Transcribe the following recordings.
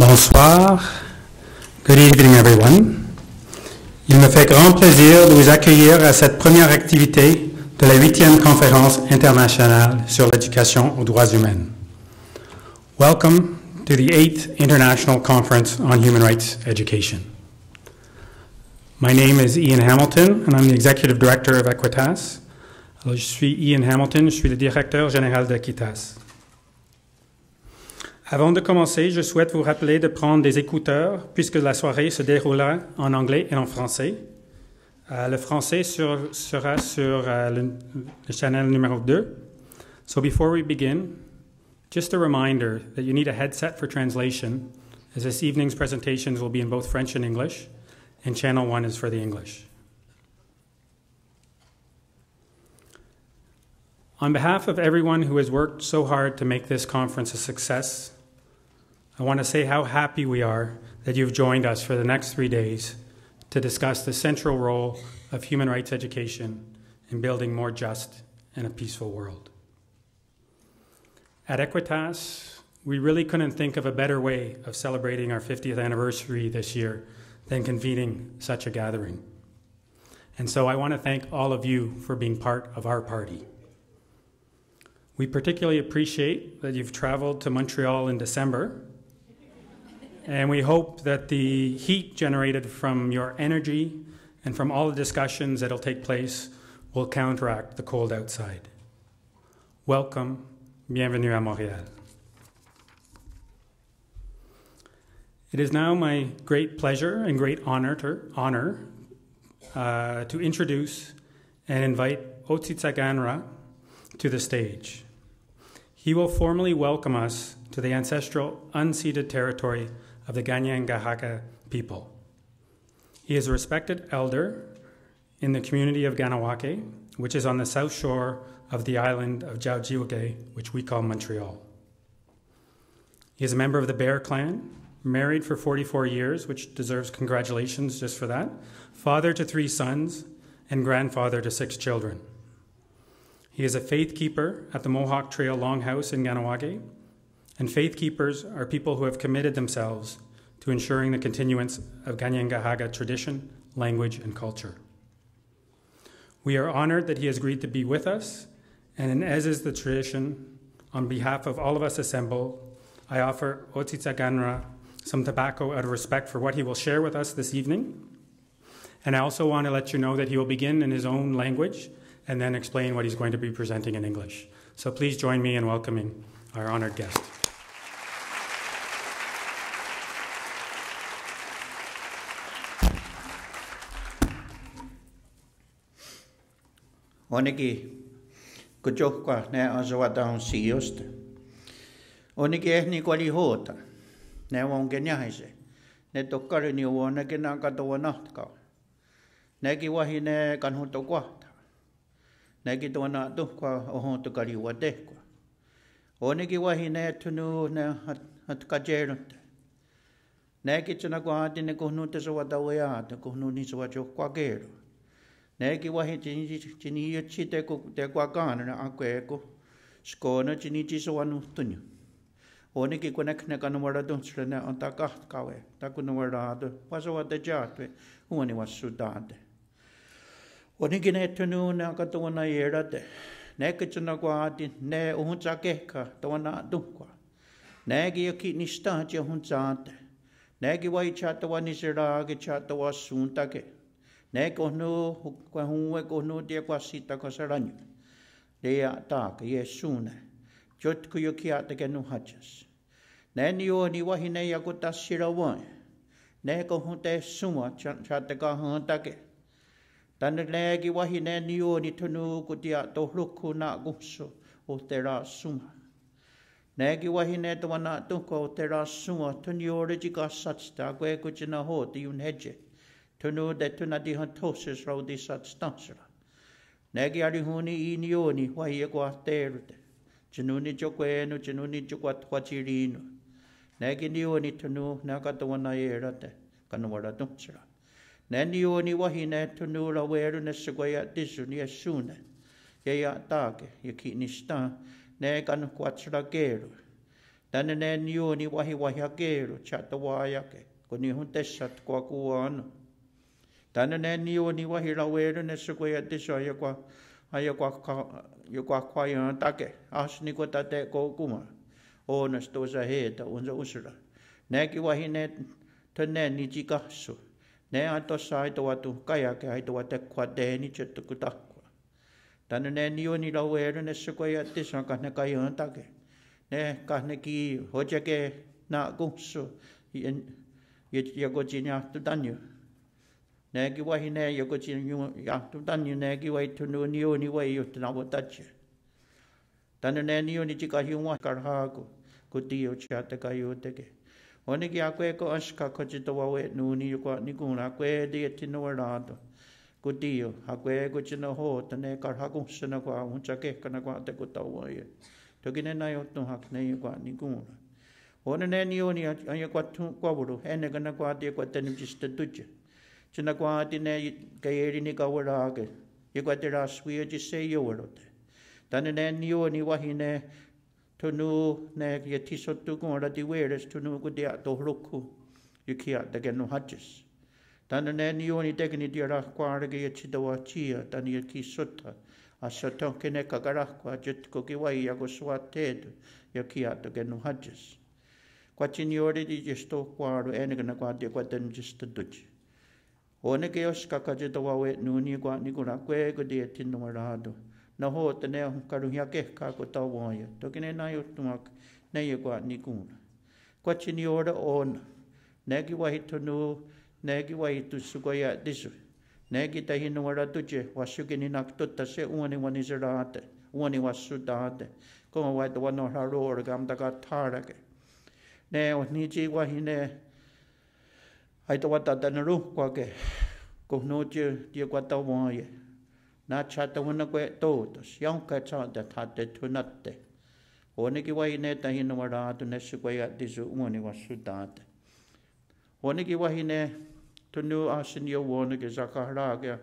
Bonsoir. Good evening, everyone. Il me fait grand plaisir de vous accueillir à cette première activité de la 8e Conférence internationale sur l'éducation aux droits humains. Welcome to the 8th International Conference on Human Rights Education. My name is Ian Hamilton, and I'm the Executive Director of Equitas. Alors, je suis Ian Hamilton, je suis le directeur général d'Equitas. Avant de commencer, je souhaite vous rappeler de prendre des écouteurs puisque la soirée se déroulera en anglais et en français. Le français sera sur le channel numéro 2. So before we begin, just a reminder that you need a headset for translation, as this evening's presentations will be in both French and English, and channel 1 is for the English. On behalf of everyone who has worked so hard to make this conference a success, I want to say how happy we are that you've joined us for the next 3 days to discuss the central role of human rights education in building more just and a peaceful world. At Equitas, we really couldn't think of a better way of celebrating our 50th anniversary this year than convening such a gathering. And so I want to thank all of you for being part of our party. We particularly appreciate that you've traveled to Montreal in December, and we hope that the heat generated from your energy and from all the discussions that will take place will counteract the cold outside. Welcome, bienvenue à Montréal. It is now my great pleasure and great honor to introduce and invite Otsitsaganra to the stage. He will formally welcome us to the ancestral unceded territory of the Kanien'kehá:ka people. He is a respected elder in the community of Kahnawake, which is on the south shore of the island of Tiohtià:ke, which we call Montreal. He is a member of the Bear Clan, married for 44 years, which deserves congratulations just for that, father to 3 sons, and grandfather to 6 children. He is a faith keeper at the Mohawk Trail Longhouse in Kahnawake, and faith keepers are people who have committed themselves to ensuring the continuance of Kanien'kehá:ka tradition, language, and culture. We are honored that he has agreed to be with us, and as is the tradition, on behalf of all of us assembled, I offer Otsitsaganra some tobacco out of respect for what he will share with us this evening. And I also want to let you know that he will begin in his own language and then explain what he's going to be presenting in English. So please join me in welcoming our honored guest. Onegi kujokwa ne azawada siyoste. Onegi ehni kwali hota. Ne wongenyaise. Ne tokkari ni wona gena katowanahtka. Negi wahine kanhutokwa. Negi tona tukwa ohonto kari wadekwa. Onegi wahine tunu ne hatkajerunte. Negi tuna kwa ne kohnu tesawada waya, te kohnu ni sawajo kwa gero. Negi wahi chini yachite ko te kwa kana na akweko. Skona chini chisawanu tunyo. Onegi konekne kanwara dunsrene antaka kawe. Takunwara do pasawada jatwe. Uani wasudade. Onegi ne tunu na katona yerate. Negi tuna kwa ne uhuntsakeka tawana dukwa. Negi yaki nista je huntsate. Negi wahi chatawani sirage chatawa suntake. Ne kohnu kwa huwe kohnu dia kwa sita kwa saranyu. Dea tak yesune. Jot kuyokia te kenu hachas. Ne niyo ni wahine yakuta sirawan. Ne kohunte suma chate ka hantake. Tanlegi wahine niyo ni tunu kutia tohluku na guso o tera suma. Negi wahine tawana tuko o tera suma tunyo rejika satsta kwe kuchina ho ti un hedje. Tunu de tuna di hantoses rau di satstansra. Negi arihuni inioni wahi kwa terute. Chinuni jokwenu, chinuni jokwa twachirino. Negi nioni tunu nakatawana yerate kanwara dunsra. Nenioni wahine tunu la weru nesugaya disu ni esune. Yaya take, yaki nista, ne kan quatsra gero. Tana ne niyo ni wahi hakero chata wayake. Kuni huntesat kwa kuano. Tana ne niyo ni wahi lawero ne sukoya tiso ya kwa kwa ya take. Asni ko tate ko kuma. O na stoza heta unza usura. Neki wahi ne tane ni jikaso. Ne ato sai to watu kaya ke ai to wate kwa de ni chetu kutakwa. Tana ne niyo ni lawero ne sukoya tiso ka ne kaya take. Ne kahne ki hoja ke na gungso ya go jinya tu danyo ne ki wahi ne ya go jinya ya tu danyo ne ki wahi tu no niyo ni wahi yo tna botache tanu ne niyo ni chika hiwa karhago kudio chata kayo teke oni ki akwe ko ashka ko chito wawe no ni ko ni guna kwe de tino rado kudio akwe ko chino ho tane karhago sna ko uncha ke kana ko te ko tawaye Tokine na yo to hak ne kwa ni guna. Ona ne ni oni anya kwa tu kwa buru ene kana kwa te kwa tenu jista tuche. China kwa ti ne kaeri ni ka wara ke. Ye kwa te raswi ji se yo rote. Tane ne ni oni wahi ne tonu ne ye tiso tu ko ra ti weres tonu ko dia to roku. Yukia te ke no hatches. Tane ne ni oni te ni dia ra kwa ra ke ye chidawa chia tane ye ki sota. Asato kene kakara kwa jit ko kiwai ya go swated ya kia to genu hadges. Kwa chiniori di jisto kwaro ene kana kwa de kwa den jisto duch. One ke os kakajito wawe nuni kwa nikura kwe go de tinu marado. Na ho tene karu ya ke ka ko tawaya. To kene na yo tumak ne ye kwa nikuna. Kwa chiniora on negi wa hitunu negi wa hitu sugoya disu. Negi ta hinu wara tuje wasugini naktutta se uani wani zerate uani wasudate como wa to no haror gam daga tarake ne ni ji wa hine ai to wata tanaru kwa ke ko no je dia kwa ta waye na chata wana kwe to yang ka cha da thate thunatte oni ki wa hine ta hinu wara to ne sugoya disu uani wasudate oni ki wa hine Tunu asin yo wona ke zakahra ke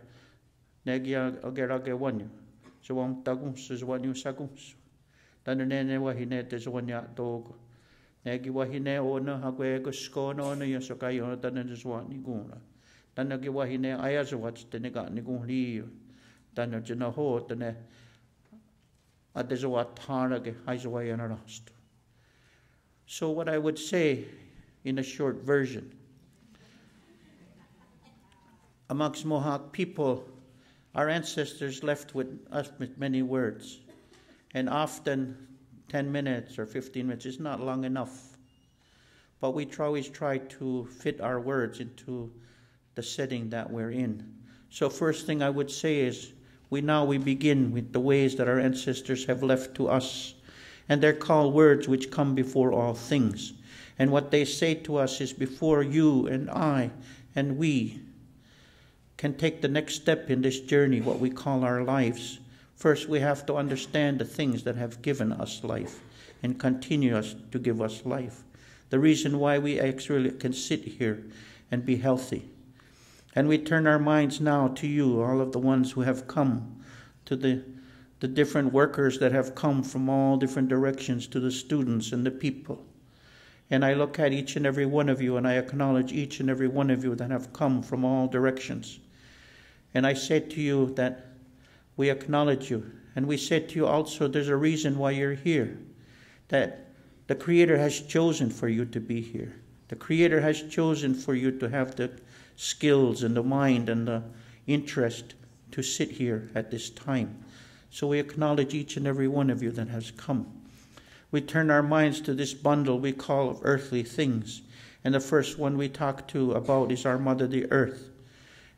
negia agera ke wanyu so wang tagung so wanyu sagung tan ne wahine te so wanya to negi wahine ona hakwe ko skono ona yo so kai ona tan ne so ni guna tan ne wahine aya so wat te ne ga ni gung li tan ne jena ho tan ne ate so wat thara ke hai so wayana rast. So what I would say in a short version, amongst Mohawk people, our ancestors left with us with many words, and often 10 minutes or 15 minutes is not long enough. But we always try to fit our words into the setting that we're in. So first thing I would say is, we begin with the ways that our ancestors have left to us, and they're called words which come before all things. And what they say to us is, before you and I and we can take the next step in this journey, what we call our lives, first we have to understand the things that have given us life and continue to give us life. The reason why we actually can sit here and be healthy. And we turn our minds now to you, all of the ones who have come, to the different workers that have come from all different directions, to the students and the people. And I look at each and every one of you, and I acknowledge each and every one of you that have come from all directions. And I say to you that we acknowledge you. And we say to you also, there's a reason why you're here. That the Creator has chosen for you to be here. The Creator has chosen for you to have the skills and the mind and the interest to sit here at this time. So we acknowledge each and every one of you that has come. We turn our minds to this bundle we call of earthly things. And the first one we talk about is our Mother, the Earth.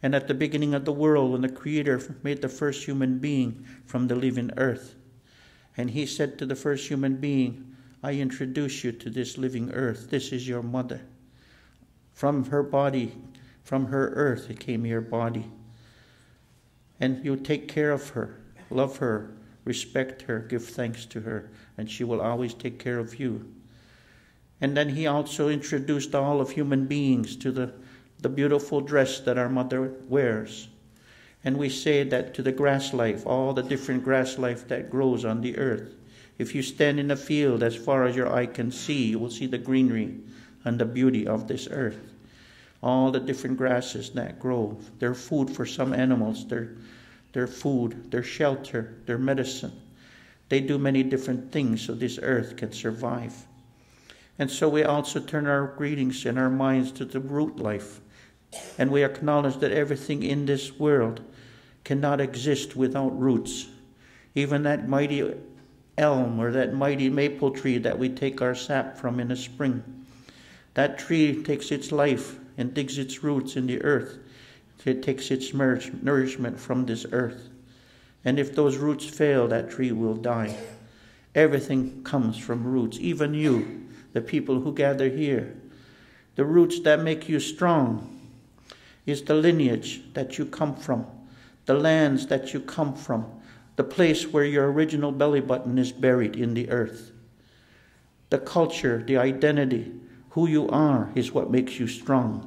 And at the beginning of the world, when the Creator made the first human being from the living earth, and he said to the first human being, I introduce you to this living earth. This is your mother. From her body, from her earth, it came your body. And you take care of her, love her, respect her, give thanks to her, and she will always take care of you. And then he also introduced all of human beings to the beautiful dress that our mother wears. And we say that to the grass life, all the different grass life that grows on the earth, If you stand in a field as far as your eye can see, you will see the greenery and the beauty of this earth. All the different grasses that grow, they're food for some animals, they're food, they're shelter, they're medicine. They do many different things so this earth can survive. And so we also turn our greetings and our minds to the root life. And we acknowledge that everything in this world cannot exist without roots. Even that mighty elm or that mighty maple tree that we take our sap from in the spring. That tree takes its life and digs its roots in the earth. It takes its nourishment from this earth. And if those roots fail, that tree will die. Everything comes from roots. Even you, the people who gather here. The roots that make you strong is the lineage that you come from, the lands that you come from, the place where your original belly button is buried in the earth. The culture, the identity, who you are is what makes you strong.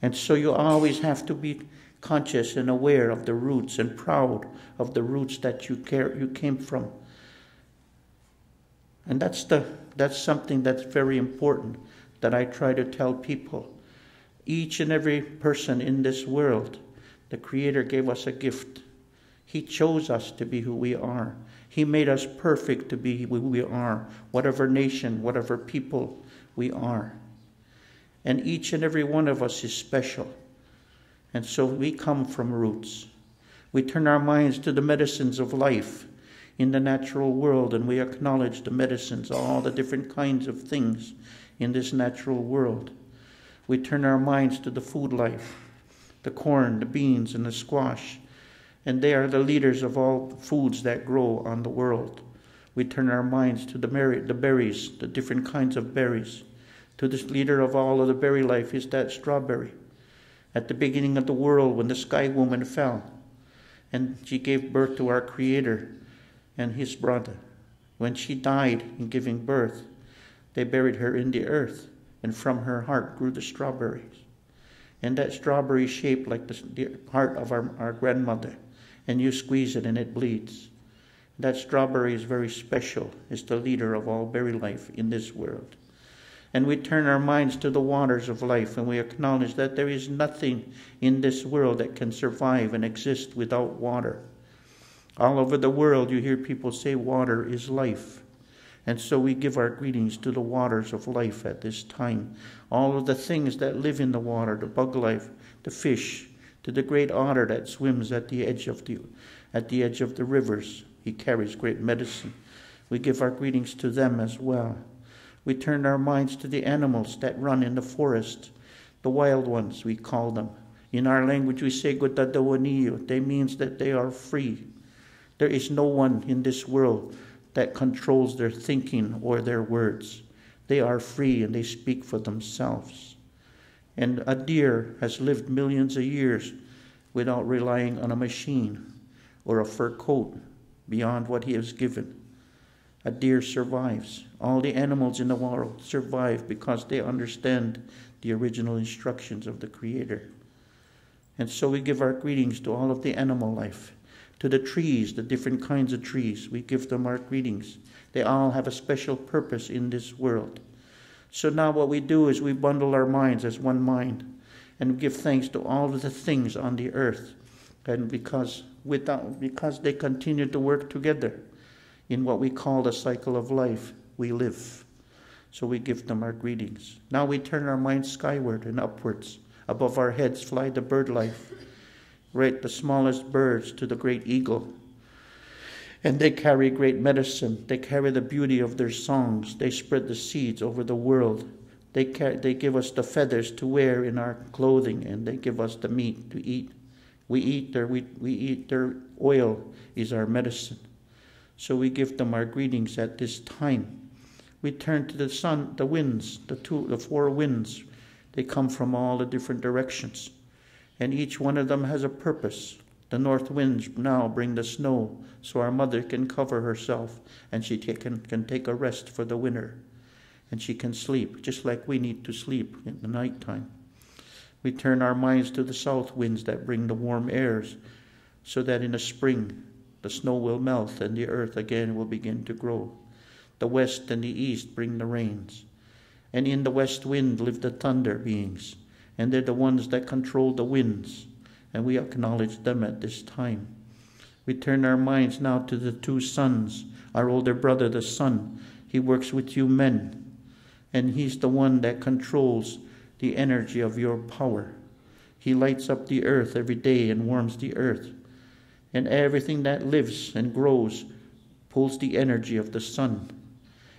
And so you always have to be conscious and aware of the roots and proud of the roots that you came from. And that's something that's very important that I try to tell people. Each and every person in this world, the Creator gave us a gift. He chose us to be who we are. He made us perfect to be who we are, whatever nation, whatever people we are. And each and every one of us is special. And so we come from roots. We turn our minds to the medicines of life in the natural world, and we acknowledge the medicines, all the different kinds of things in this natural world. We turn our minds to the food life, the corn, the beans, and the squash. And they are the leaders of all foods that grow on the world. We turn our minds to the berries, the different kinds of berries. To this leader of all of the berry life is that strawberry. At the beginning of the world, when the sky woman fell, and she gave birth to our Creator and his brother. When she died in giving birth, they buried her in the earth, and from her heart grew the strawberries. And that strawberry shaped like the heart of our grandmother, and you squeeze it and it bleeds. That strawberry is very special. It's the leader of all berry life in this world. And we turn our minds to the waters of life, and we acknowledge that there is nothing in this world that can survive and exist without water. All over the world you hear people say water is life. And so we give our greetings to the waters of life at this time. All of the things that live in the water, the bug life, the fish, to the great otter that swims at the edge of the rivers. He carries great medicine. We give our greetings to them as well. We turn our minds to the animals that run in the forest, the wild ones we call them. In our language we say gotadawaniyo. They means that they are free. There is no one in this world that controls their thinking or their words. They are free and they speak for themselves. And a deer has lived millions of years without relying on a machine or a fur coat beyond what he has given. A deer survives. All the animals in the world survive because they understand the original instructions of the Creator. And so we give our greetings to all of the animal life. To the trees, the different kinds of trees, we give them our greetings. They all have a special purpose in this world. So now what we do is we bundle our minds as one mind and give thanks to all of the things on the earth. And because they continue to work together in what we call the cycle of life, we live. So we give them our greetings. Now we turn our minds skyward and upwards. Above our heads fly the bird life. Right, the smallest birds to the great eagle. And they carry great medicine. They carry the beauty of their songs. They spread the seeds over the world. They give us the feathers to wear in our clothing, and they give us the meat to eat. We eat their oil is our medicine. So we give them our greetings at this time. We turn to the sun, the winds, the four winds. They come from all the different directions. And each one of them has a purpose. The north winds now bring the snow so our mother can cover herself and she can take a rest for the winter. And she can sleep just like we need to sleep in the nighttime. We turn our minds to the south winds that bring the warm airs so that in the spring the snow will melt, and the earth again will begin to grow. The west and the east bring the rains. And in the west wind live the thunder beings, and they're the ones that control the winds, and we acknowledge them at this time. We turn our minds now to the two sons, our older brother, the sun. He works with you men, and he's the one that controls the energy of your power. He lights up the earth every day and warms the earth. And everything that lives and grows pulls the energy of the sun.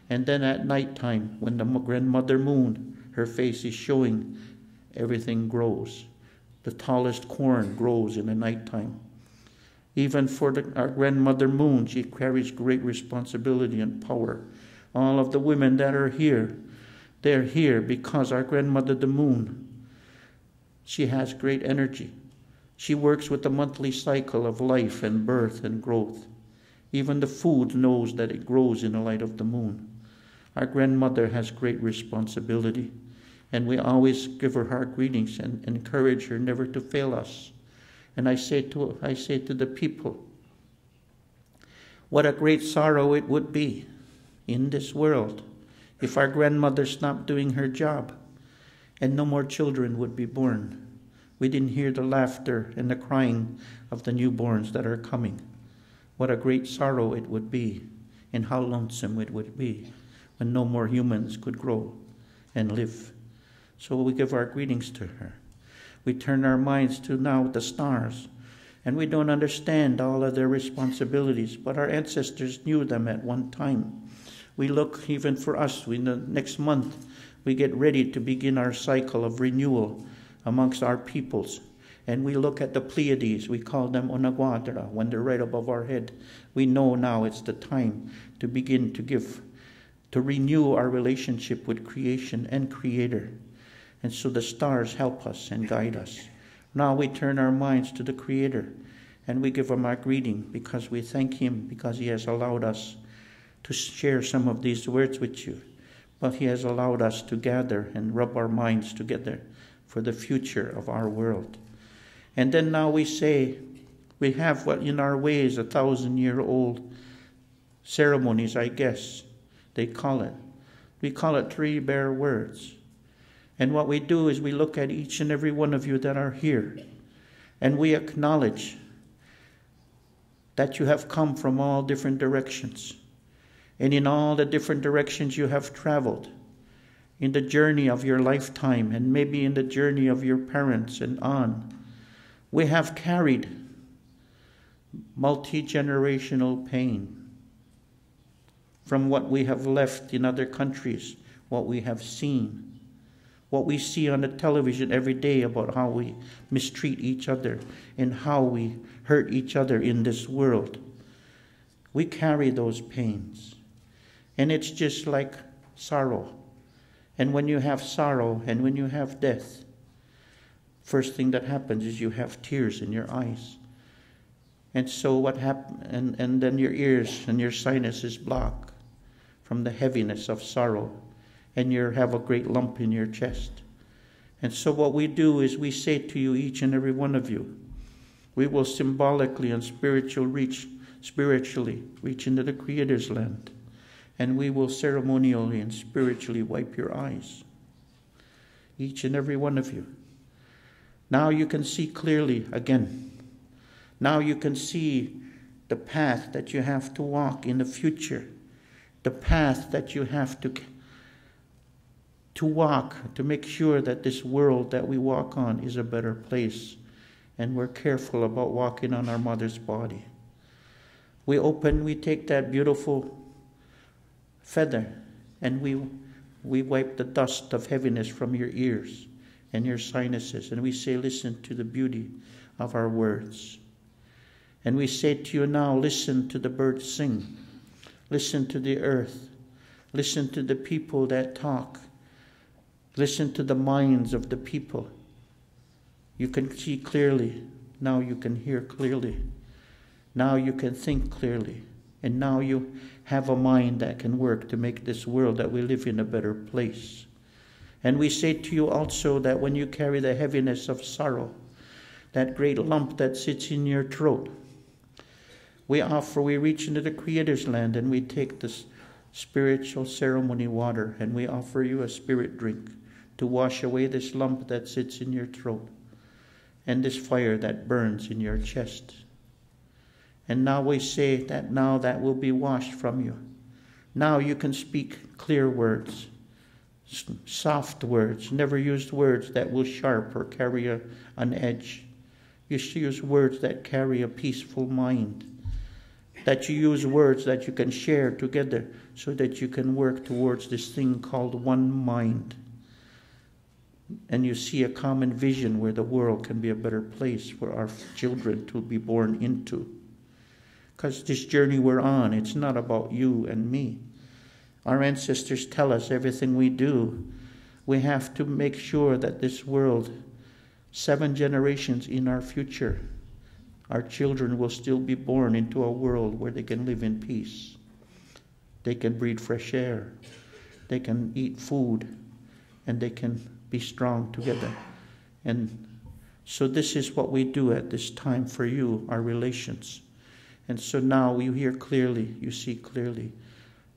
And then at nighttime, when the grandmother moon, her face is showing, everything grows. The tallest corn grows in the nighttime. Even for our grandmother moon, she carries great responsibility and power. All of the women that are here, they're here because our grandmother the moon, she has great energy. She works with the monthly cycle of life and birth and growth. Even the food knows that it grows in the light of the moon. Our grandmother has great responsibility, and we always give her our greetings and encourage her never to fail us. And I say to the people, what a great sorrow it would be in this world if our grandmother stopped doing her job and no more children would be born. We didn't hear the laughter and the crying of the newborns that are coming. What a great sorrow it would be, and how lonesome it would be when no more humans could grow and live. So we give our greetings to her. We turn our minds to now the stars, and we don't understand all of their responsibilities, but our ancestors knew them at one time. We look, even for us, next month, we get ready to begin our cycle of renewal amongst our peoples. And we look at the Pleiades, we call them Onaguadra, when they're right above our head. We know now it's the time to begin to renew our relationship with creation and Creator. And so the stars help us and guide us. Now we turn our minds to the Creator, and we give him our greeting because we thank him because he has allowed us to share some of these words with you. But he has allowed us to gather and rub our minds together for the future of our world. And then now we say, we have what in our ways 1,000-year-old ceremonies, I guess they call it. We call it 3 bare words. And what we do is we look at each and every one of you that are here, and we acknowledge that you have come from all different directions. And in all the different directions you have traveled, in the journey of your lifetime, and maybe in the journey of your parents and on, we have carried multi-generational pain from what we have left in other countries, what we have seen, what we see on the television every day about how we mistreat each other and how we hurt each other in this world. We carry those pains. And it's just like sorrow. And when you have sorrow and when you have death, first thing that happens is you have tears in your eyes. And so what happens, and then your ears and your sinuses block from the heaviness of sorrow, and you have a great lump in your chest. And so what we do is we say to you, each and every one of you, we will symbolically and spiritually reach into the Creator's land, and we will ceremonially and spiritually wipe your eyes. Each and every one of you. Now you can see clearly again. Now you can see the path that you have to walk in the future. The path that you have to walk to make sure that this world that we walk on is a better place. And we're careful about walking on our mother's body. We take that beautiful feather and we wipe the dust of heaviness from your ears and your sinuses, and we say, listen to the beauty of our words. And we say to you now, listen to the birds sing, listen to the earth, listen to the people that talk, listen to the minds of the people. You can see clearly, now you can hear clearly, now you can think clearly, and now you have a mind that can work to make this world that we live in a better place. And we say to you also that when you carry the heaviness of sorrow, that great lump that sits in your throat, We reach into the Creator's land and we take this spiritual ceremony water and we offer you a spirit drink to wash away this lump that sits in your throat and this fire that burns in your chest. And now we say that now that will be washed from you. Now you can speak clear words, soft words, never use words that will sharp or carry an edge. You should use words that carry a peaceful mind, that you use words that you can share together so that you can work towards this thing called one mind. And you see a common vision where the world can be a better place for our children to be born into. Because this journey we're on, it's not about you and me. Our ancestors tell us everything we do, we have to make sure that this world, 7 generations in our future, our children will still be born into a world where they can live in peace. They can breathe fresh air. They can eat food. And they can be strong together. And so this is what we do at this time for you, our relations. And so now you hear clearly, you see clearly,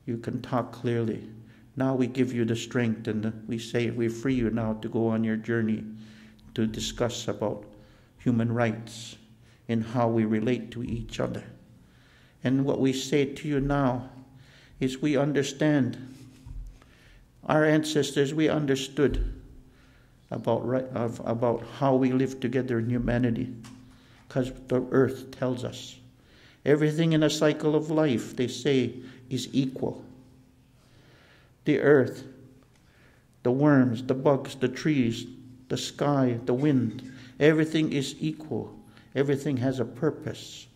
you can talk clearly. Now we give you the strength and we say we free you now to go on your journey to discuss about human rights and how we relate to each other. And what we say to you now is we understand. Our ancestors, we understood about how we live together in humanity, because the earth tells us. Everything in a cycle of life, they say, is equal. The earth, the worms, the bugs, the trees, the sky, the wind, everything is equal. Everything has a purpose.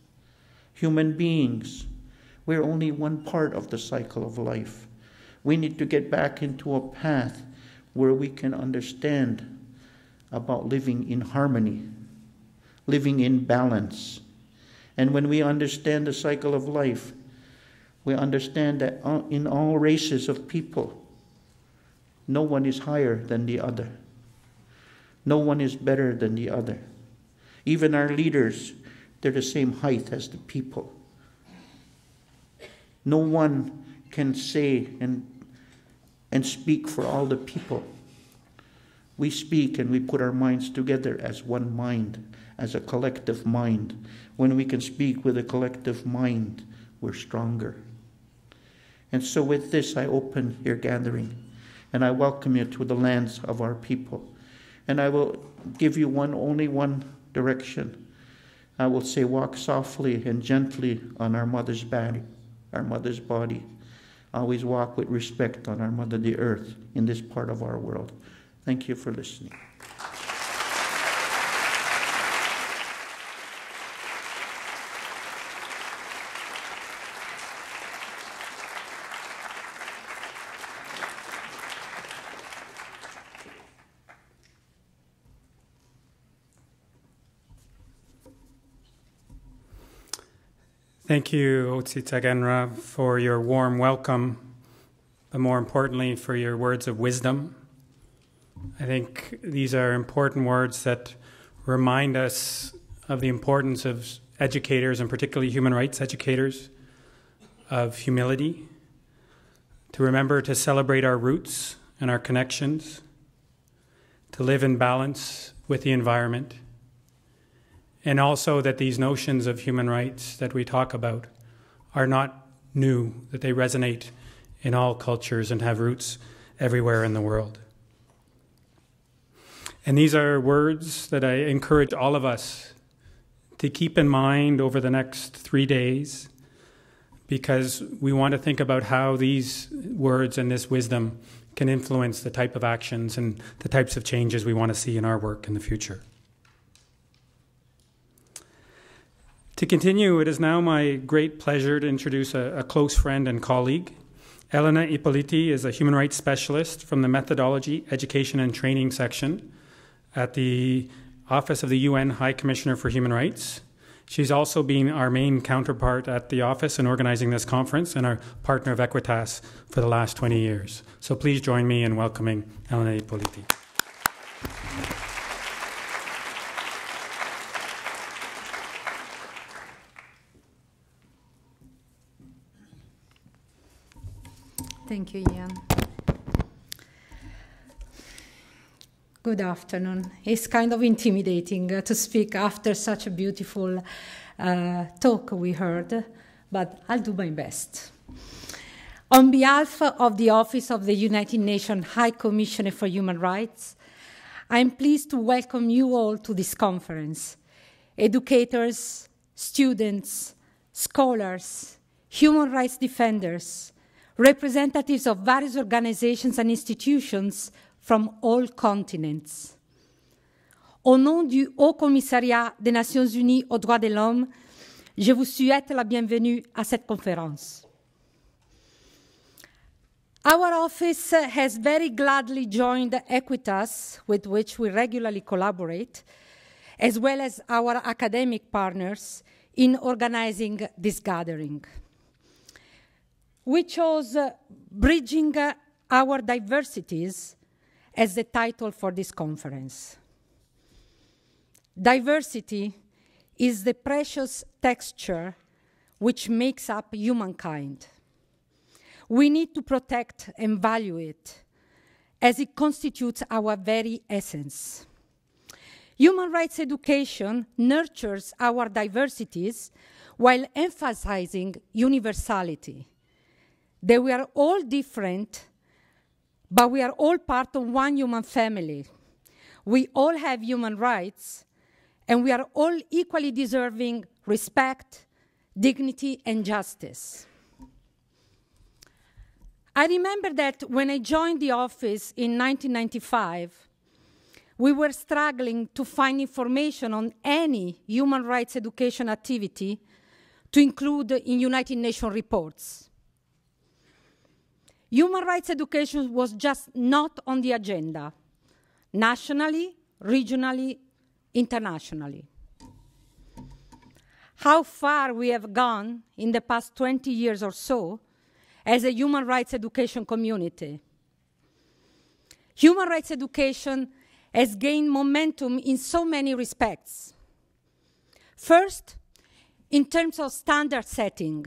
Human beings, we're only one part of the cycle of life. We need to get back into a path where we can understand about living in harmony, living in balance. And when we understand the cycle of life, we understand that in all races of people, no one is higher than the other. No one is better than the other. Even our leaders, they're the same height as the people. No one can say and speak for all the people. We speak and we put our minds together as one mind, as a collective mind. When we can speak with a collective mind, we're stronger. And so with this, I open your gathering, and I welcome you to the lands of our people. And I will give you only one direction. I will say, walk softly and gently on our mother's body. Always walk with respect on our mother, the earth, in this part of our world. Thank you for listening. Thank you, Otsi Tsagenra, for your warm welcome, but more importantly, for your words of wisdom. I think these are important words that remind us of the importance of educators, and particularly human rights educators, of humility, to remember to celebrate our roots and our connections, to live in balance with the environment, and also that these notions of human rights that we talk about are not new, that they resonate in all cultures and have roots everywhere in the world. And these are words that I encourage all of us to keep in mind over the next 3 days, because we want to think about how these words and this wisdom can influence the type of actions and the types of changes we want to see in our work in the future. To continue, it is now my great pleasure to introduce a close friend and colleague. Elena Ippoliti is a human rights specialist from the Methodology, Education and Training section at the Office of the UN High Commissioner for Human Rights. She's also been our main counterpart at the office in organizing this conference and our partner of Equitas for the last 20 years. So please join me in welcoming Elena Ippoliti. Thank you, Ian. Good afternoon. It's kind of intimidating to speak after such a beautiful talk we heard, but I'll do my best. On behalf of the Office of the United Nations High Commissioner for Human Rights, I'm pleased to welcome you all to this conference. Educators, students, scholars, human rights defenders, representatives of various organizations and institutions from all continents. Au nom du Haut Commissariat des Nations Unies aux droits de l'homme, je vous souhaite la bienvenue à cette conférence. Our office has very gladly joined Equitas, with which we regularly collaborate, as well as our academic partners, in organizing this gathering. We chose Bridging Our Diversities as the title for this conference. Diversity is the precious texture which makes up humankind. We need to protect and value it, as it constitutes our very essence. Human rights education nurtures our diversities while emphasizing universality, that we are all different, but we are all part of one human family. We all have human rights, and we are all equally deserving respect, dignity, and justice. I remember that when I joined the office in 1995, we were struggling to find information on any human rights education activity to include in United Nations reports. Human rights education was just not on the agenda, nationally, regionally, internationally. How far we have gone in the past 20 years or so as a human rights education community. Human rights education has gained momentum in so many respects. First, in terms of standard setting.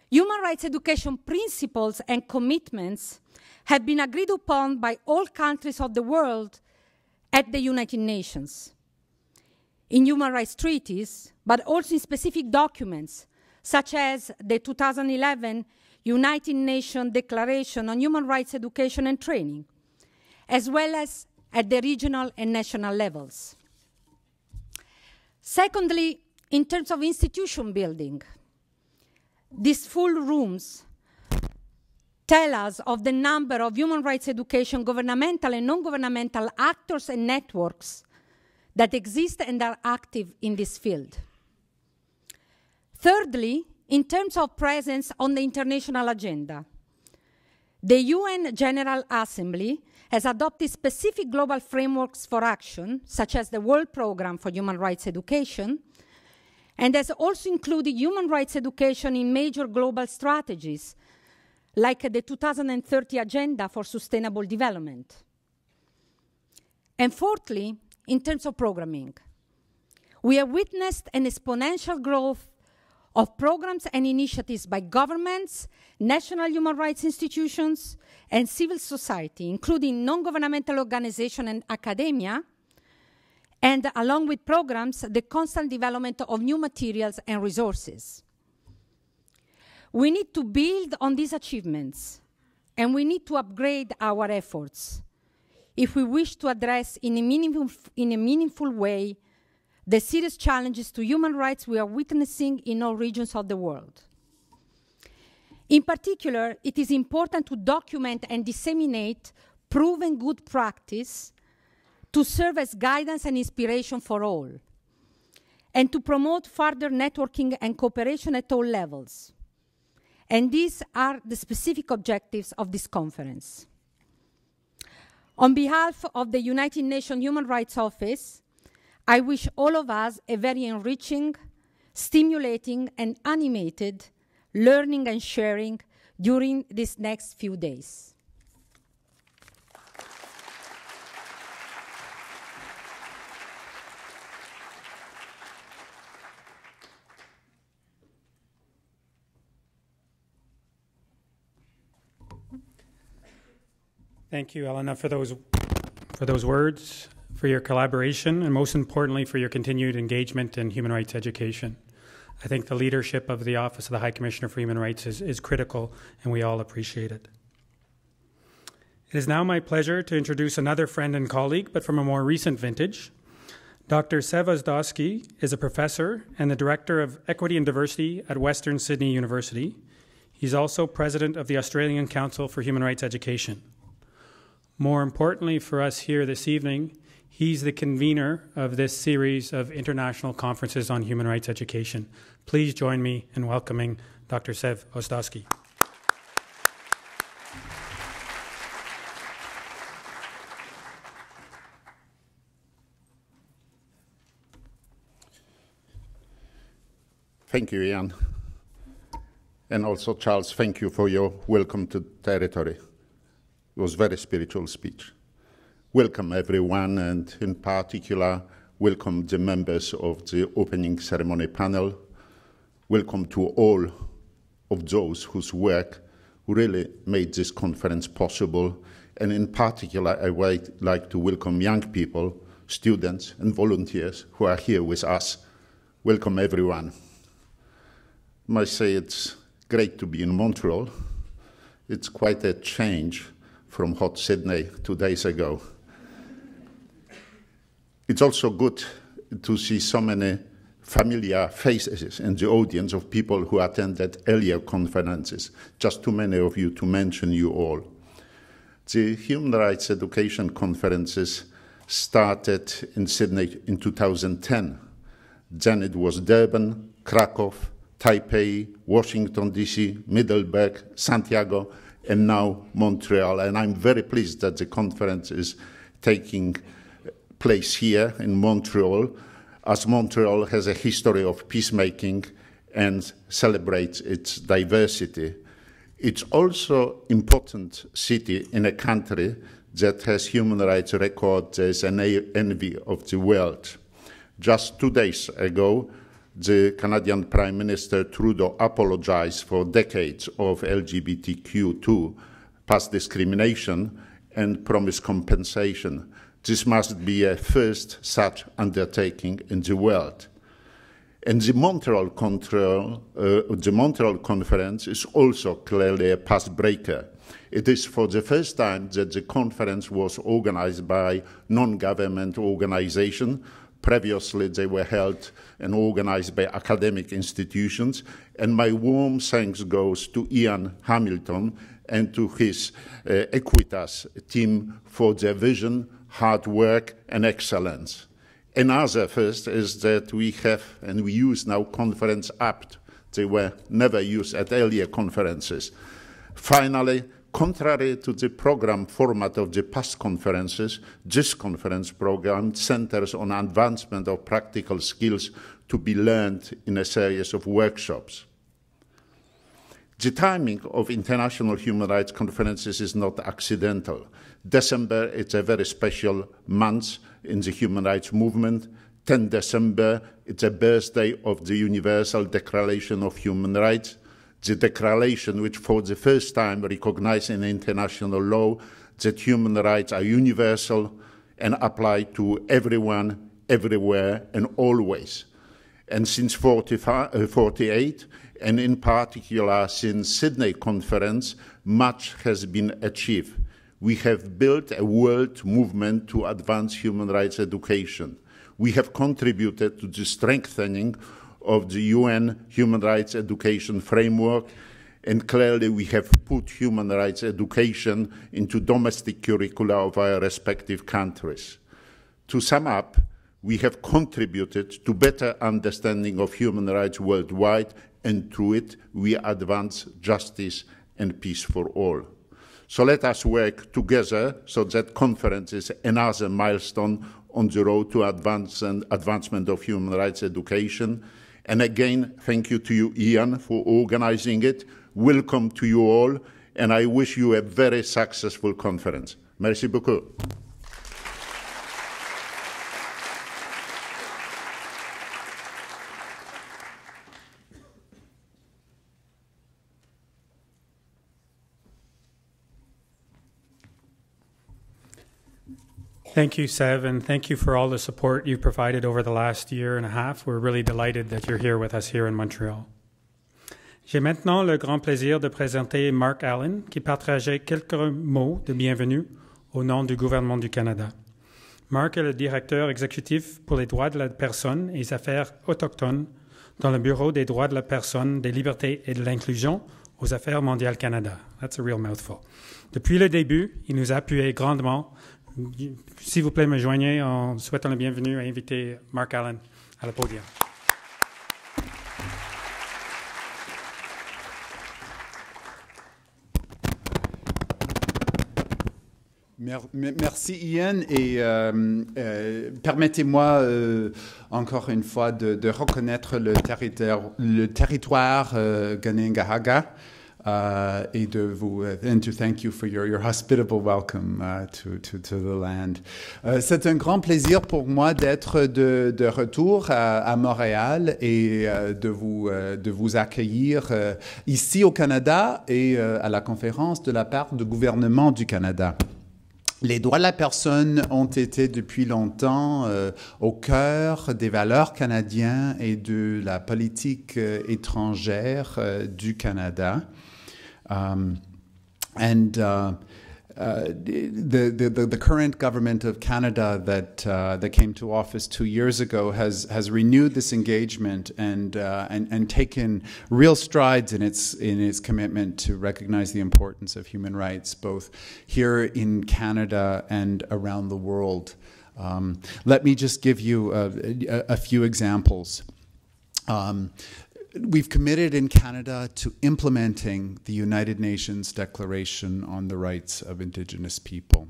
Human rights education principles and commitments have been agreed upon by all countries of the world at the United Nations, in human rights treaties, but also in specific documents, such as the 2011 United Nations Declaration on Human Rights Education and Training, as well as at the regional and national levels. Secondly, in terms of institution building, these full rooms tell us of the number of human rights education governmental and non-governmental actors and networks that exist and are active in this field. Thirdly, in terms of presence on the international agenda, the UN General Assembly has adopted specific global frameworks for action, such as the World Programme for Human Rights Education, and has also included human rights education in major global strategies, like the 2030 Agenda for Sustainable Development. And fourthly, in terms of programming, we have witnessed an exponential growth of programs and initiatives by governments, national human rights institutions, and civil society, including non-governmental organizations and academia, and along with programs, the constant development of new materials and resources. We need to build on these achievements, and we need to upgrade our efforts if we wish to address in a meaningful way the serious challenges to human rights we are witnessing in all regions of the world. In particular, it is important to document and disseminate proven good practice to serve as guidance and inspiration for all, and to promote further networking and cooperation at all levels. And these are the specific objectives of this conference. On behalf of the United Nations Human Rights Office, I wish all of us a very enriching, stimulating, and animated learning and sharing during these next few days. Thank you, Elena, for those words, for your collaboration, and most importantly, for your continued engagement in human rights education. I think the leadership of the Office of the High Commissioner for Human Rights is critical, and we all appreciate it. It is now my pleasure to introduce another friend and colleague, but from a more recent vintage. Dr. Sev Ozdowski is a professor and the Director of Equity and Diversity at Western Sydney University. He's also president of the Australian Council for Human Rights Education. More importantly for us here this evening, he's the convener of this series of international conferences on human rights education. Please join me in welcoming Dr. Sev Ozdowski. Thank you, Ian. And also, Charles, thank you for your welcome to territory. It was a very spiritual speech. Welcome, everyone, and in particular, welcome the members of the opening ceremony panel. Welcome to all of those whose work really made this conference possible. And in particular, I would like to welcome young people, students, and volunteers who are here with us. Welcome, everyone. I must say it's great to be in Montreal. It's quite a change from hot Sydney 2 days ago. It's also good to see so many familiar faces in the audience of people who attended earlier conferences, just too many of you to mention you all. The Human Rights Education Conferences started in Sydney in 2010. Then it was Durban, Krakow, Taipei, Washington, D.C., Middelburg, Santiago, and now Montreal. And I'm very pleased that the conference is taking place here in Montreal, as Montreal has a history of peacemaking and celebrates its diversity. It's also an important city in a country that has human rights record as an envy of the world. Just 2 days ago, the Canadian Prime Minister Trudeau apologized for decades of LGBTQ2 past discrimination and promised compensation. This must be a first such undertaking in the world. And the Montreal Conference is also clearly a path breaker. It is for the first time that the conference was organized by non-government organization. Previously, they were held and organized by academic institutions. And my warm thanks goes to Ian Hamilton and to his Equitas team for their vision, hard work, and excellence. Another first is that we have and we use now conference apps. They were never used at earlier conferences. Finally, contrary to the program format of the past conferences, this conference program centers on advancement of practical skills to be learned in a series of workshops. The timing of international human rights conferences is not accidental. December is a very special month in the human rights movement. 10 December, it's a birthday of the Universal Declaration of Human Rights, the declaration which for the first time recognized in international law that human rights are universal and apply to everyone, everywhere, and always. And since 1948, and in particular since Sydney Conference, much has been achieved. We have built a world movement to advance human rights education. We have contributed to the strengthening of the UN Human Rights Education Framework, and clearly we have put human rights education into domestic curricula of our respective countries. To sum up, we have contributed to better understanding of human rights worldwide, and through it we advance justice and peace for all. So let us work together so that conference is another milestone on the road to advancement of human rights education. And again, thank you to you, Ian, for organizing it. Welcome to you all, and I wish you a very successful conference. Merci beaucoup. Thank you, Sev, and thank you for all the support you provided over the last year and a half. We're really delighted that you're here with us here in Montreal. J'ai maintenant le grand plaisir de présenter Mark Allen, qui partageait quelques mots de bienvenue au nom du gouvernement du Canada. Mark est le directeur exécutif pour les droits de la personne et les affaires autochtones dans le Bureau des droits de la personne, des libertés et de l'inclusion aux Affaires mondiales Canada. That's a real mouthful. Depuis le début, il nous a appuyé grandement. S'il vous plaît, me joignez en souhaitant la bienvenue et inviter Mark Allen à la podium. Merci Ian et permettez-moi encore une fois de reconnaître le territoire Kanien'kehá:ka et de vous and to thank you for your hospitable welcome to the land. C'est un grand plaisir pour moi d'être de retour à Montréal et de vous accueillir ici au Canada et à la conférence de la part du gouvernement du Canada. Les droits de la personne ont été depuis longtemps au cœur des valeurs canadiennes et de la politique étrangère du Canada. The current government of Canada that came to office 2 years ago has renewed this engagement and taken real strides in its commitment to recognize the importance of human rights both here in Canada and around the world. Let me just give you a few examples. We've committed in Canada to implementing the United Nations Declaration on the Rights of Indigenous People.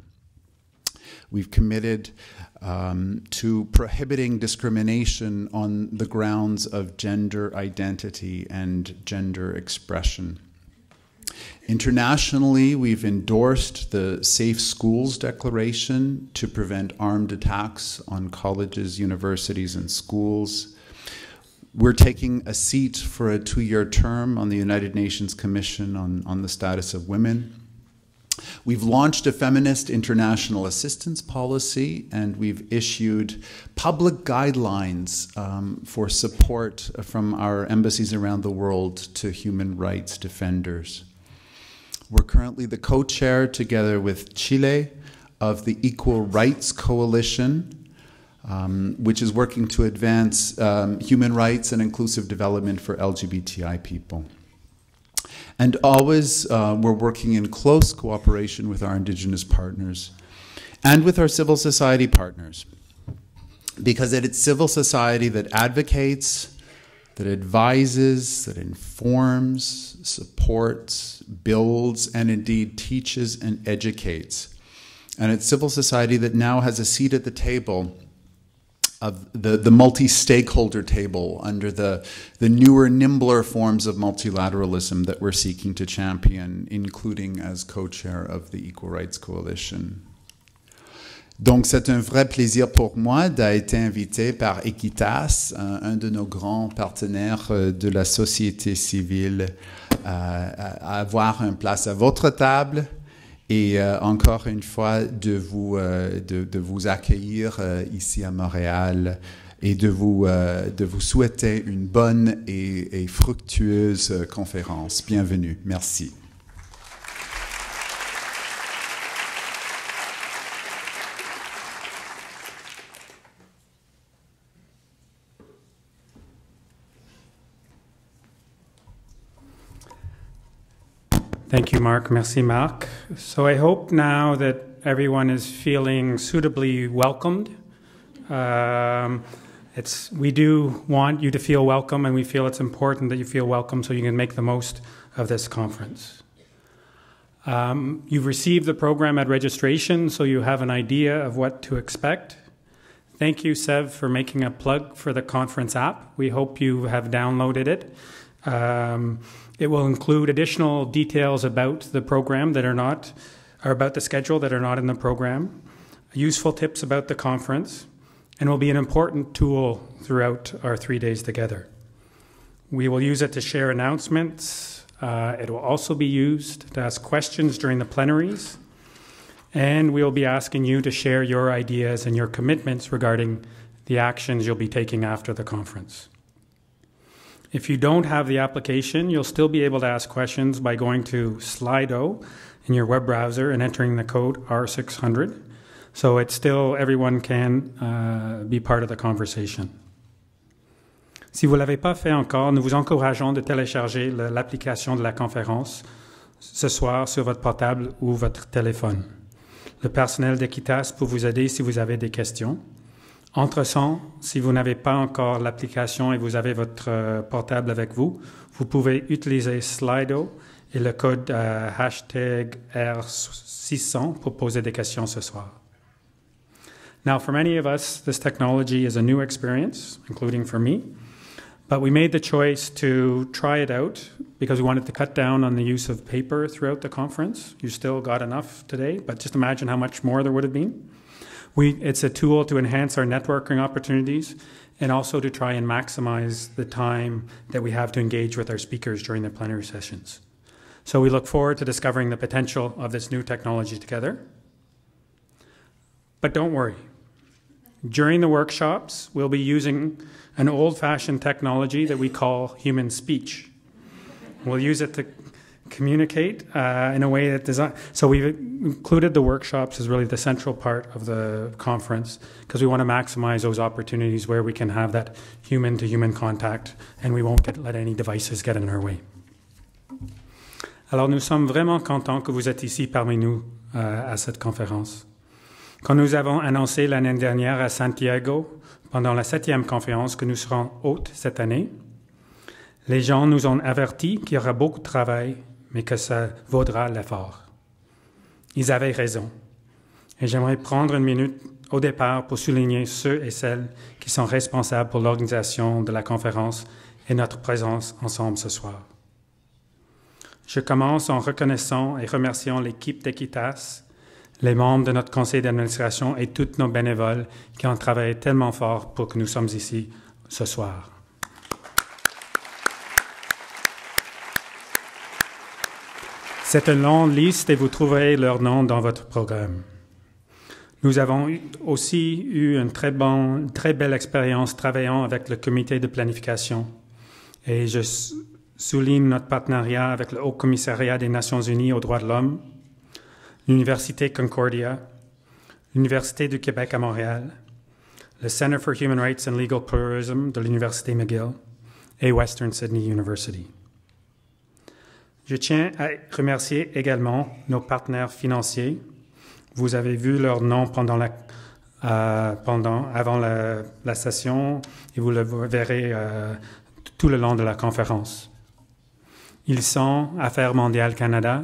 We've committed to prohibiting discrimination on the grounds of gender identity and gender expression. Internationally, we've endorsed the Safe Schools Declaration to prevent armed attacks on colleges, universities, and schools. We're taking a seat for a 2-year term on the United Nations Commission on the Status of Women. We've launched a feminist international assistance policy, and we've issued public guidelines for support from our embassies around the world to human rights defenders. We're currently the co-chair, together with Chile, of the Equal Rights Coalition, which is working to advance human rights and inclusive development for LGBTI people. And always we're working in close cooperation with our Indigenous partners and with our civil society partners, because it's civil society that advocates, that advises, that informs, supports, builds, and indeed teaches and educates. And it's civil society that now has a seat at the table of the multi-stakeholder table under the newer, nimbler forms of multilateralism that we're seeking to champion, including as co-chair of the Equal Rights Coalition. Donc c'est un vrai plaisir pour moi d'être invité par Equitas, un de nos grands partenaires de la société civile, à avoir une place à votre table. Et encore une fois, de vous accueillir ici à Montréal et de vous souhaiter une bonne et fructueuse conférence. Bienvenue. Merci. Thank you, Mark. Merci, Mark. So I hope now that everyone is feeling suitably welcomed. We do want you to feel welcome, and we feel it's important that you feel welcome so you can make the most of this conference. You've received the program at registration, so you have an idea of what to expect. Thank you, Sev, for making a plug for the conference app. We hope you have downloaded it. It will include additional details about the program that are about the schedule that are not in the program, useful tips about the conference, and will be an important tool throughout our 3 days together. We will use it to share announcements. It will also be used to ask questions during the plenaries. And we'll be asking you to share your ideas and your commitments regarding the actions you'll be taking after the conference. If you don't have the application, you'll still be able to ask questions by going to Slido in your web browser and entering the code R600. So it's still, everyone can be part of the conversation. Si vous ne l'avez pas fait encore, nous vous encourageons de télécharger l'application de la conférence ce soir sur votre portable ou votre téléphone. Le personnel d'Equitas peut vous aider si vous avez des questions. Entre-temps, si vous n'avez pas encore l'application et vous avez votre portable avec vous, vous pouvez utiliser Slido et le code hashtag R600 pour poser des questions ce soir. Now, for many of us, this technology is a new experience, including for me, but we made the choice to try it out because we wanted to cut down on the use of paper throughout the conference. You still got enough today, but just imagine how much more there would have been. It's a tool to enhance our networking opportunities and also to try and maximize the time that we have to engage with our speakers during the plenary sessions. So we look forward to discovering the potential of this new technology together. But don't worry. During the workshops, we'll be using an old-fashioned technology that we call human speech. We'll use it to communicate in a way that doesn't... So we've included the workshops as really the central part of the conference because we want to maximize those opportunities where we can have that human-to-human contact and we won't let any devices get in our way. Alors, nous sommes vraiment contents que vous êtes ici parmi nous à cette conférence. Quand nous avons annoncé l'année dernière à Santiago, pendant la 7e conférence, que nous serons hôtes cette année, les gens nous ont avertis qu'il y aura beaucoup de travail, mais que ça vaudra l'effort. Ils avaient raison. Et j'aimerais prendre une minute au départ pour souligner ceux et celles qui sont responsables pour l'organisation de la conférence et notre présence ensemble ce soir. Je commence en reconnaissant et remerciant l'équipe d'Equitas, les membres de notre conseil d'administration et tous nos bénévoles qui ont travaillé tellement fort pour que nous sommes ici ce soir. C'est une longue liste et vous trouverez leurs noms dans votre programme. Nous avons aussi eu une très belle expérience travaillant avec le comité de planification et je souligne notre partenariat avec le Haut Commissariat des Nations Unies aux droits de l'homme, l'Université Concordia, l'Université du Québec à Montréal, le Center for Human Rights and Legal Pluralism de l'Université McGill et Western Sydney University. Je tiens à remercier également nos partenaires financiers. Vous avez vu leurs noms avant la session et vous le verrez tout le long de la conférence. Ils sont Affaires mondiales Canada,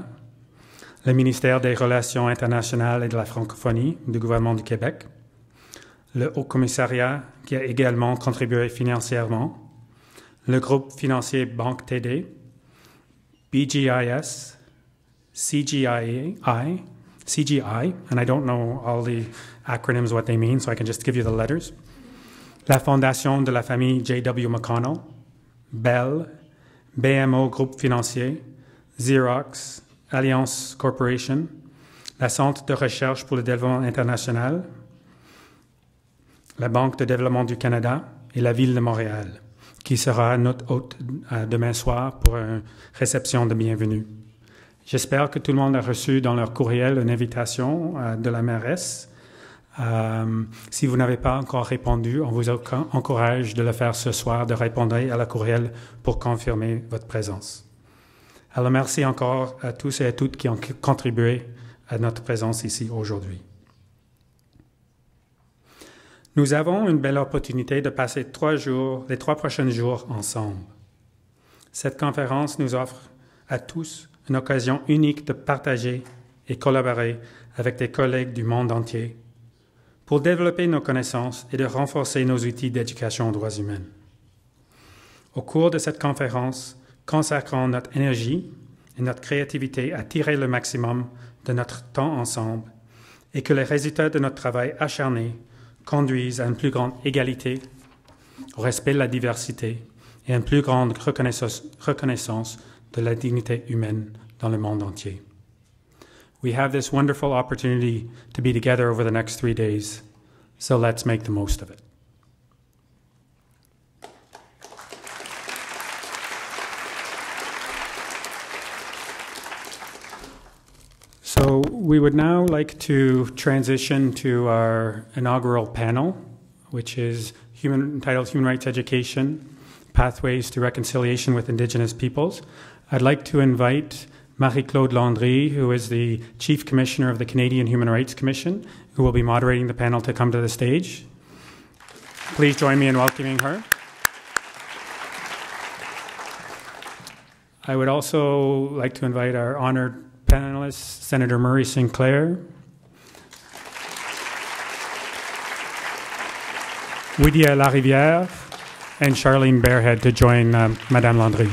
le ministère des Relations internationales et de la francophonie du gouvernement du Québec, le Haut Commissariat qui a également contribué financièrement, le groupe financier Banque TD, BGIS, CGI, and I don't know all the acronyms, what they mean, so I can just give you the letters. La Fondation de la famille J.W. McConnell, Bell, BMO Groupe Financier, Xerox, Alliance Corporation, la Centre de recherche pour le développement international, la Banque de développement du Canada et la Ville de Montréal, qui sera notre hôte demain soir pour une réception de bienvenue. J'espère que tout le monde a reçu dans leur courriel une invitation de la mairesse. Si vous n'avez pas encore répondu, on vous encourage de le faire ce soir, de répondre à la courriel pour confirmer votre présence. Alors merci encore à tous et à toutes qui ont contribué à notre présence ici aujourd'hui. Nous avons une belle opportunité de passer les 3 prochains jours ensemble. Cette conférence nous offre à tous une occasion unique de partager et collaborer avec des collègues du monde entier pour développer nos connaissances et de renforcer nos outils d'éducation aux droits humains. Au cours de cette conférence, consacrons notre énergie et notre créativité à tirer le maximum de notre temps ensemble et que les résultats de notre travail acharné conduisent à une plus grande égalité, au respect de la diversité et à une plus grande reconnaissance de la dignité humaine dans le monde entier. We have this wonderful opportunity to be together over the next 3 days, so let's make the most of it. So we would now like to transition to our inaugural panel, which is entitled Human Rights Education, Pathways to Reconciliation with Indigenous Peoples. I'd like to invite Marie-Claude Landry, who is the Chief Commissioner of the Canadian Human Rights Commission, who will be moderating the panel, to come to the stage. Please join me in welcoming her. I would also like to invite our honored panelists, Senator Murray Sinclair, Widia Larivière, and Charlene Barehead to join Madame Landry.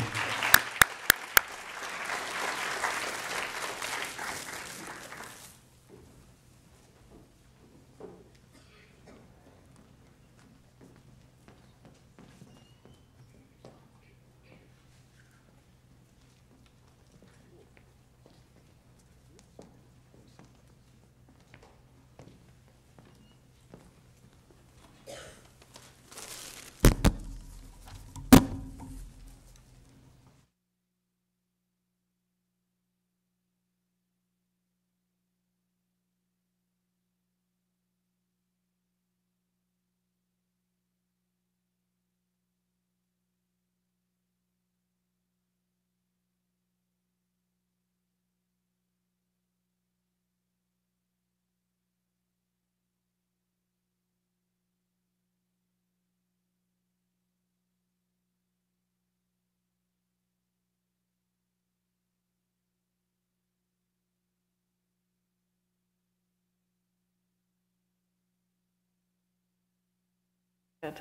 Good.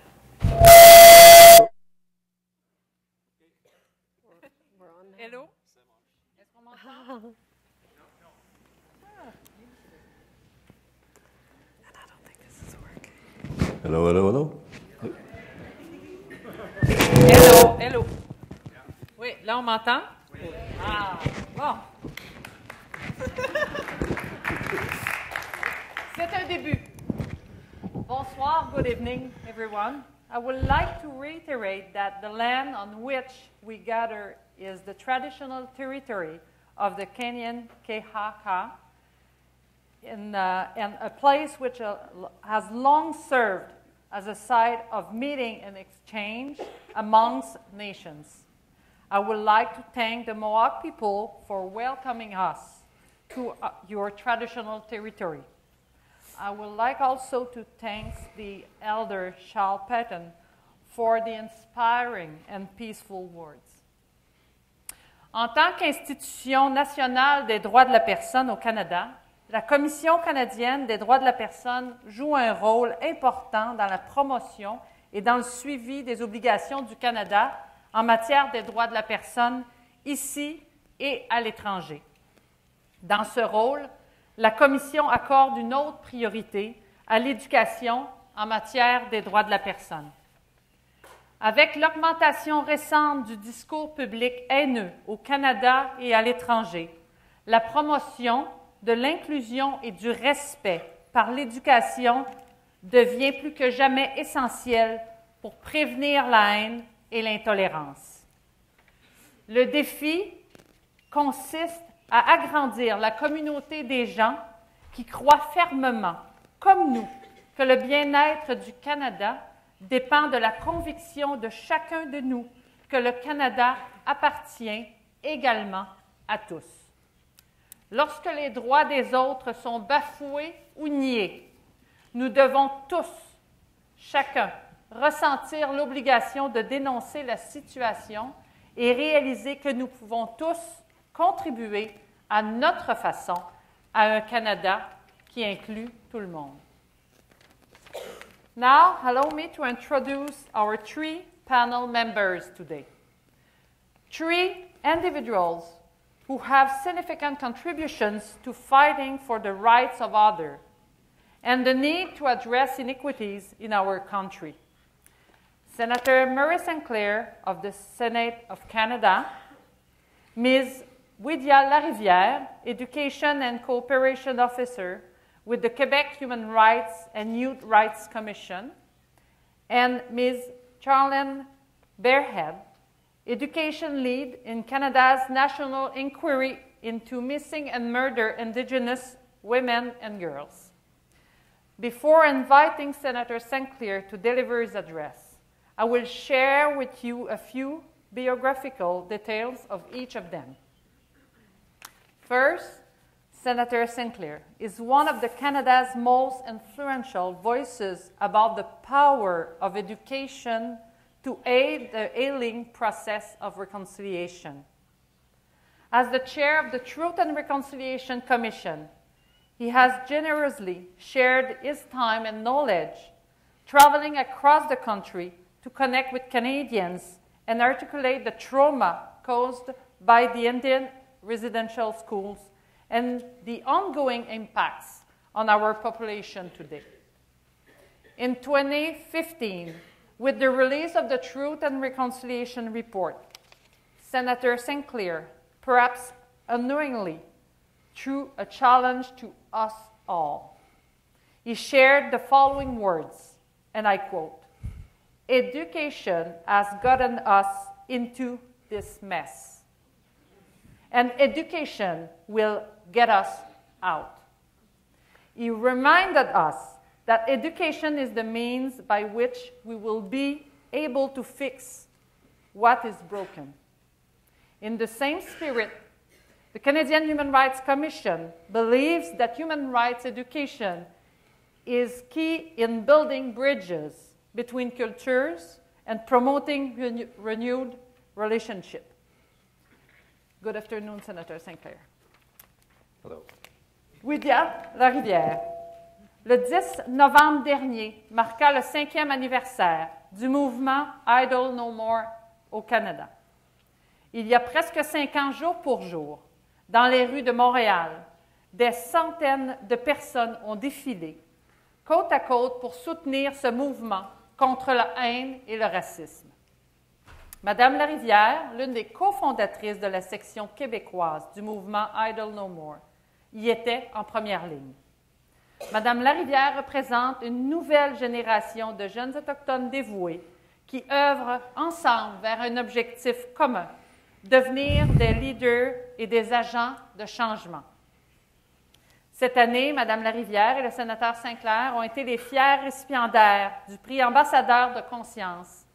We're on now. Hello? Est-ce qu'on m'entend? And I don't think this is working. Hello, hello, hello. Hello, hello. Oui, là on m'entend? Oui. Ah, bon. C'est un début. Bonsoir, good evening, everyone. I would like to reiterate that the land on which we gather is the traditional territory of the Kenyan Kehaka, and a place which has long served as a site of meeting and exchange amongst nations. I would like to thank the Mohawk people for welcoming us to your traditional territory. I would like also to thank the elder Charles Patton for the inspiring and peaceful words. En tant qu'institution nationale des droits de la personne au Canada, la Commission canadienne des droits de la personne joue un rôle important dans la promotion et dans le suivi des obligations du Canada en matière des droits de la personne ici et à l'étranger. Dans ce rôle, la Commission accorde une autre priorité à l'éducation en matière des droits de la personne. Avec l'augmentation récente du discours public haineux au Canada et à l'étranger, la promotion de l'inclusion et du respect par l'éducation devient plus que jamais essentielle pour prévenir la haine et l'intolérance. Le défi consiste à agrandir la communauté des gens qui croient fermement, comme nous, que le bien-être du Canada dépend de la conviction de chacun de nous que le Canada appartient également à tous. Lorsque les droits des autres sont bafoués ou niés, nous devons tous, chacun, ressentir l'obligation de dénoncer la situation et réaliser que nous pouvons tous contribuer à notre façon à un Canada qui inclut tout le monde. Now, allow me to introduce our three panel members today. Three individuals who have significant contributions to fighting for the rights of others and the need to address inequities in our country. Senator Murray Sinclair of the Senate of Canada, Ms. Wydia Larivière, Education and Cooperation Officer with the Quebec Human Rights and Youth Rights Commission, and Ms. Charlene Barehead, Education Lead in Canada's National Inquiry into Missing and Murdered Indigenous Women and Girls. Before inviting Senator St. Clair to deliver his address, I will share with you a few biographical details of each of them. First, Senator St. Clair is one of Canada's most influential voices about the power of education to aid the healing process of reconciliation. As the chair of the Truth and Reconciliation Commission, he has generously shared his time and knowledge, traveling across the country to connect with Canadians and articulate the trauma caused by the Indian residential schools and the ongoing impacts on our population today. In 2015, with the release of the Truth and Reconciliation Report, Senator St. Clair, perhaps unknowingly, threw a challenge to us all. He shared the following words, and I quote, "Education has gotten us into this mess, and education will get us out." He reminded us that education is the means by which we will be able to fix what is broken. In the same spirit, the Canadian Human Rights Commission believes that human rights education is key in building bridges between cultures and promoting renewed relationship. Good afternoon, Senator St. Clair. Hello. Wydia Larivière. Le 10 novembre dernier marqua le 5e anniversaire du mouvement Idle No More au Canada. Il y a presque 5 ans, jour pour jour, dans les rues de Montréal, des centaines de personnes ont défilé, côte à côte, pour soutenir ce mouvement contre la haine et le racisme. Madame Larivière, l'une des cofondatrices de la section québécoise du mouvement Idle No More, y était en première ligne. Madame Larivière représente une nouvelle génération de jeunes autochtones dévoués qui œuvrent ensemble vers un objectif commun, devenir des leaders et des agents de changement. Cette année, Madame Larivière et le sénateur St. Clair ont été les fiers récipiendaires du prix Ambassadeur de conscience,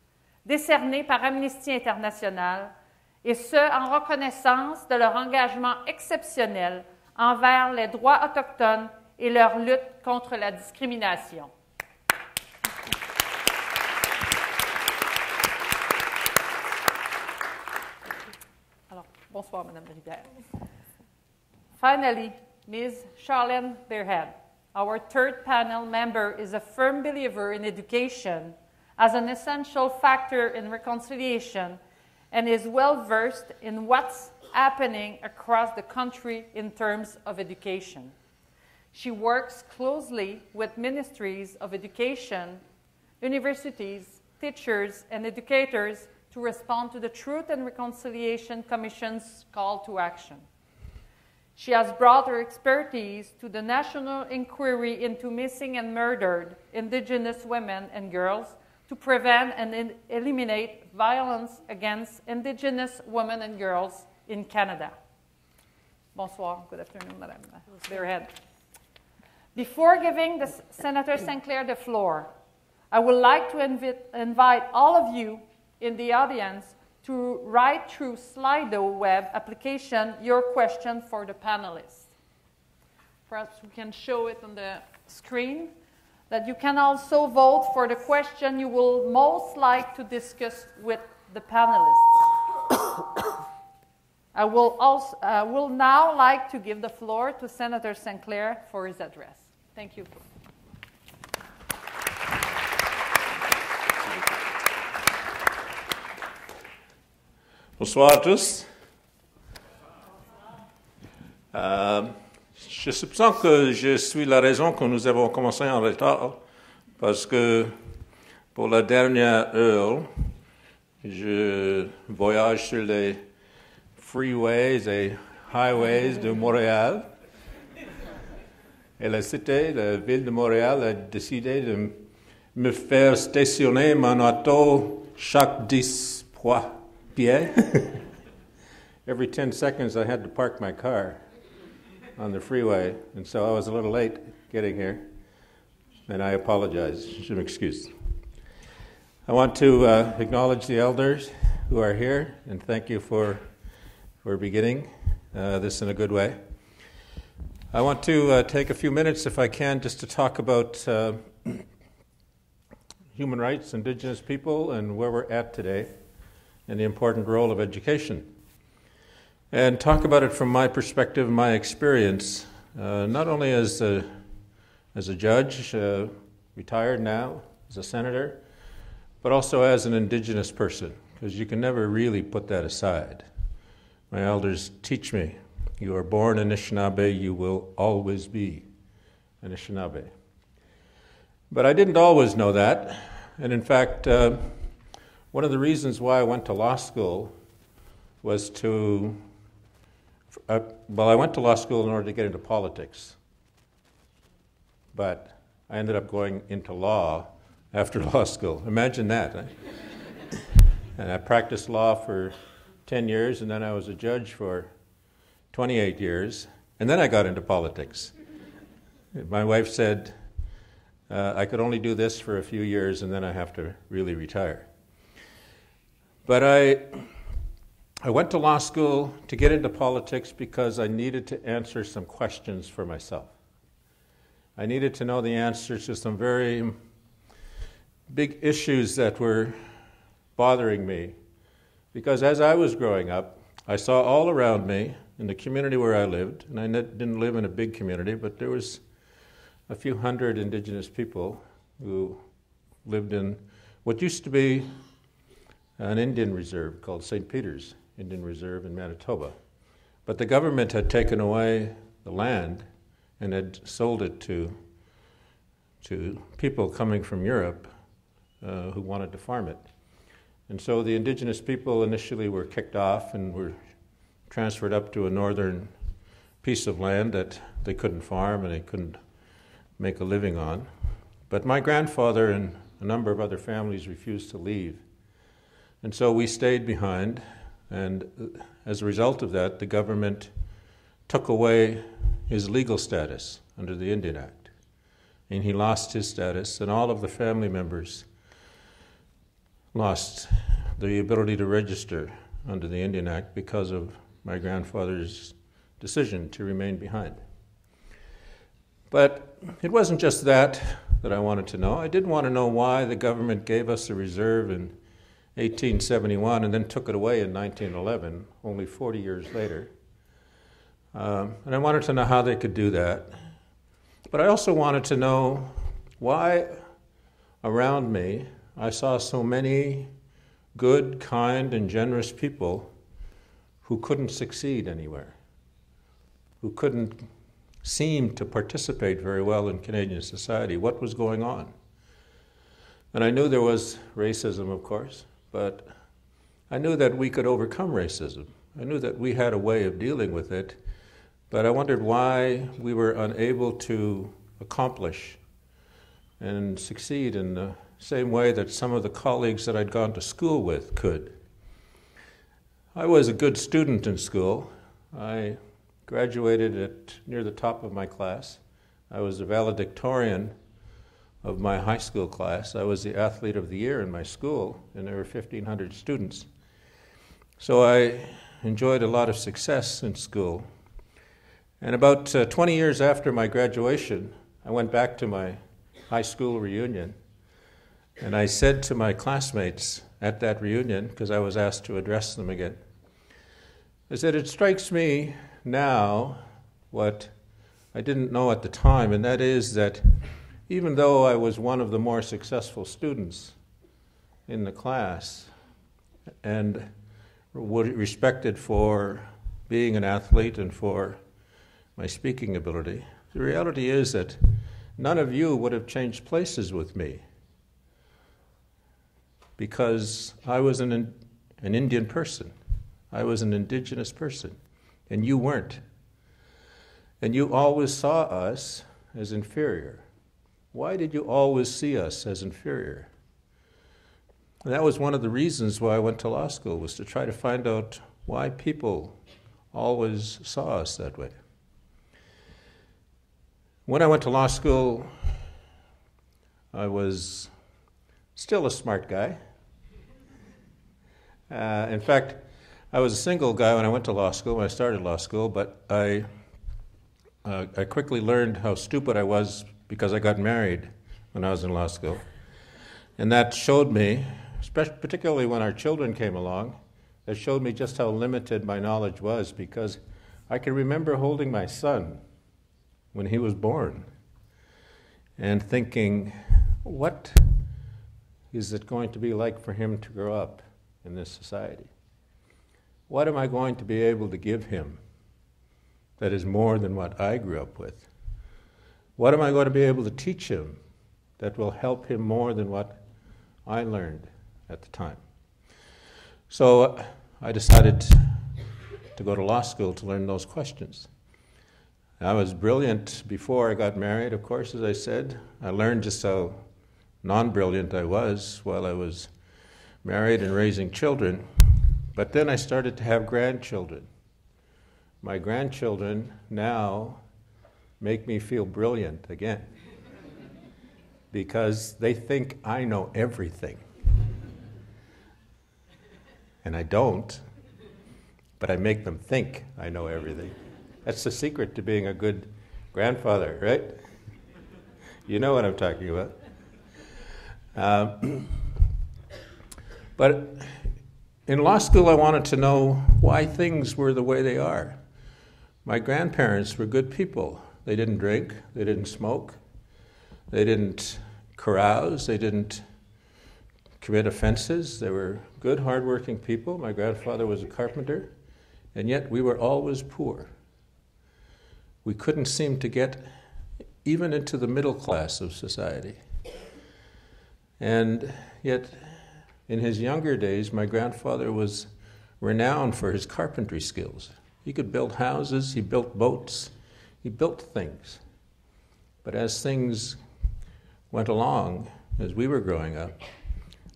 décerné par Amnesty International, et ce, en reconnaissance de leur engagement exceptionnel envers les droits autochtones et leur lutte contre la discrimination. Alors, bonsoir, Madame Larivière. Finally, Ms. Charlene Barehead, our third panel member, is a firm believer in education as an essential factor in reconciliation and is well-versed in what's happening across the country in terms of education. She works closely with ministries of education, universities, teachers, and educators to respond to the Truth and Reconciliation Commission's call to action. She has brought her expertise to the National Inquiry into Missing and Murdered Indigenous Women and Girls to prevent and eliminate violence against Indigenous women and girls in Canada. Bonsoir. Good afternoon, Madame Barehead. Before giving the Senator St. Clair the floor, I would like to invite all of you in the audience to write through Slido web application your question for the panelists. Perhaps we can show it on the screen, that you can also vote for the question you will most like to discuss with the panelists. I will now like to give the floor to Senator St. Clair for his address. Thank you. Bonsoir à tous. Je soupçonne que je suis la raison que nous avons commencé en retard, parce que pour la dernière heure, je voyage sur les freeways et highways de Montréal. Et la ville de Montréal a décidé de me faire stationner mon auto chaque 10 pieds. Every 10 seconds I had to park my car on the freeway, and so I was a little late getting here, and I apologize. Je m'excuse. I want to acknowledge the elders who are here, and thank you for beginning this in a good way. I want to take a few minutes, if I can, just to talk about human rights, Indigenous people, and where we're at today, and the important role of education. And talk about it from my perspective, my experience, not only as a judge, retired now, as a senator, but also as an Indigenous person, because you can never really put that aside. My elders teach me, you are born Anishinaabe, you will always be Anishinaabe. But I didn't always know that, and in fact, one of the reasons why I went to law school was to I went to law school in order to get into politics, but I ended up going into law after law school. Imagine that. Eh? And I practiced law for 10 years, and then I was a judge for 28 years, and then I got into politics. My wife said I could only do this for a few years, and then I have to really retire. But I went to law school to get into politics because I needed to answer some questions for myself. I needed to know the answers to some very big issues that were bothering me. Because as I was growing up, I saw all around me in the community where I lived, and I didn't live in a big community, but there was a few hundred Indigenous people who lived in what used to be an Indian reserve called St. Peter's Indian Reserve in Manitoba. But the government had taken away the land and had sold it to people coming from Europe who wanted to farm it. And so the Indigenous people initially were kicked off and were transferred up to a northern piece of land that they couldn't farm and they couldn't make a living on. But my grandfather and a number of other families refused to leave. And so we stayed behind, and as a result of that, the government took away his legal status under the Indian Act. And he lost his status, and all of the family members lost the ability to register under the Indian Act because of my grandfather's decision to remain behind. But it wasn't just that I wanted to know. I did want to know why the government gave us a reserve in 1871 and then took it away in 1911, only 40 years later. And I wanted to know how they could do that. But I also wanted to know why around me I saw so many good, kind, and generous people who couldn't succeed anywhere, who couldn't seem to participate very well in Canadian society. What was going on? And I knew there was racism, of course, but I knew that we could overcome racism. I knew that we had a way of dealing with it, but I wondered why we were unable to accomplish and succeed in the same way that some of the colleagues that I'd gone to school with could. I was a good student in school. I graduated at near the top of my class. I was the valedictorian of my high school class. I was the athlete of the year in my school, and there were 1,500 students. So I enjoyed a lot of success in school. And about 20 years after my graduation, I went back to my high school reunion, and I said to my classmates at that reunion, because I was asked to address them again, I said, it strikes me now what I didn't know at the time, and that is that even though I was one of the more successful students in the class and respected for being an athlete and for my speaking ability, the reality is that none of you would have changed places with me because I was an Indian person. I was an Indigenous person. and you weren't. And you always saw us as inferior. Why did you always see us as inferior? And that was one of the reasons why I went to law school, was to try to find out why people always saw us that way. When I went to law school, I was still a smart guy. In fact, I was a single guy when I went to law school, when I started law school, but I quickly learned how stupid I was because I got married when I was in law school. And that showed me, particularly when our children came along, that showed me just how limited my knowledge was, because I can remember holding my son when he was born and thinking, what is it going to be like for him to grow up in this society? What am I going to be able to give him that is more than what I grew up with? What am I going to be able to teach him that will help him more than what I learned at the time? So I decided to go to law school to learn those questions. I was brilliant before I got married, of course, as I said. I learned just how non-brilliant I was while I was married and raising children. But then I started to have grandchildren. My grandchildren now make me feel brilliant again, because they think I know everything. And I don't, but I make them think I know everything. That's the secret to being a good grandfather, right? You know what I'm talking about. But in law school, I wanted to know why things were the way they are. My grandparents were good people. They didn't drink, they didn't smoke, they didn't carouse, they didn't commit offenses. They were good, hardworking people. My grandfather was a carpenter, and yet we were always poor. We couldn't seem to get even into the middle class of society. And yet, in his younger days, my grandfather was renowned for his carpentry skills. He could build houses, he built boats, he built things. But as things went along, as we were growing up,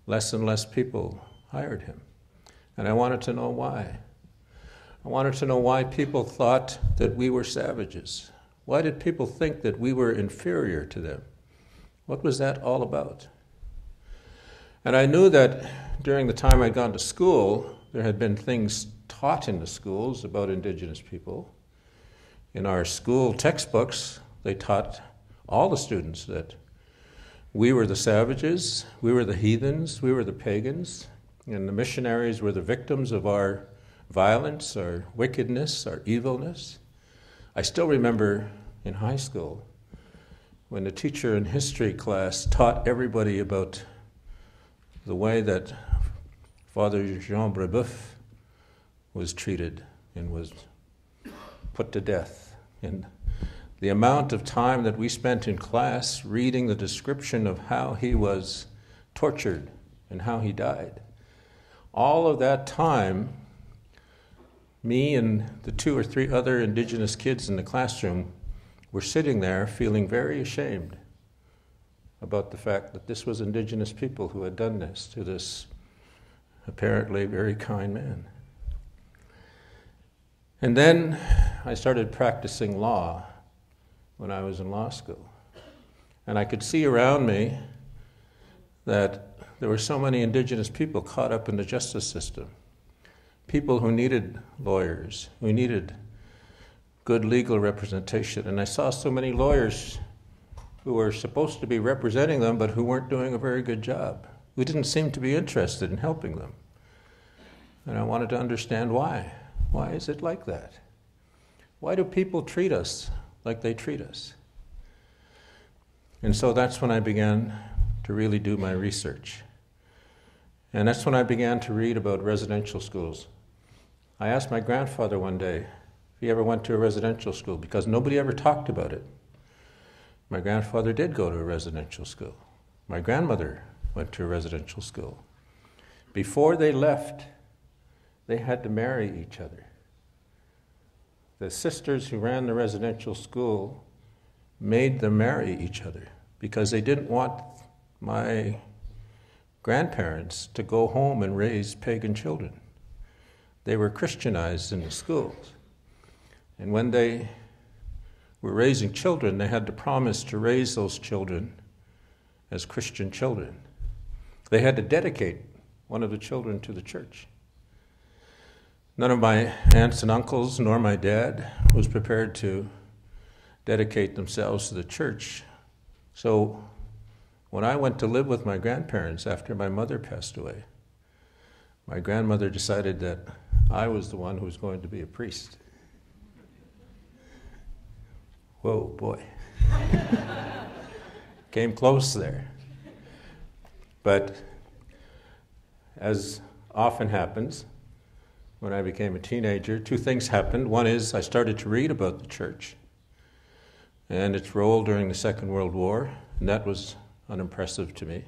less and less people hired him. And I wanted to know why. I wanted to know why people thought that we were savages. Why did people think that we were inferior to them? What was that all about? And I knew that during the time I'd gone to school, there had been things taught in the schools about Indigenous people. In our school textbooks, they taught all the students that we were the savages, we were the heathens, we were the pagans, and the missionaries were the victims of our violence, our wickedness, our evilness. I still remember in high school when the teacher in history class taught everybody about the way that Father Jean Brebeuf was treated and was put to death. And the amount of time that we spent in class reading the description of how he was tortured and how he died. All of that time, me and the 2 or 3 other Indigenous kids in the classroom were sitting there feeling very ashamed about the fact that this was Indigenous people who had done this to this apparently very kind man. And then I started practicing law when I was in law school. And I could see around me that there were so many Indigenous people caught up in the justice system. People who needed lawyers, who needed good legal representation. And I saw so many lawyers who were supposed to be representing them, but who weren't doing a very good job, who didn't seem to be interested in helping them. And I wanted to understand why. Why is it like that? Why do people treat us like they treat us? And so that's when I began to really do my research. And that's when I began to read about residential schools. I asked my grandfather one day if he ever went to a residential school, because nobody ever talked about it. My grandfather did go to a residential school. My grandmother went to a residential school. Before they left, they had to marry each other. the sisters who ran the residential school made them marry each other because they didn't want my grandparents to go home and raise pagan children. They were Christianized in the schools. And when they were raising children, they had to promise to raise those children as Christian children. They had to dedicate one of the children to the church. None of my aunts and uncles, nor my dad, was prepared to dedicate themselves to the church. So when I went to live with my grandparents after my mother passed away, my grandmother decided that I was the one who was going to be a priest. Whoa, boy. Came close there. But as often happens, when I became a teenager, two things happened. One is I started to read about the church and its role during the Second World War, and that was unimpressive to me.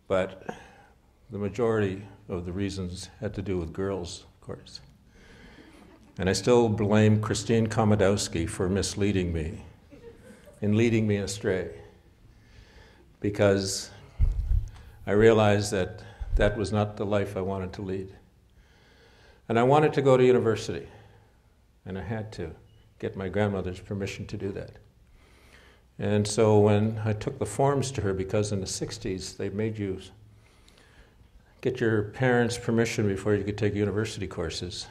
But the majority of the reasons had to do with girls, of course. And I still blame Christine Komodowski for misleading me and leading me astray, because I realized that that was not the life I wanted to lead. And I wanted to go to university, and I had to get my grandmother's permission to do that. And so when I took the forms to her, because in the 60s they made you get your parents' permission before you could take university courses,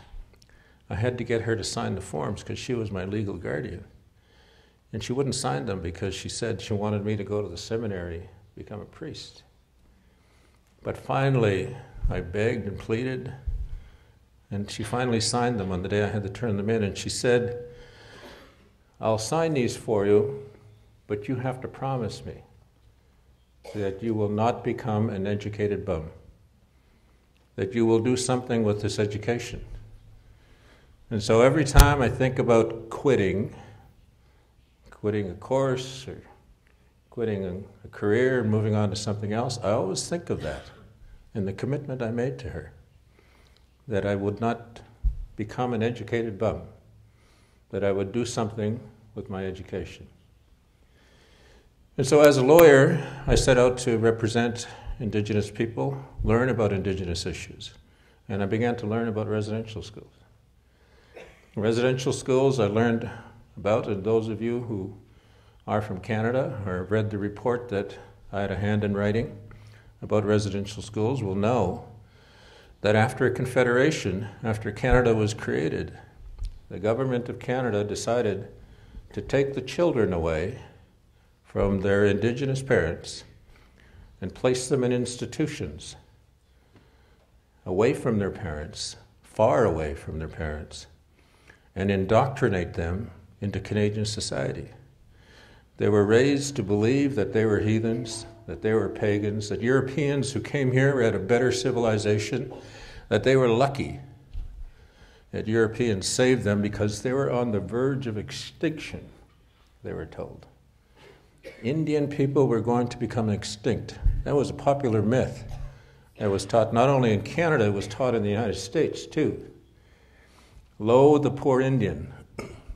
I had to get her to sign the forms because she was my legal guardian. And she wouldn't sign them because she said she wanted me to go to the seminary, become a priest. But finally, I begged and pleaded, and she finally signed them on the day I had to turn them in, and she said, "I'll sign these for you, but you have to promise me that you will not become an educated bum, that you will do something with this education." And so every time I think about quitting a course or quitting a career and moving on to something else, I always think of that and the commitment I made to her, that I would not become an educated bum, that I would do something with my education. And so as a lawyer, I set out to represent Indigenous people, learn about Indigenous issues, and I began to learn about residential schools. Residential schools I learned about, and those of you who are from Canada or have read the report that I had a hand in writing about residential schools will know that after a confederation, after Canada was created, the government of Canada decided to take the children away from their Indigenous parents and place them in institutions away from their parents, far away from their parents, and indoctrinate them into Canadian society. They were raised to believe that they were heathens, that they were pagans, that Europeans who came here had a better civilization, that they were lucky, that Europeans saved them because they were on the verge of extinction, they were told. Indian people were going to become extinct. That was a popular myth that was taught not only in Canada, it was taught in the United States too. Lo, the poor Indian.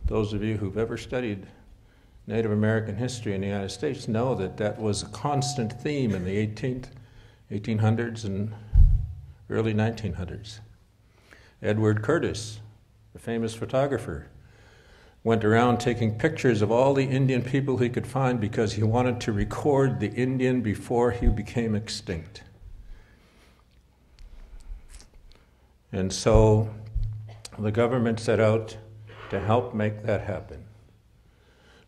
Those of you who've ever studied Native American history in the United States know that that was a constant theme in the 1800s and early 1900s. Edward Curtis, the famous photographer, went around taking pictures of all the Indian people he could find because he wanted to record the Indian before he became extinct. And so the government set out to help make that happen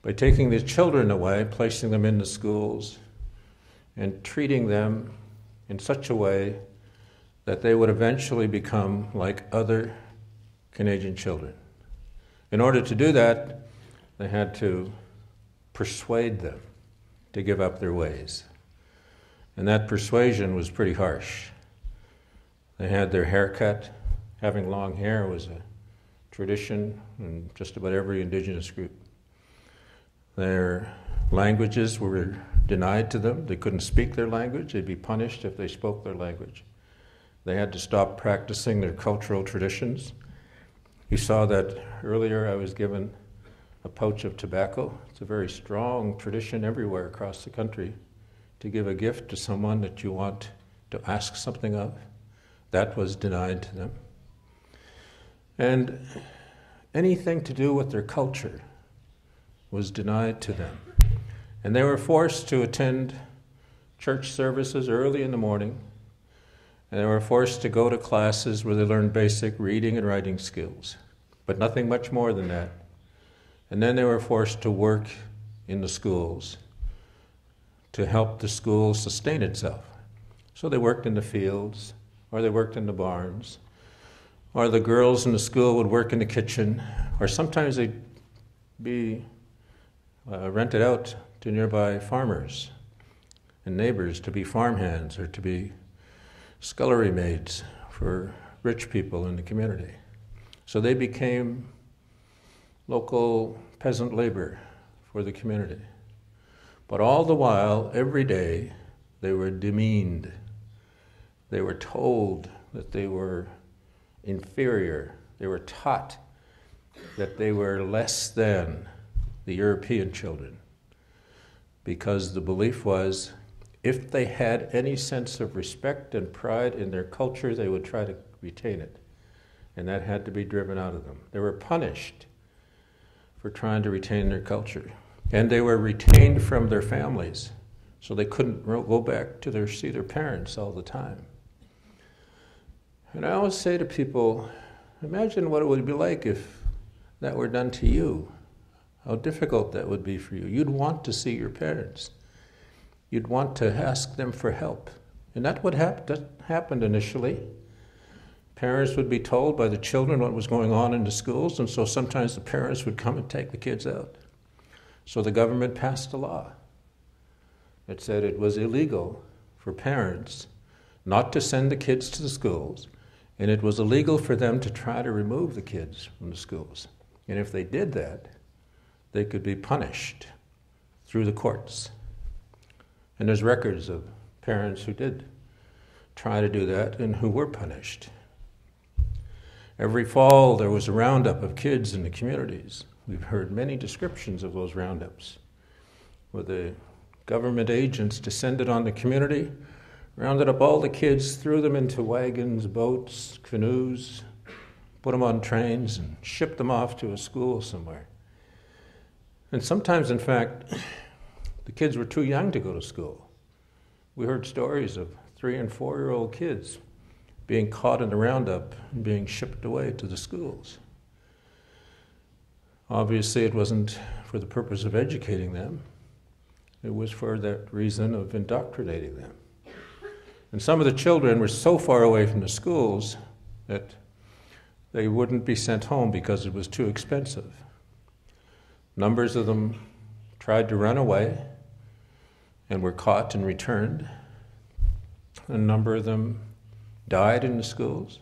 by taking the children away, placing them in the schools, and treating them in such a way that they would eventually become like other Canadian children. In order to do that, they had to persuade them to give up their ways. And that persuasion was pretty harsh. They had their hair cut. Having long hair was a tradition in just about every Indigenous group. Their languages were denied to them. They couldn't speak their language. They'd be punished if they spoke their language. They had to stop practicing their cultural traditions. You saw that earlier I was given a pouch of tobacco. It's a very strong tradition everywhere across the country to give a gift to someone that you want to ask something of. That was denied to them. And anything to do with their culture was denied to them. And they were forced to attend church services early in the morning, and they were forced to go to classes where they learned basic reading and writing skills, but nothing much more than that. And then they were forced to work in the schools to help the school sustain itself. So they worked in the fields, or they worked in the barns, or the girls in the school would work in the kitchen, or sometimes they'd be rented out to nearby farmers and neighbors to be farmhands or to be scullery maids for rich people in the community. So they became local peasant labor for the community. But all the while, every day, they were demeaned. They were told that they were inferior. They were taught that they were less than the European children, because the belief was if they had any sense of respect and pride in their culture, they would try to retain it. And that had to be driven out of them. They were punished for trying to retain their culture. And they were retained from their families, so they couldn't go back to see their parents all the time. And I always say to people, imagine what it would be like if that were done to you. How difficult that would be for you. You'd want to see your parents. You'd want to ask them for help. And that's what happened initially. Parents would be told by the children what was going on in the schools, and so sometimes the parents would come and take the kids out. So the government passed a law that said it was illegal for parents not to send the kids to the schools, and it was illegal for them to try to remove the kids from the schools. And if they did that, they could be punished through the courts. And there's records of parents who did try to do that and who were punished. Every fall there was a roundup of kids in the communities. We've heard many descriptions of those roundups, where the government agents descended on the community, rounded up all the kids, threw them into wagons, boats, canoes, put them on trains, and shipped them off to a school somewhere. And sometimes, in fact, the kids were too young to go to school. We heard stories of 3- and 4-year-old kids being caught in the roundup and being shipped away to the schools. Obviously, it wasn't for the purpose of educating them. It was for that reason of indoctrinating them. And some of the children were so far away from the schools that they wouldn't be sent home because it was too expensive. Numbers of them tried to run away and were caught and returned. A number of them died in the schools.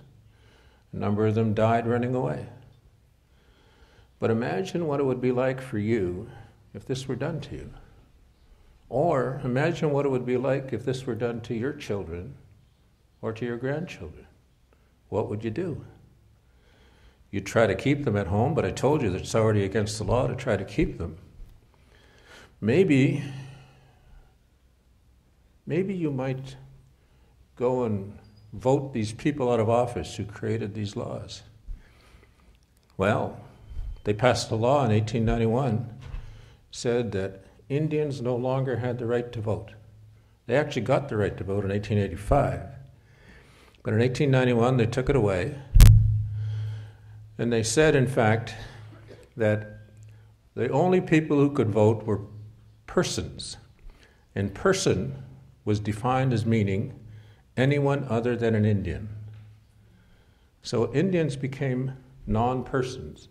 A number of them died running away. But imagine what it would be like for you if this were done to you. Or imagine what it would be like if this were done to your children or to your grandchildren. What would you do? You'd try to keep them at home, but I told you that it's already against the law to try to keep them. Maybe you might go and vote these people out of office who created these laws. Well, they passed a law in 1891, said that Indians no longer had the right to vote. They actually got the right to vote in 1885. But in 1891, they took it away. And they said, in fact, that the only people who could vote were persons. And person was defined as meaning anyone other than an Indian. So Indians became non-persons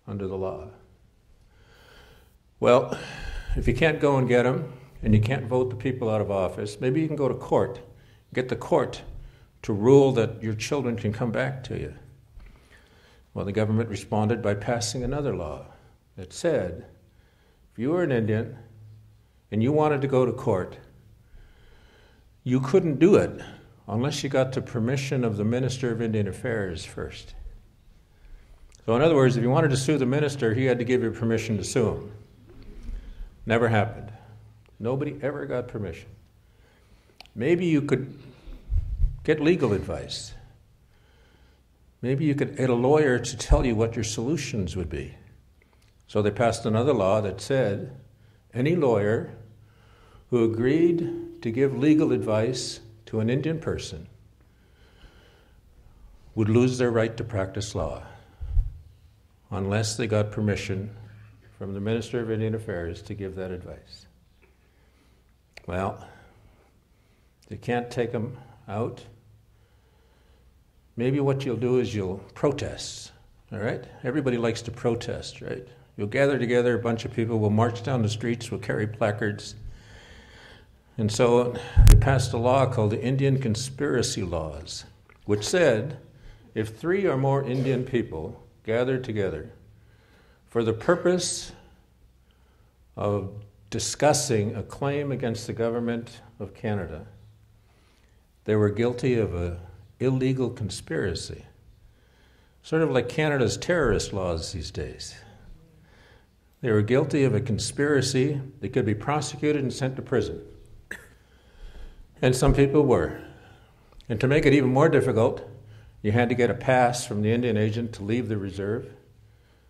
under the law. Well, if you can't go and get them, and you can't vote the people out of office, maybe you can go to court, get the court to rule that your children can come back to you. Well, the government responded by passing another law that said, if you were an Indian and you wanted to go to court, you couldn't do it unless you got the permission of the Minister of Indian Affairs first. So in other words, if you wanted to sue the minister, he had to give you permission to sue him. Never happened. Nobody ever got permission. Maybe you could get legal advice. Maybe you could get a lawyer to tell you what your solutions would be. So they passed another law that said any lawyer who agreed to give legal advice to an Indian person would lose their right to practice law unless they got permission from the Minister of Indian Affairs to give that advice. Well, they can't take them out. Maybe what you'll do is you'll protest, all right? Everybody likes to protest, right? You'll gather together, a bunch of people will march down the streets, will carry placards. And so they passed a law called the Indian Conspiracy Laws, which said if 3 or more Indian people gathered together for the purpose of discussing a claim against the government of Canada, they were guilty of an illegal conspiracy. Sort of like Canada's terrorist laws these days. They were guilty of a conspiracy. They could be prosecuted and sent to prison. And some people were. And to make it even more difficult, you had to get a pass from the Indian agent to leave the reserve,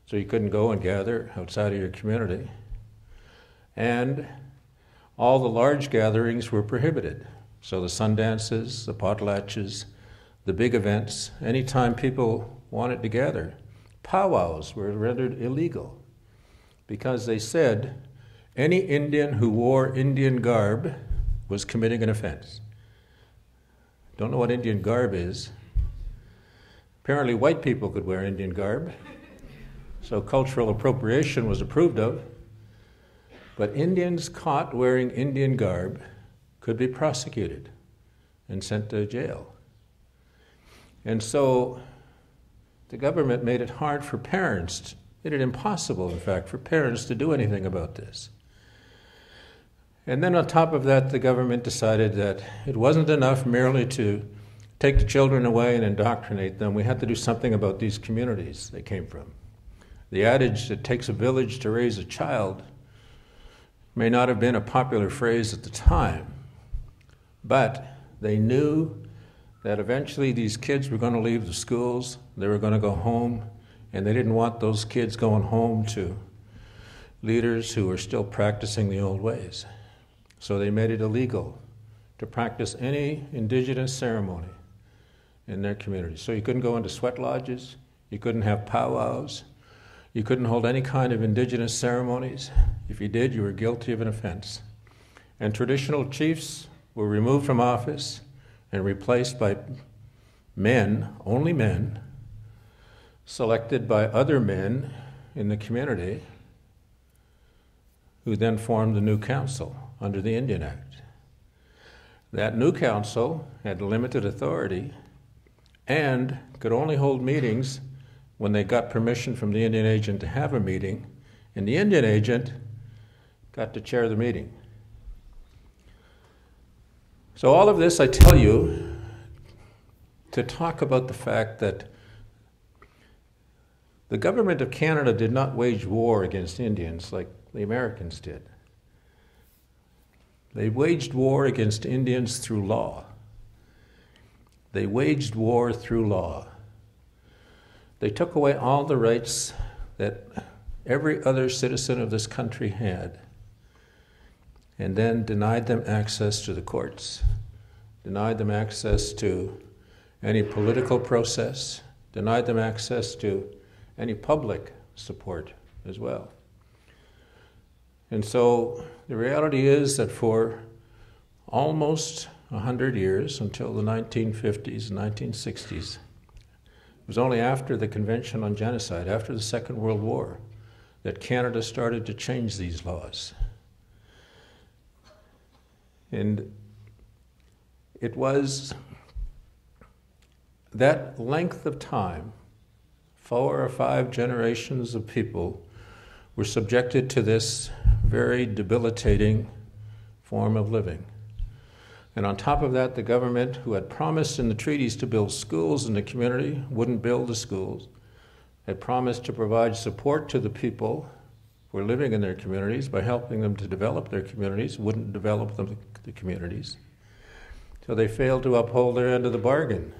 so you couldn't go and gather outside of your community. And all the large gatherings were prohibited. So the sundances, the potlatches, the big events, anytime people wanted to gather, powwows were rendered illegal because they said any Indian who wore Indian garb was committing an offense. Don't know what Indian garb is. Apparently white people could wear Indian garb, so cultural appropriation was approved of. But Indians caught wearing Indian garb could be prosecuted and sent to jail. And so the government made it hard for parents, made it impossible, in fact, for parents to do anything about this. And then on top of that, the government decided that it wasn't enough merely to take the children away and indoctrinate them. We had to do something about these communities they came from. The adage, it takes a village to raise a child, may not have been a popular phrase at the time, but they knew that eventually these kids were going to leave the schools, they were going to go home, and they didn't want those kids going home to leaders who were still practicing the old ways. So they made it illegal to practice any indigenous ceremony in their community. So you couldn't go into sweat lodges, you couldn't have powwows, you couldn't hold any kind of indigenous ceremonies. If you did, you were guilty of an offense. And traditional chiefs were removed from office and replaced by men, only men, selected by other men in the community, who then formed the new council under the Indian Act. That new council had limited authority and could only hold meetings when they got permission from the Indian agent to have a meeting, and the Indian agent got to chair the meeting. So all of this I tell you to talk about the fact that the government of Canada did not wage war against Indians like the Americans did. They waged war against Indians through law. They waged war through law. They took away all the rights that every other citizen of this country had, and then denied them access to the courts, denied them access to any political process, denied them access to any public support as well. And so the reality is that for almost 100 years, until the 1950s and 1960s, it was only after the Convention on Genocide, after the Second World War, that Canada started to change these laws. And it was that length of time, 4 or 5 generations of people were subjected to this very debilitating form of living. And on top of that, the government, who had promised in the treaties to build schools in the community, wouldn't build the schools, had promised to provide support to the people who were living in their communities by helping them to develop their communities, wouldn't develop the communities. So they failed to uphold their end of the bargain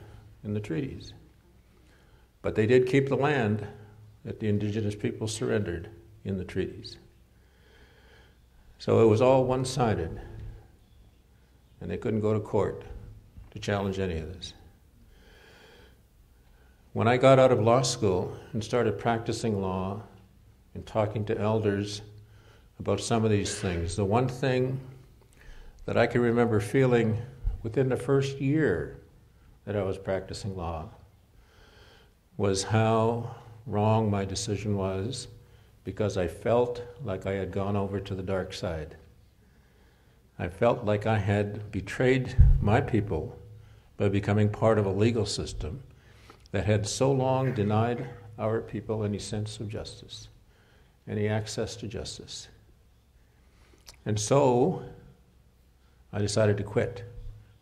in the treaties. But they did keep the land that the Indigenous people surrendered in the treaties. So it was all one-sided, and they couldn't go to court to challenge any of this. When I got out of law school and started practicing law and talking to elders about some of these things, the one thing that I can remember feeling within the first year that I was practicing law was how wrong my decision was, because I felt like I had gone over to the dark side. I felt like I had betrayed my people by becoming part of a legal system that had so long denied our people any sense of justice, any access to justice. And so I decided to quit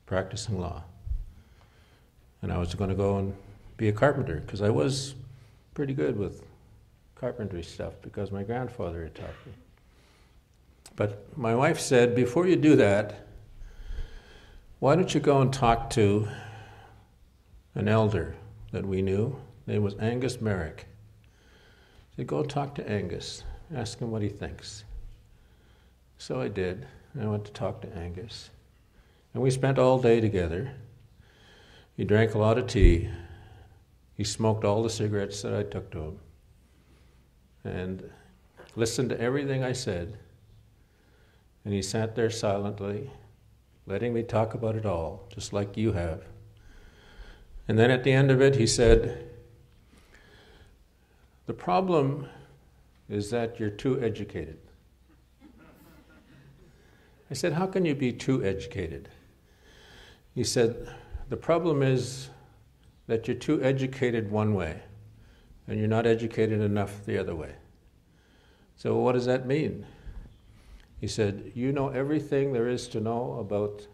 practicing law. And I was going to go and be a carpenter, because I was pretty good with carpentry stuff because my grandfather had taught me. But my wife said, before you do that, why don't you go and talk to an elder that we knew? His name was Angus Merrick. She said, go talk to Angus, ask him what he thinks. So I did. I went to talk to Angus. And we spent all day together. He drank a lot of tea. He smoked all the cigarettes that I took to him and listened to everything I said. And he sat there silently, letting me talk about it all, just like you have. And then at the end of it, he said, the problem is that you're too educated. I said, how can you be too educated? He said, the problem is that you're too educated one way, and you're not educated enough the other way. So what does that mean? He said, you know everything there is to know about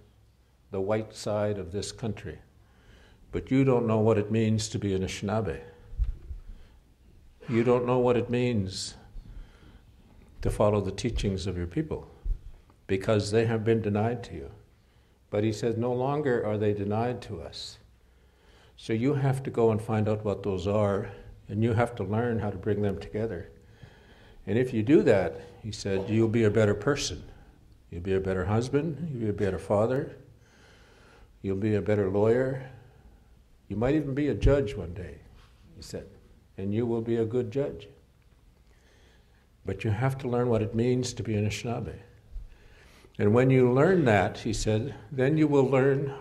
the white side of this country, but you don't know what it means to be an Anishinaabe. You don't know what it means to follow the teachings of your people, because they have been denied to you. But he said, no longer are they denied to us. So you have to go and find out what those are, and you have to learn how to bring them together. And if you do that, he said, you'll be a better person. You'll be a better husband, you'll be a better father, you'll be a better lawyer. You might even be a judge one day, he said, and you will be a good judge. But you have to learn what it means to be an Anishinaabe. And when you learn that, he said, then you will learn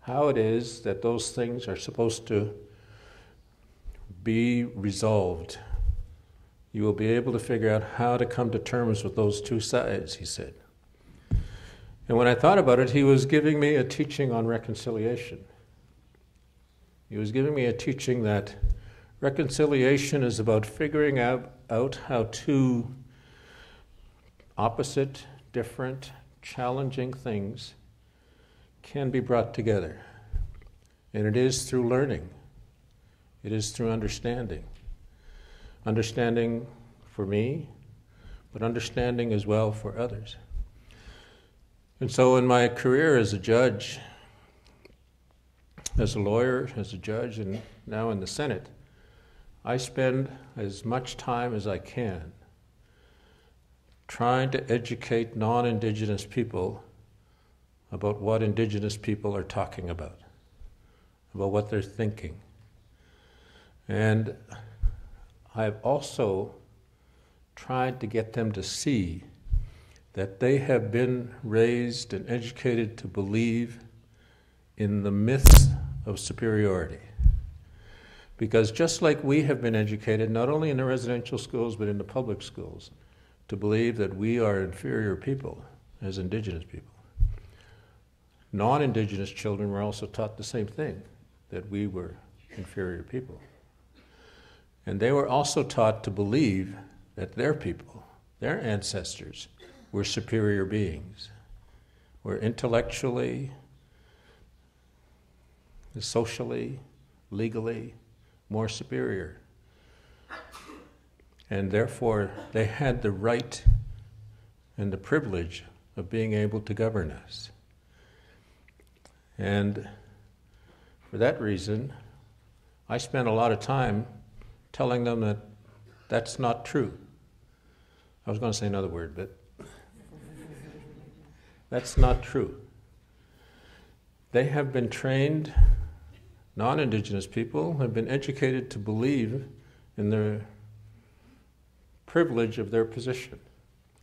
how it is that those things are supposed to be resolved. You will be able to figure out how to come to terms with those two sides, he said. And when I thought about it, he was giving me a teaching on reconciliation. He was giving me a teaching that reconciliation is about figuring out how two opposite, different, challenging things can be brought together. And it is through learning. It is through understanding. Understanding for me, but understanding as well for others. And so in my career as a judge, as a lawyer, as a judge, and now in the Senate, I spend as much time as I can trying to educate non-Indigenous people about what Indigenous people are talking about what they're thinking. And I've also tried to get them to see that they have been raised and educated to believe in the myths of superiority. Because just like we have been educated, not only in the residential schools, but in the public schools, to believe that we are inferior people as Indigenous people, non-Indigenous children were also taught the same thing, that we were inferior people. And they were also taught to believe that their people, their ancestors, were superior beings, were intellectually, socially, legally more superior And therefore, they had the right and the privilege of being able to govern us. And for that reason, I spent a lot of time telling them that that's not true. I was going to say another word, but that's not true. They have been trained, non-Indigenous people have been educated to believe in the privilege of their position,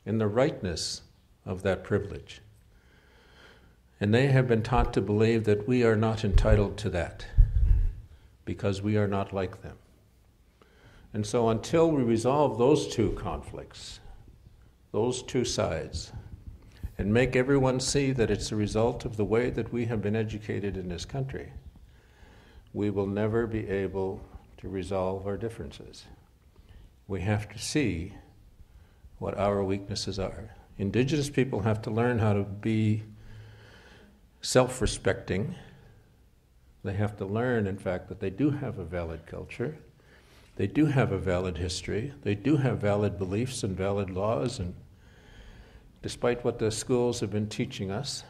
in the rightness of that privilege. And they have been taught to believe that we are not entitled to that because we are not like them. And so until we resolve those two conflicts, those two sides, and make everyone see that it's a result of the way that we have been educated in this country, we will never be able to resolve our differences. We have to see what our weaknesses are. Indigenous people have to learn how to be self-respecting. They have to learn, in fact, that they do have a valid culture. They do have a valid history. They do have valid beliefs and valid laws, and despite what the schools have been teaching us,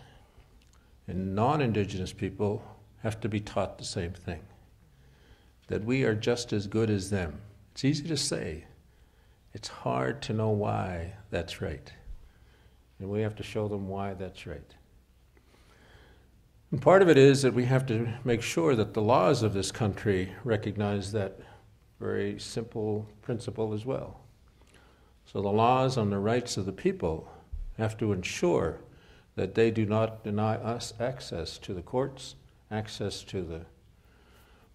and non-Indigenous people have to be taught the same thing, that we are just as good as them. It's easy to say. It's hard to know why that's right. And we have to show them why that's right. And part of it is that we have to make sure that the laws of this country recognize that very simple principle as well. So the laws on the rights of the people have to ensure that they do not deny us access to the courts, access to the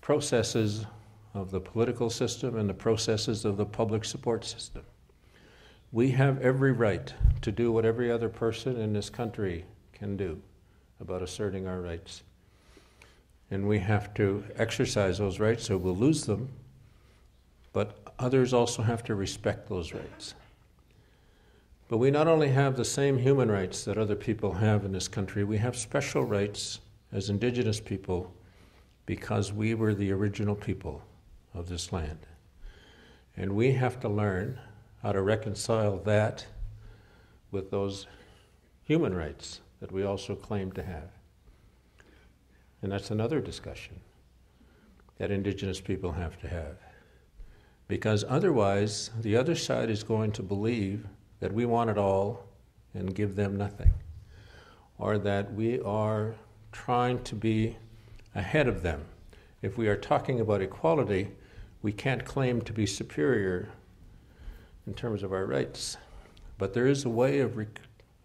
processes of the political system and the processes of the public support system. We have every right to do what every other person in this country can do about asserting our rights. And we have to exercise those rights or we'll lose them, but others also have to respect those rights. But we not only have the same human rights that other people have in this country, we have special rights as Indigenous people because we were the original people of this land. And we have to learn how to reconcile that with those human rights that we also claim to have. And that's another discussion that Indigenous people have to have. Because otherwise, the other side is going to believe that we want it all and give them nothing, or that we are trying to be ahead of them. If we are talking about equality, we can't claim to be superior in terms of our rights. But there is a way of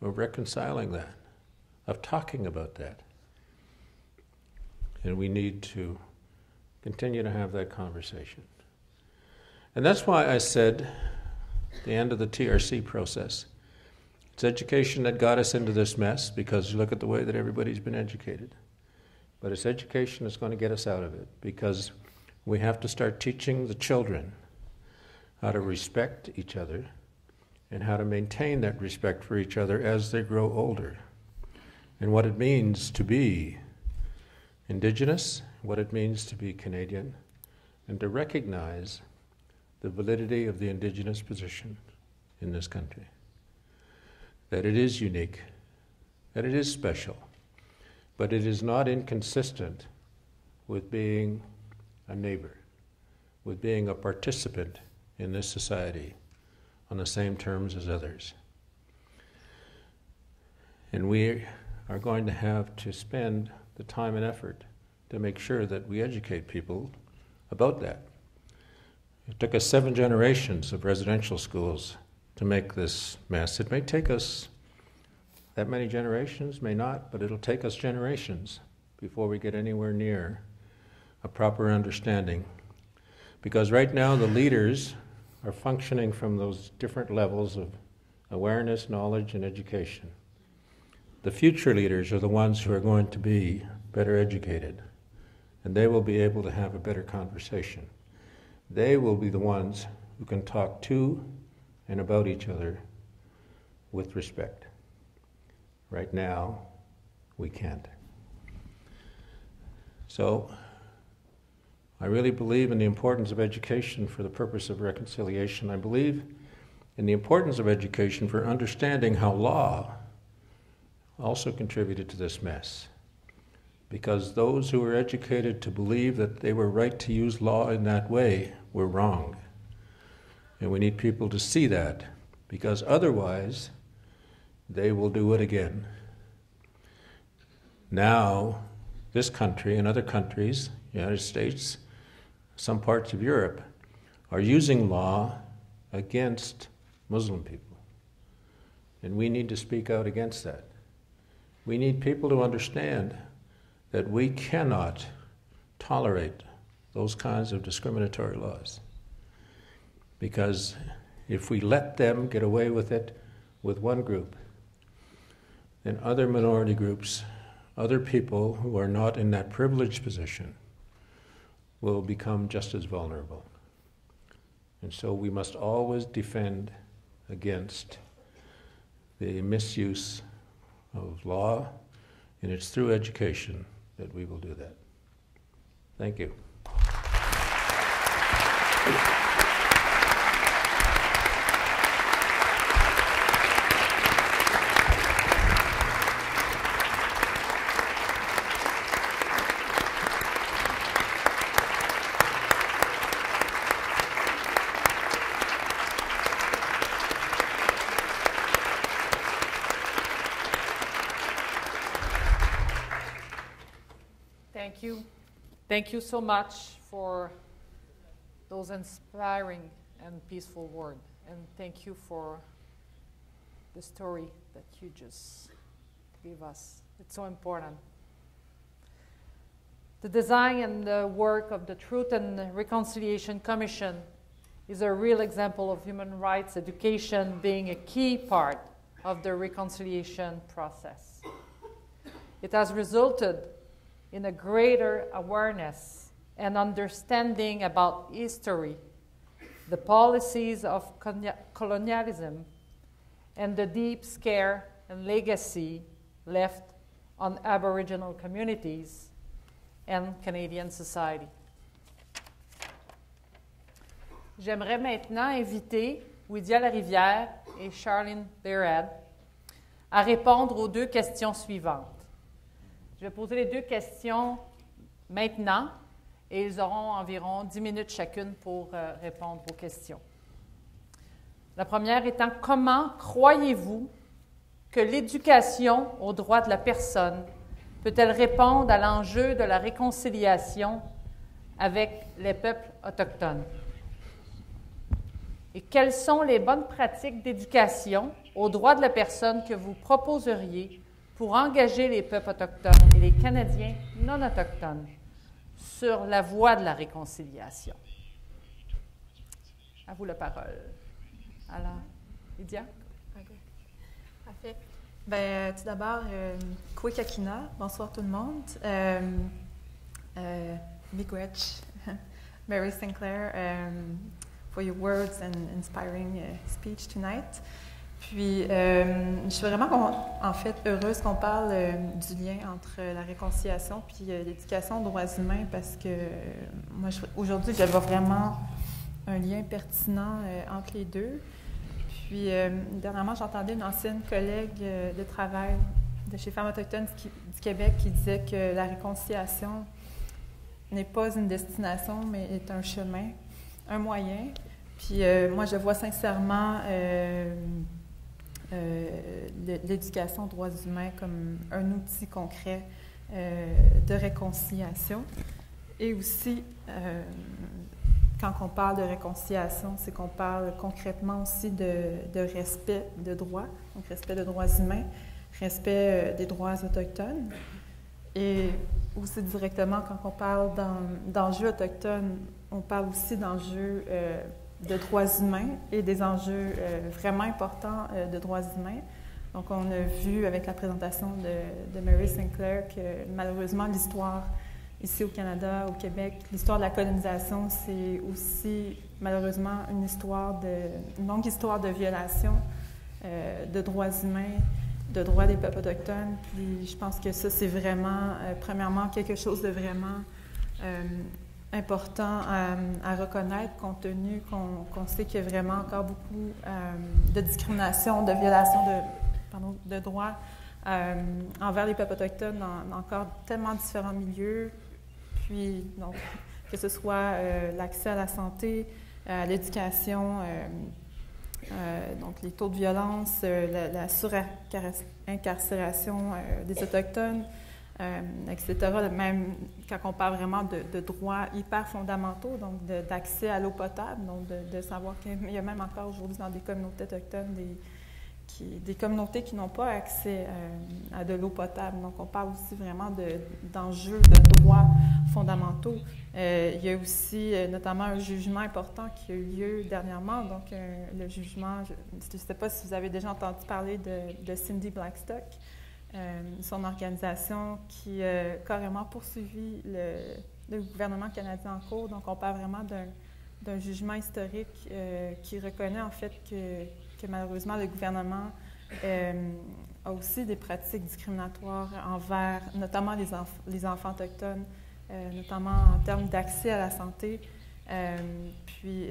reconciling that, of talking about that. And we need to continue to have that conversation. And that's why I said, at the end of the TRC process, it's education that got us into this mess, because you look at the way that everybody's been educated. But it's education that's going to get us out of it, because we have to start teaching the children how to respect each other and how to maintain that respect for each other as they grow older. And what it means to be Indigenous, what it means to be Canadian, and to recognize the validity of the Indigenous position in this country. That it is unique, that it is special, but it is not inconsistent with being a neighbor, with being a participant in this society on the same terms as others. And we are going to have to spend the time and effort to make sure that we educate people about that. It took us 7 generations of residential schools to make this mess. It may take us that many generations, may not, but it'll take us generations before we get anywhere near a proper understanding. Because right now the leaders are functioning from those different levels of awareness, knowledge, and education. The future leaders are the ones who are going to be better educated, and they will be able to have a better conversation. They will be the ones who can talk to and about each other with respect. Right now, we can't. So, I really believe in the importance of education for the purpose of reconciliation. I believe in the importance of education for understanding how law also contributed to this mess. Because those who were educated to believe that they were right to use law in that way were wrong. And we need people to see that, because otherwise they will do it again. Now, this country and other countries, the United States, some parts of Europe, are using law against Muslim people. And we need to speak out against that. We need people to understand that we cannot tolerate those kinds of discriminatory laws. Because if we let them get away with it with one group, then other minority groups, other people who are not in that privileged position, will become just as vulnerable. And so we must always defend against the misuse of law, and it's through education that we will do that. Thank you. Thank you. Thank you so much for those inspiring and peaceful words. And thank you for the story that you just gave us. It's so important. The design and the work of the Truth and Reconciliation Commission is a real example of human rights education being a key part of the reconciliation process. It has resulted in a greater awareness and understanding about history, the policies of colonialism, and the deep scare and legacy left on Aboriginal communities and Canadian society. J'aimerais maintenant inviter Wydia Larivière et Charlene Bearhead à répondre aux deux questions suivantes. Je vais poser les deux questions maintenant et ils auront environ 10 minutes chacune pour répondre aux questions. La première étant, comment croyez-vous que l'éducation aux droits de la personne peut-elle répondre à l'enjeu de la réconciliation avec les peuples autochtones? Et quelles sont les bonnes pratiques d'éducation aux droits de la personne que vous proposeriez pour engager les peuples autochtones et les Canadiens non autochtones sur la voie de la réconciliation? À vous la parole. Alors, Lydia? OK. Parfait. Bien, tout d'abord, Kwekakina, bonsoir tout le monde. Miigwech, Mary Sinclair, for your words and inspiring speech tonight. Puis, je suis vraiment, en fait, heureuse qu'on parle du lien entre la réconciliation puis l'éducation aux droits humains parce que moi, aujourd'hui, je vois vraiment un lien pertinent entre les deux. Puis, dernièrement, j'entendais une ancienne collègue de travail de chez Femmes autochtones du Québec qui disait que la réconciliation n'est pas une destination, mais est un chemin, un moyen. Puis, moi, je vois sincèrement l'éducation aux droits humains comme un outil concret de réconciliation. Et aussi, quand on parle de réconciliation, c'est qu'on parle concrètement aussi de respect de droits, donc respect de droits humains, respect des droits autochtones. Et aussi directement, quand on parle d'enjeux autochtones, on parle aussi d'enjeux de droits humains et des enjeux vraiment importants de droits humains. Donc, on a vu avec la présentation de Mary Sinclair que malheureusement, l'histoire ici au Canada, au Québec, l'histoire de la colonisation, c'est aussi malheureusement une longue histoire de violation de droits humains, de droits des peuples autochtones. Puis je pense que ça, c'est vraiment, premièrement, quelque chose de vraiment important à reconnaître, compte tenu qu'on sait qu'il y a vraiment encore beaucoup de discrimination, de violation de droits envers les peuples autochtones dans encore tellement différents milieux. Puis, donc, que ce soit l'accès à la santé, à l'éducation, donc les taux de violence, la surincarcération des Autochtones, etc. Même quand on parle vraiment de droits hyper fondamentaux, donc d'accès à l'eau potable, donc de savoir qu'il y a même encore aujourd'hui dans des communautés autochtones des communautés qui n'ont pas accès à de l'eau potable. Donc on parle aussi vraiment d'enjeux de droits fondamentaux. Il y a aussi notamment un jugement important qui a eu lieu dernièrement. Donc le jugement, je ne sais pas si vous avez déjà entendu parler de Cindy Blackstock, son organisation qui a carrément poursuivi le gouvernement canadien en cours. Donc, on parle vraiment d'un jugement historique qui reconnaît en fait que malheureusement le gouvernement a aussi des pratiques discriminatoires envers notamment les enfants autochtones, notamment en termes d'accès à la santé, puis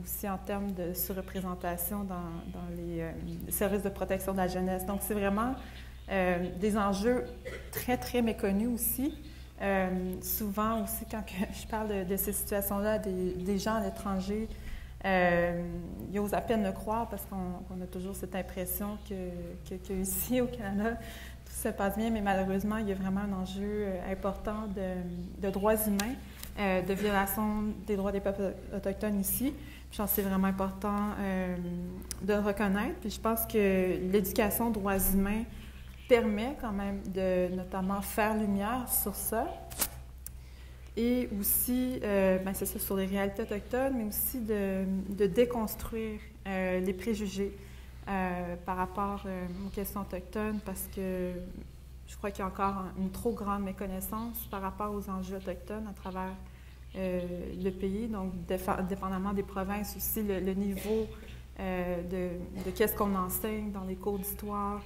aussi en termes de surreprésentation dans les services de protection de la jeunesse. Donc, c'est vraiment des enjeux très, très méconnus aussi. Souvent aussi, quand je parle de ces situations-là, des gens à l'étranger, ils osent à peine le croire parce qu'on a toujours cette impression que ici au Canada, tout se passe bien, mais malheureusement, il y a vraiment un enjeu important de droits humains, de violation des droits des peuples autochtones ici. Puis je pense que c'est vraiment important de le reconnaître. Puis je pense que l'éducation aux droits humains permet quand même de notamment faire lumière sur ça et aussi, c'est ça, sur les réalités autochtones, mais aussi de déconstruire les préjugés par rapport aux questions autochtones parce que je crois qu'il y a encore une trop grande méconnaissance par rapport aux enjeux autochtones à travers le pays. Donc, dépendamment des provinces aussi, le niveau de qu'est-ce qu'on enseigne dans les cours d'histoire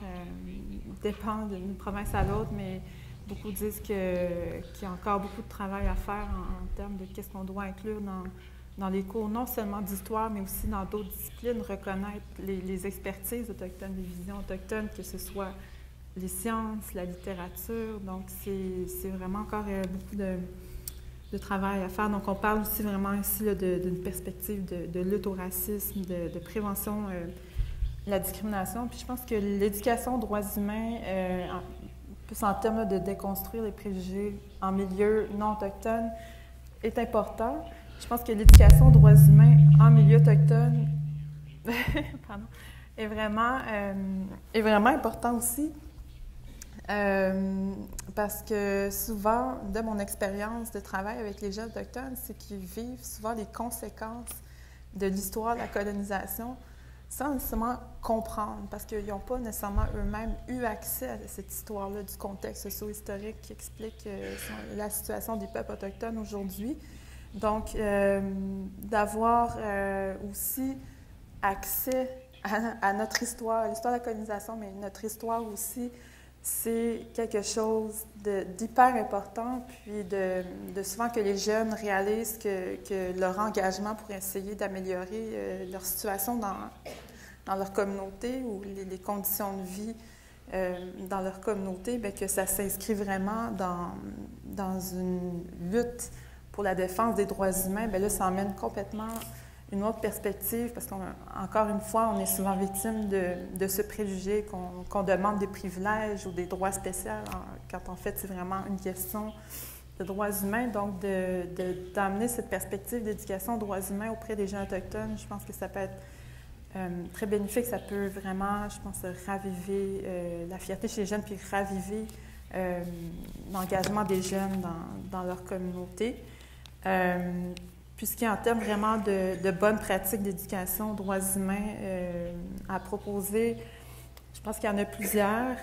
dépend d'une province à l'autre, mais beaucoup disent qu'il y a encore beaucoup de travail à faire en termes de qu'est-ce qu'on doit inclure dans les cours, non seulement d'histoire, mais aussi dans d'autres disciplines, reconnaître les expertises autochtones, les visions autochtones, que ce soit les sciences, la littérature. Donc, c'est vraiment encore beaucoup de travail à faire. Donc, on parle aussi vraiment ici d'une perspective de lutte au racisme, de prévention de la discrimination. Puis je pense que l'éducation aux droits humains, plus en termes de déconstruire les préjugés en milieu non autochtone, est important. Je pense que l'éducation aux droits humains en milieu autochtone est vraiment important aussi. Parce que souvent, de mon expérience de travail avec les jeunes autochtones, c'est qu'ils vivent souvent les conséquences de l'histoire de la colonisation sans nécessairement comprendre, parce qu'ils n'ont pas nécessairement eux-mêmes eu accès à cette histoire-là, du contexte socio-historique qui explique la situation des peuples autochtones aujourd'hui. Donc, d'avoir aussi accès à notre histoire, l'histoire de la colonisation, mais notre histoire aussi, c'est quelque chose d'hyper important, puis de souvent que les jeunes réalisent que leur engagement pour essayer d'améliorer leur situation dans leur communauté ou les conditions de vie dans leur communauté, bien, que ça s'inscrit vraiment dans une lutte pour la défense des droits humains. Bien là, ça emmène complètement une autre perspective, parce qu'encore une fois, on est souvent victime de ce préjugé qu'on demande des privilèges ou des droits spéciaux, quand en fait, c'est vraiment une question de droits humains. Donc, d'amener cette perspective d'éducation aux droits humains auprès des gens autochtones, je pense que ça peut être très bénéfique. Ça peut vraiment, je pense, raviver la fierté chez les jeunes, puis raviver l'engagement des jeunes dans leur communauté. Puisqu'il y a en termes vraiment de bonnes pratiques d'éducation aux droits humains à proposer, je pense qu'il y en a plusieurs.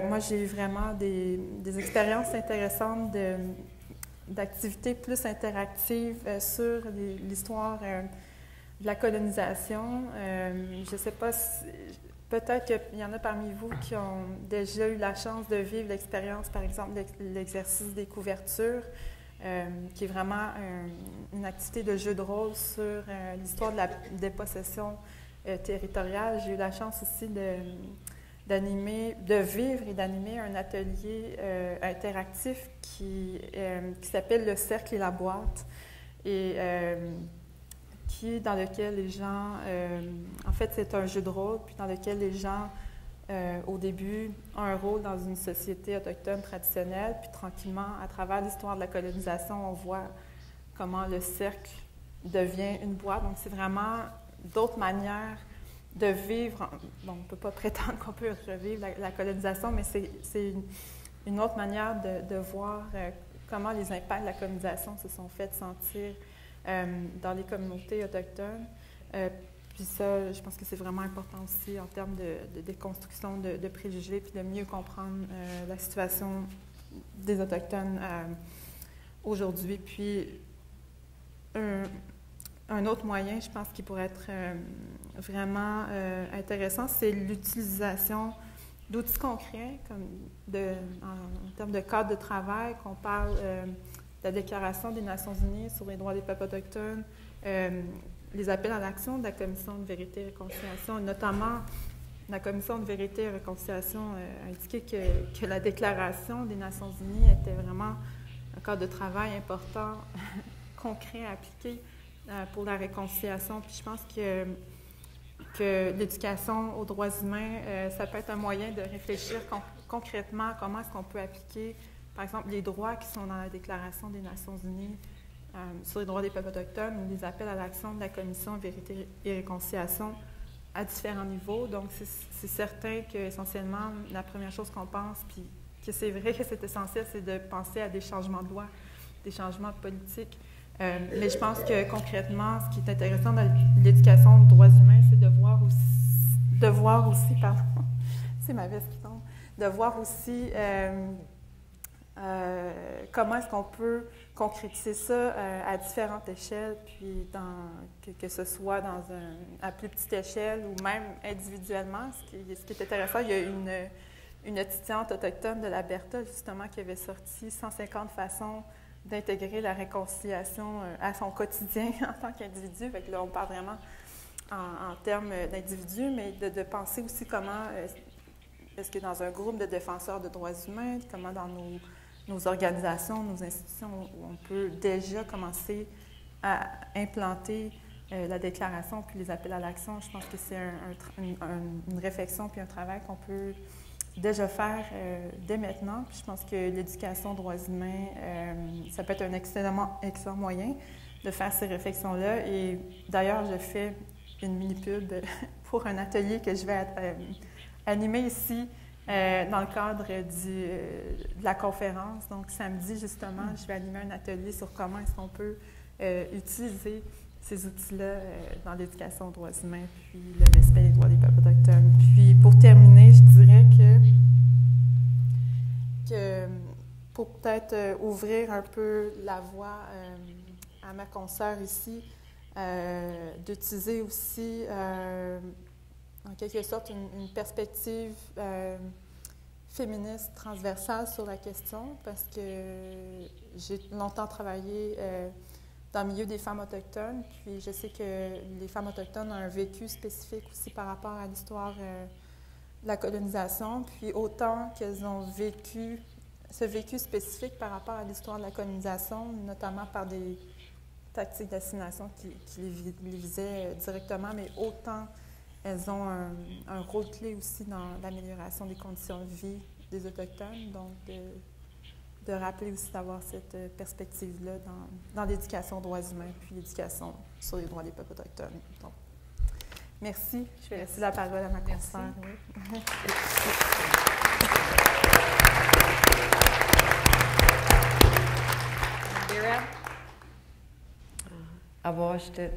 Moi, j'ai eu vraiment des expériences intéressantes d'activités plus interactives sur l'histoire de la colonisation. Je ne sais pas si... Peut-être qu'il y en a parmi vous qui ont déjà eu la chance de vivre l'expérience, par exemple, l'exercice des couvertures. qui est vraiment une activité de jeu de rôle sur l'histoire des possessions territoriales. J'ai eu la chance aussi de vivre et d'animer un atelier interactif qui s'appelle le cercle et la boîte, et dans lequel les gens, en fait c'est un jeu de rôle, puis dans lequel les gens au début ont un rôle dans une société autochtone traditionnelle, puis tranquillement, à travers l'histoire de la colonisation, on voit comment le cercle devient une boîte. Donc c'est vraiment d'autres manières de vivre. Bon, on ne peut pas prétendre qu'on peut revivre la colonisation, mais c'est une autre manière de voir comment les impacts de la colonisation se sont fait sentir dans les communautés autochtones. Puis ça, je pense que c'est vraiment important aussi en termes de déconstruction de préjugés, puis de mieux comprendre la situation des Autochtones aujourd'hui. Puis un autre moyen, je pense, qui pourrait être vraiment intéressant, c'est l'utilisation d'outils concrets, comme en termes de cadre de travail, qu'on parle de la Déclaration des Nations Unies sur les droits des peuples autochtones, les appels à l'action de la Commission de vérité et réconciliation, notamment la Commission de vérité et réconciliation a indiqué que la Déclaration des Nations Unies était vraiment un cadre de travail important, concret à appliquer pour la réconciliation. Puis je pense que l'éducation aux droits humains, ça peut être un moyen de réfléchir concrètement à comment est-ce qu'on peut appliquer, par exemple, les droits qui sont dans la Déclaration des Nations Unies sur les droits des peuples autochtones, ou les appels à l'action de la Commission Vérité et Réconciliation à différents niveaux. Donc, c'est certain qu'essentiellement, la première chose qu'on pense, puis que c'est vrai que c'est essentiel, c'est de penser à des changements de loi, des changements politiques. Mais je pense que concrètement, ce qui est intéressant dans l'éducation aux droits humains, c'est de voir aussi, pardon, c'est ma veste qui tombe, de voir aussi comment est-ce qu'on peut concrétiser ça à différentes échelles, puis que ce soit à plus petite échelle ou même individuellement. Ce qui est intéressant, il y a une étudiante autochtone de l'Alberta, justement, qui avait sorti 150 façons d'intégrer la réconciliation à son quotidien en tant qu'individu. Fait que là, on parle vraiment en termes d'individu, mais de penser aussi comment est-ce que dans un groupe de défenseurs de droits humains, comment dans nos organisations, nos institutions, on peut déjà commencer à implanter la déclaration puis les appels à l'action. Je pense que c'est une réflexion puis un travail qu'on peut déjà faire dès maintenant. Puis je pense que l'éducation aux droits humains, ça peut être un excellent moyen de faire ces réflexions-là. Et d'ailleurs, je fais une mini-pub pour un atelier que je vais animer ici dans le cadre de la conférence. Donc, samedi, justement, je vais animer un atelier sur comment est-ce qu'on peut utiliser ces outils-là dans l'éducation aux droits humains, puis le respect des droits des peuples autochtones. Puis, pour terminer, je dirais que pour peut-être ouvrir un peu la voie à ma consoeur ici, d'utiliser aussi, en quelque sorte, une perspective féministe transversale sur la question, parce que j'ai longtemps travaillé dans le milieu des femmes autochtones, puis je sais que les femmes autochtones ont un vécu spécifique aussi par rapport à l'histoire de la colonisation, puis autant qu'elles ont vécu ce vécu spécifique par rapport à l'histoire de la colonisation, notamment par des tactiques d'assimilation qui les visaient directement, mais autant elles ont un rôle clé aussi dans l'amélioration des conditions de vie des Autochtones. Donc, de rappeler aussi d'avoir cette perspective-là dans l'éducation aux droits humains, puis l'éducation sur les droits des peuples autochtones. Donc, merci. Je vais laisser la parole à ma consoeur. Oui. Avoshdit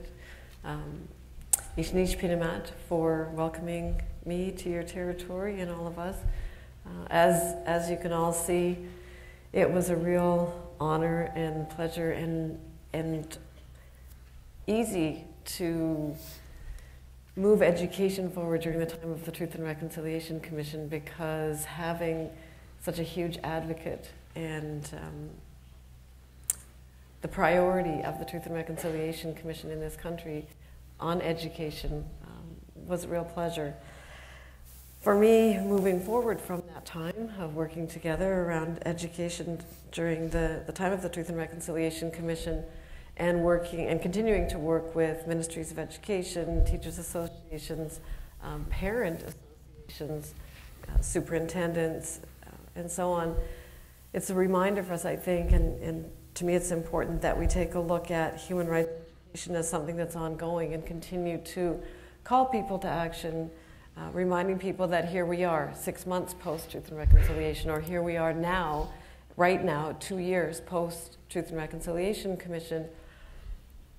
Ishnish Pinamat for welcoming me to your territory and all of us. As you can all see, it was a real honor and pleasure and easy to move education forward during the time of the Truth and Reconciliation Commission, because having such a huge advocate and the priority of the Truth and Reconciliation Commission in this country on education was a real pleasure. For me, moving forward from that time of working together around education during the time of the Truth and Reconciliation Commission, and working and continuing to work with ministries of education, teachers associations, parent associations, superintendents, and so on, it's a reminder for us, I think, and to me it's important that we take a look at human rights education as something that's ongoing and continue to call people to action, reminding people that here we are 6 months post Truth and Reconciliation, or here we are now, right now, 2 years post Truth and Reconciliation Commission.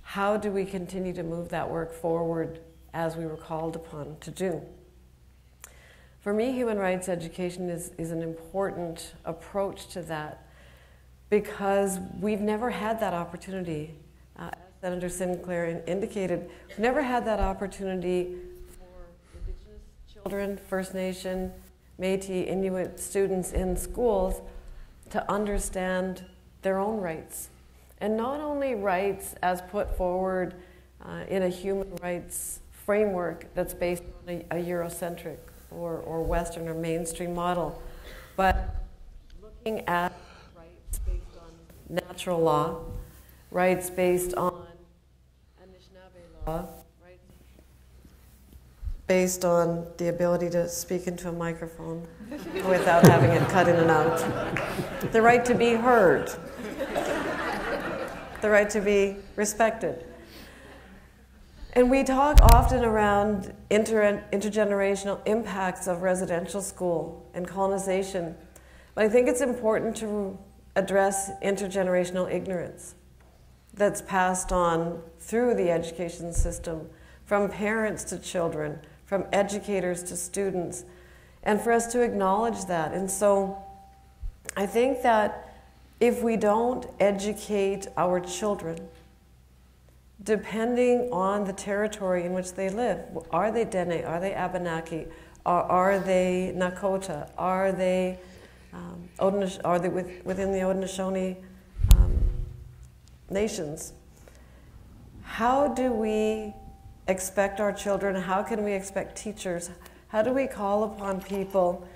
How do we continue to move that work forward as we were called upon to do? For me, human rights education is an important approach to that, because we've never had that opportunity. As Senator Sinclair indicated, we've never had that opportunity for Indigenous children, First Nation, Métis, Inuit students in schools to understand their own rights. And not only rights as put forward in a human rights framework that's based on a Eurocentric or Western or mainstream model, but looking at rights based on natural law, rights based on Anishinaabe law, rights based on the ability to speak into a microphone without having it cut in and out, the right to be heard, the right to be respected. And we talk often around intergenerational impacts of residential school and colonization, but I think it's important to address intergenerational ignorance that's passed on through the education system, from parents to children, from educators to students, and for us to acknowledge that. And so I think that if we don't educate our children, depending on the territory in which they live, are they Dene, are they Abenaki, are they Nakota, are they within the Haudenosaunee nations, how do we expect our children, how can we expect teachers, how do we call upon people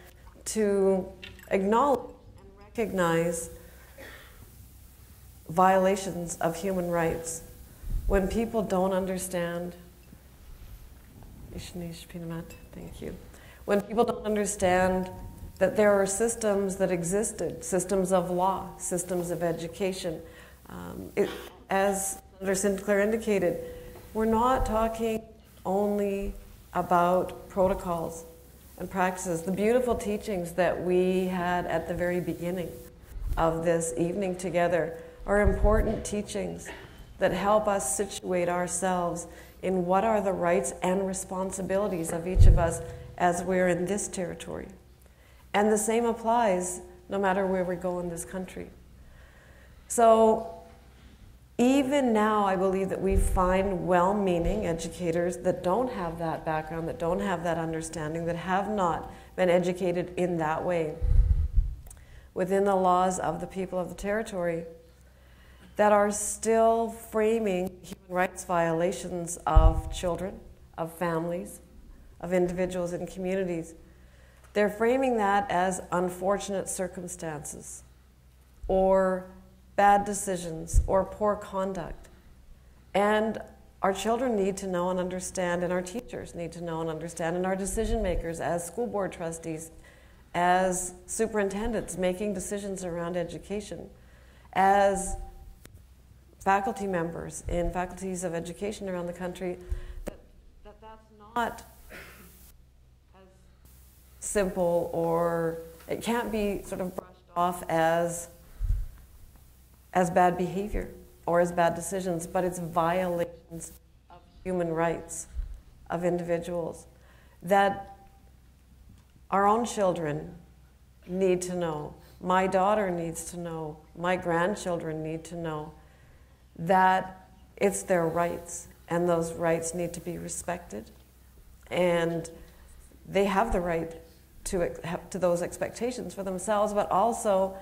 to acknowledge and recognize violations of human rights when people don't understand? Thank you. When people don't understand that there are systems that existed, systems of law, systems of education. As Senator Sinclair indicated, we're not talking only about protocols and practices. The beautiful teachings that we had at the very beginning of this evening together are important teachings that help us situate ourselves in what are the rights and responsibilities of each of us as we're in this territory. And the same applies no matter where we go in this country. So even now, I believe that we find well-meaning educators that don't have that background, that don't have that understanding, that have not been educated in that way within the laws of the people of the territory, that are still framing human rights violations of children, of families, of individuals and communities. They're framing that as unfortunate circumstances, or bad decisions, or poor conduct. And our children need to know and understand, and our teachers need to know and understand, and our decision makers as school board trustees, as superintendents making decisions around education, as faculty members in faculties of education around the country, that's not as simple, or it can't be sort of brushed off as bad behavior or as bad decisions, but it's violations of human rights of individuals that our own children need to know. My daughter needs to know. My grandchildren need to know that it's their rights, and those rights need to be respected, and they have the right to those expectations for themselves, but also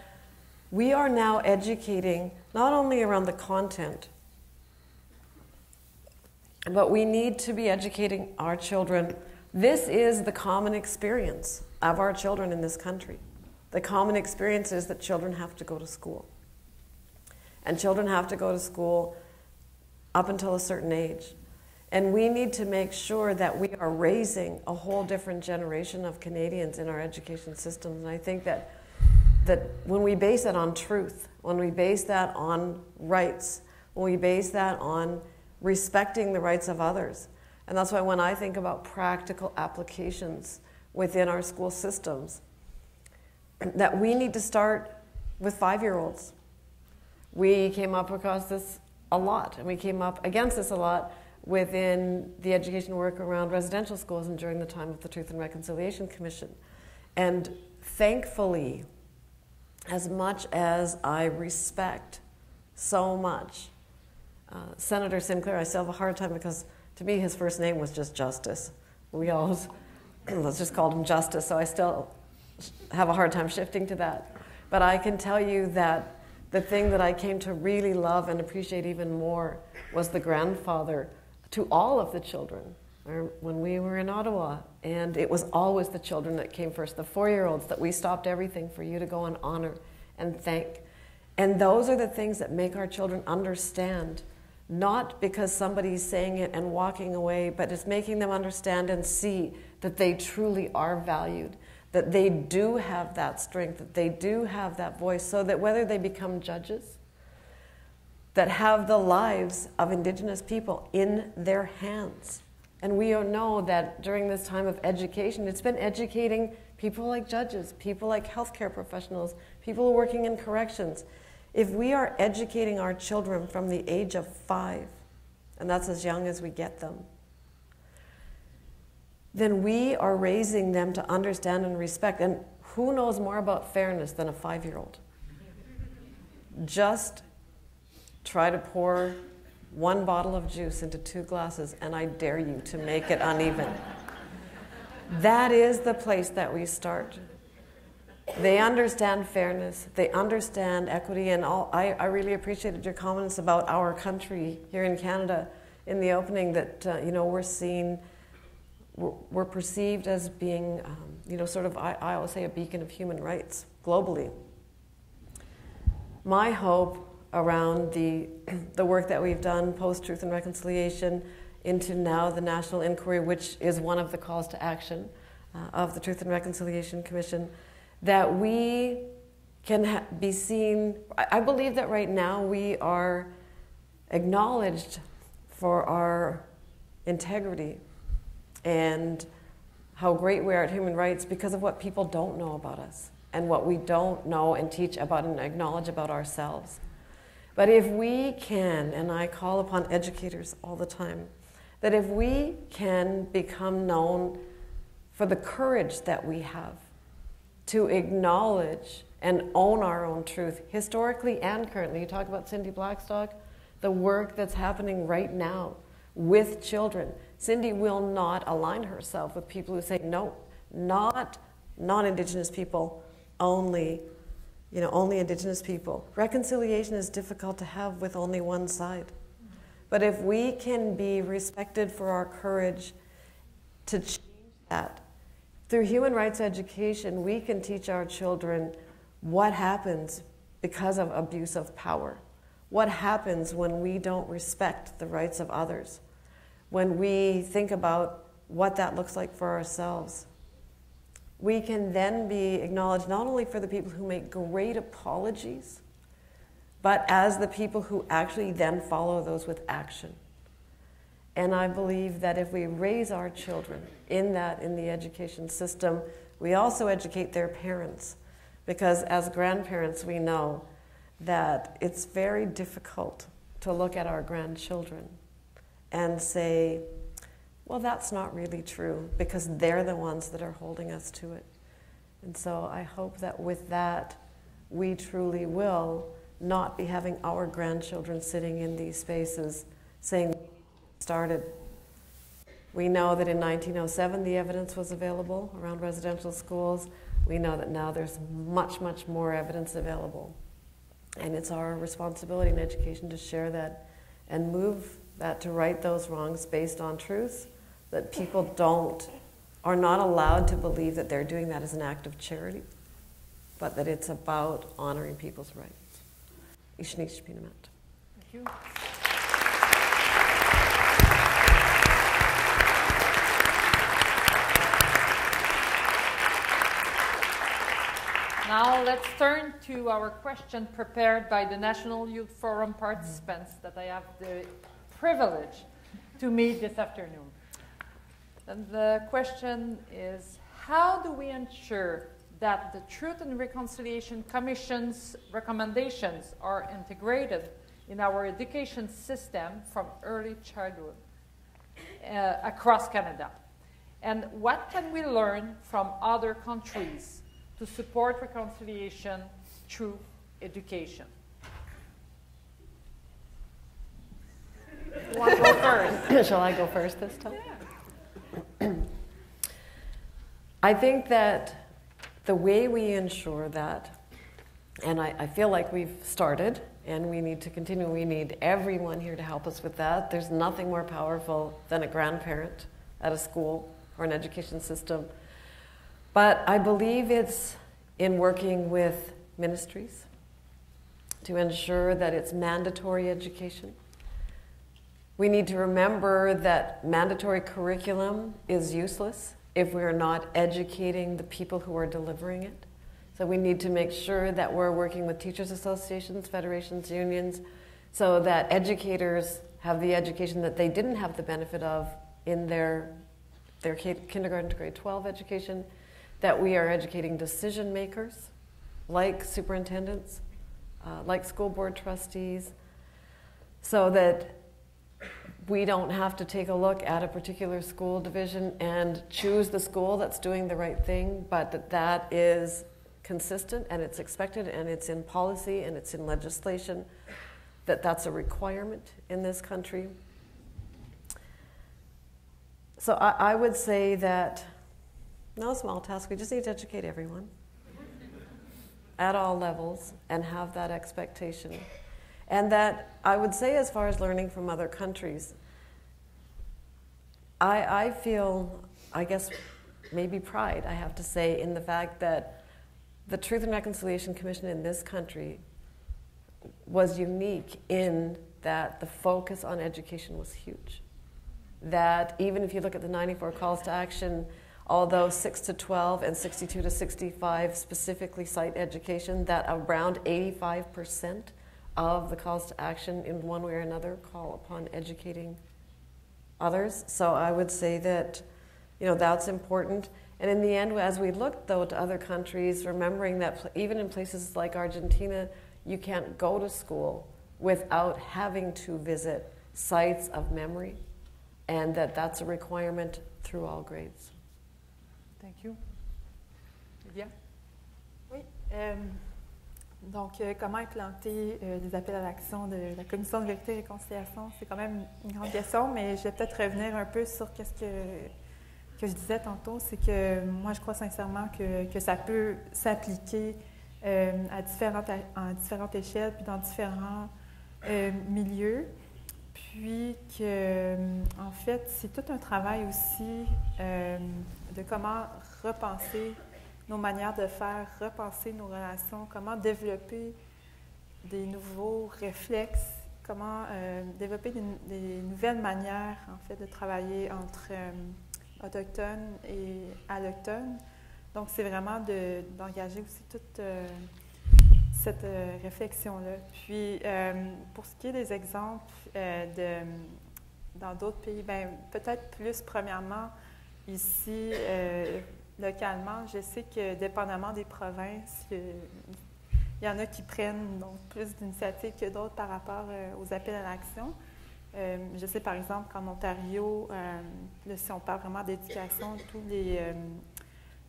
We are now educating not only around the content, but we need to be educating our children. This is the common experience of our children in this country. The common experience is that children have to go to school. And children have to go to school up until a certain age. And we need to make sure that we are raising a whole different generation of Canadians in our education systems. And I think that when we base that on truth, when we base that on rights, when we base that on respecting the rights of others, and that's why when I think about practical applications within our school systems, that we need to start with 5-year-olds. We came up across this a lot, and we came up against this a lot within the education work around residential schools and during the time of the Truth and Reconciliation Commission. And thankfully, as much as I respect so much Senator Sinclair, I still have a hard time because to me his first name was just Justice. We always, let's just call him Justice, so I still have a hard time shifting to that. But I can tell you that the thing that I came to really love and appreciate even more was the grandfather to all of the children when we were in Ottawa. And it was always the children that came first, the 4-year-olds, that we stopped everything for you to go and honor and thank. And those are the things that make our children understand, not because somebody's saying it and walking away, but it's making them understand and see that they truly are valued, that they do have that strength, that they do have that voice, so that whether they become judges, that have the lives of Indigenous people in their hands. And we know that during this time of education, it's been educating people like judges, people like healthcare professionals, people who are working in corrections. If we are educating our children from the age of 5, and that's as young as we get them, then we are raising them to understand and respect. And who knows more about fairness than a 5-year-old? Just try to pour 1 bottle of juice into 2 glasses, and I dare you to make it uneven. That is the place that we start. They understand fairness, they understand equity, and I really appreciated your comments about our country here in Canada in the opening, that we're perceived as being, sort of, I always say, a beacon of human rights globally. My hope around the work that we've done post-Truth and Reconciliation into now the National Inquiry, which is one of the calls to action of the Truth and Reconciliation Commission, that we can be seen. I believe that right now we are acknowledged for our integrity and how great we are at human rights because of what people don't know about us and what we don't know and teach about and acknowledge about ourselves. But if we can, and I call upon educators all the time, that if we can become known for the courage that we have to acknowledge and own our own truth, historically and currently. You talk about Cindy Blackstock, the work that's happening right now with children. Cindy will not align herself with people who say, no, not non-Indigenous people, only Indigenous people. Reconciliation is difficult to have with only one side. But if we can be respected for our courage to change that, through human rights education, we can teach our children what happens because of abuse of power. What happens when we don't respect the rights of others? When we think about what that looks like for ourselves. We can then be acknowledged not only for the people who make great apologies, but as the people who actually then follow those with action. And I believe that if we raise our children in the education system, we also educate their parents. Because as grandparents, we know that it's very difficult to look at our grandchildren and say, well, that's not really true, because they're the ones that are holding us to it. And so I hope that with that, we truly will not be having our grandchildren sitting in these spaces saying, started. We know that in 1907 the evidence was available around residential schools. We know that now there's much, much more evidence available. And it's our responsibility in education to share that and move that, to right those wrongs based on truth, that people are not allowed to believe that they're doing that as an act of charity, but that it's about honoring people's rights. Thank you. Now let's turn to our question prepared by the National Youth Forum participants that I have the privilege to meet this afternoon. And the question is, how do we ensure that the Truth and Reconciliation Commission's recommendations are integrated in our education system from early childhood across Canada? And what can we learn from other countries to support reconciliation through education? You want to go first? Shall I go first this time? Yeah. I think that the way we ensure that, and I feel like we've started, and we need to continue, we need everyone here to help us with that. There's nothing more powerful than a grandparent at a school or an education system. But I believe it's in working with ministries to ensure that it's mandatory education. We need to remember that mandatory curriculum is useless if we are not educating the people who are delivering it. So we need to make sure that we're working with teachers' associations, federations, unions, so that educators have the education that they didn't have the benefit of in their kindergarten to grade 12 education, that we are educating decision makers, like superintendents, like school board trustees, so that we don't have to take a look at a particular school division and choose the school that's doing the right thing, but that is consistent and it's expected and it's in policy and it's in legislation, that's a requirement in this country. So I would say that no small task, we just need to educate everyone at all levels and have that expectation. And that I would say, as far as learning from other countries, I feel, I guess, maybe pride, I have to say, in the fact that the Truth and Reconciliation Commission in this country was unique in that the focus on education was huge. That even if you look at the 94 calls to action, although 6 to 12 and 62 to 65 specifically cite education, that around 85% of the calls to action in one way or another call upon educating others. So I would say that, that's important. And in the end, as we look, though, to other countries, remembering that even in places like Argentina, you can't go to school without having to visit sites of memory, and that's a requirement through all grades. Thank you. Lydia? Oui. Donc, comment implanter des appels à l'action de la Commission de vérité et réconciliation? C'est quand même une grande question, mais je vais peut-être revenir un peu sur ce que je disais tantôt. C'est que moi, je crois sincèrement que ça peut s'appliquer à différentes échelles, puis dans différents milieux. Puis que, en fait, c'est tout un travail aussi de comment repenser nos manières de faire, repenser nos relations, comment développer des nouveaux réflexes, comment développer des nouvelles manières, en fait, de travailler entre autochtones et allochtones. Donc, c'est vraiment d'engager aussi toute cette réflexion-là. Puis, pour ce qui est des exemples dans d'autres pays, peut-être plus premièrement, ici, localement, je sais que dépendamment des provinces, il y en a qui prennent donc plus d'initiatives que d'autres par rapport aux appels à l'action. Je sais par exemple qu'en Ontario, là, si on parle vraiment d'éducation,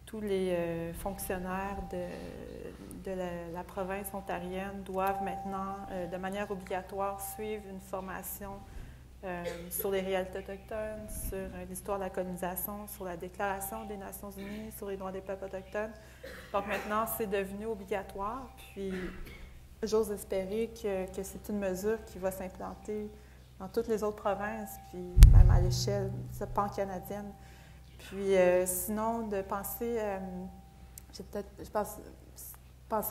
tous les fonctionnaires de la province ontarienne doivent maintenant, de manière obligatoire, suivre une formation sur les réalités autochtones, sur l'histoire de la colonisation, sur la Déclaration des Nations Unies, sur les droits des peuples autochtones. Donc maintenant, c'est devenu obligatoire. Puis j'ose espérer que c'est une mesure qui va s'implanter dans toutes les autres provinces, puis même à l'échelle pan-canadienne. Puis sinon, de penser, je pense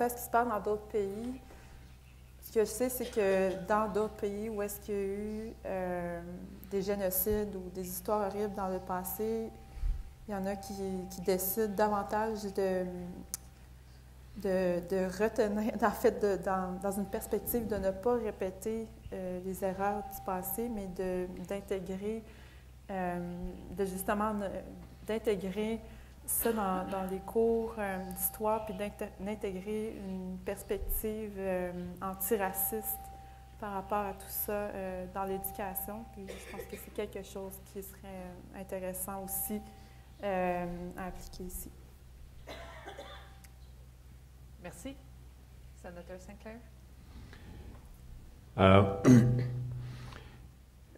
à ce qui se passe dans d'autres pays. Ce que je sais, c'est que dans d'autres pays où est-ce qu'il y a eu des génocides ou des histoires horribles dans le passé, il y en a qui décident davantage de retenir, en fait, dans une perspective de ne pas répéter les erreurs du passé, mais d'intégrer, d'intégrer ça dans les cours d'histoire, puis d'intégrer une perspective antiraciste par rapport à tout ça dans l'éducation. Puis je pense que c'est quelque chose qui serait intéressant aussi à appliquer ici. Merci. Senator Sinclair.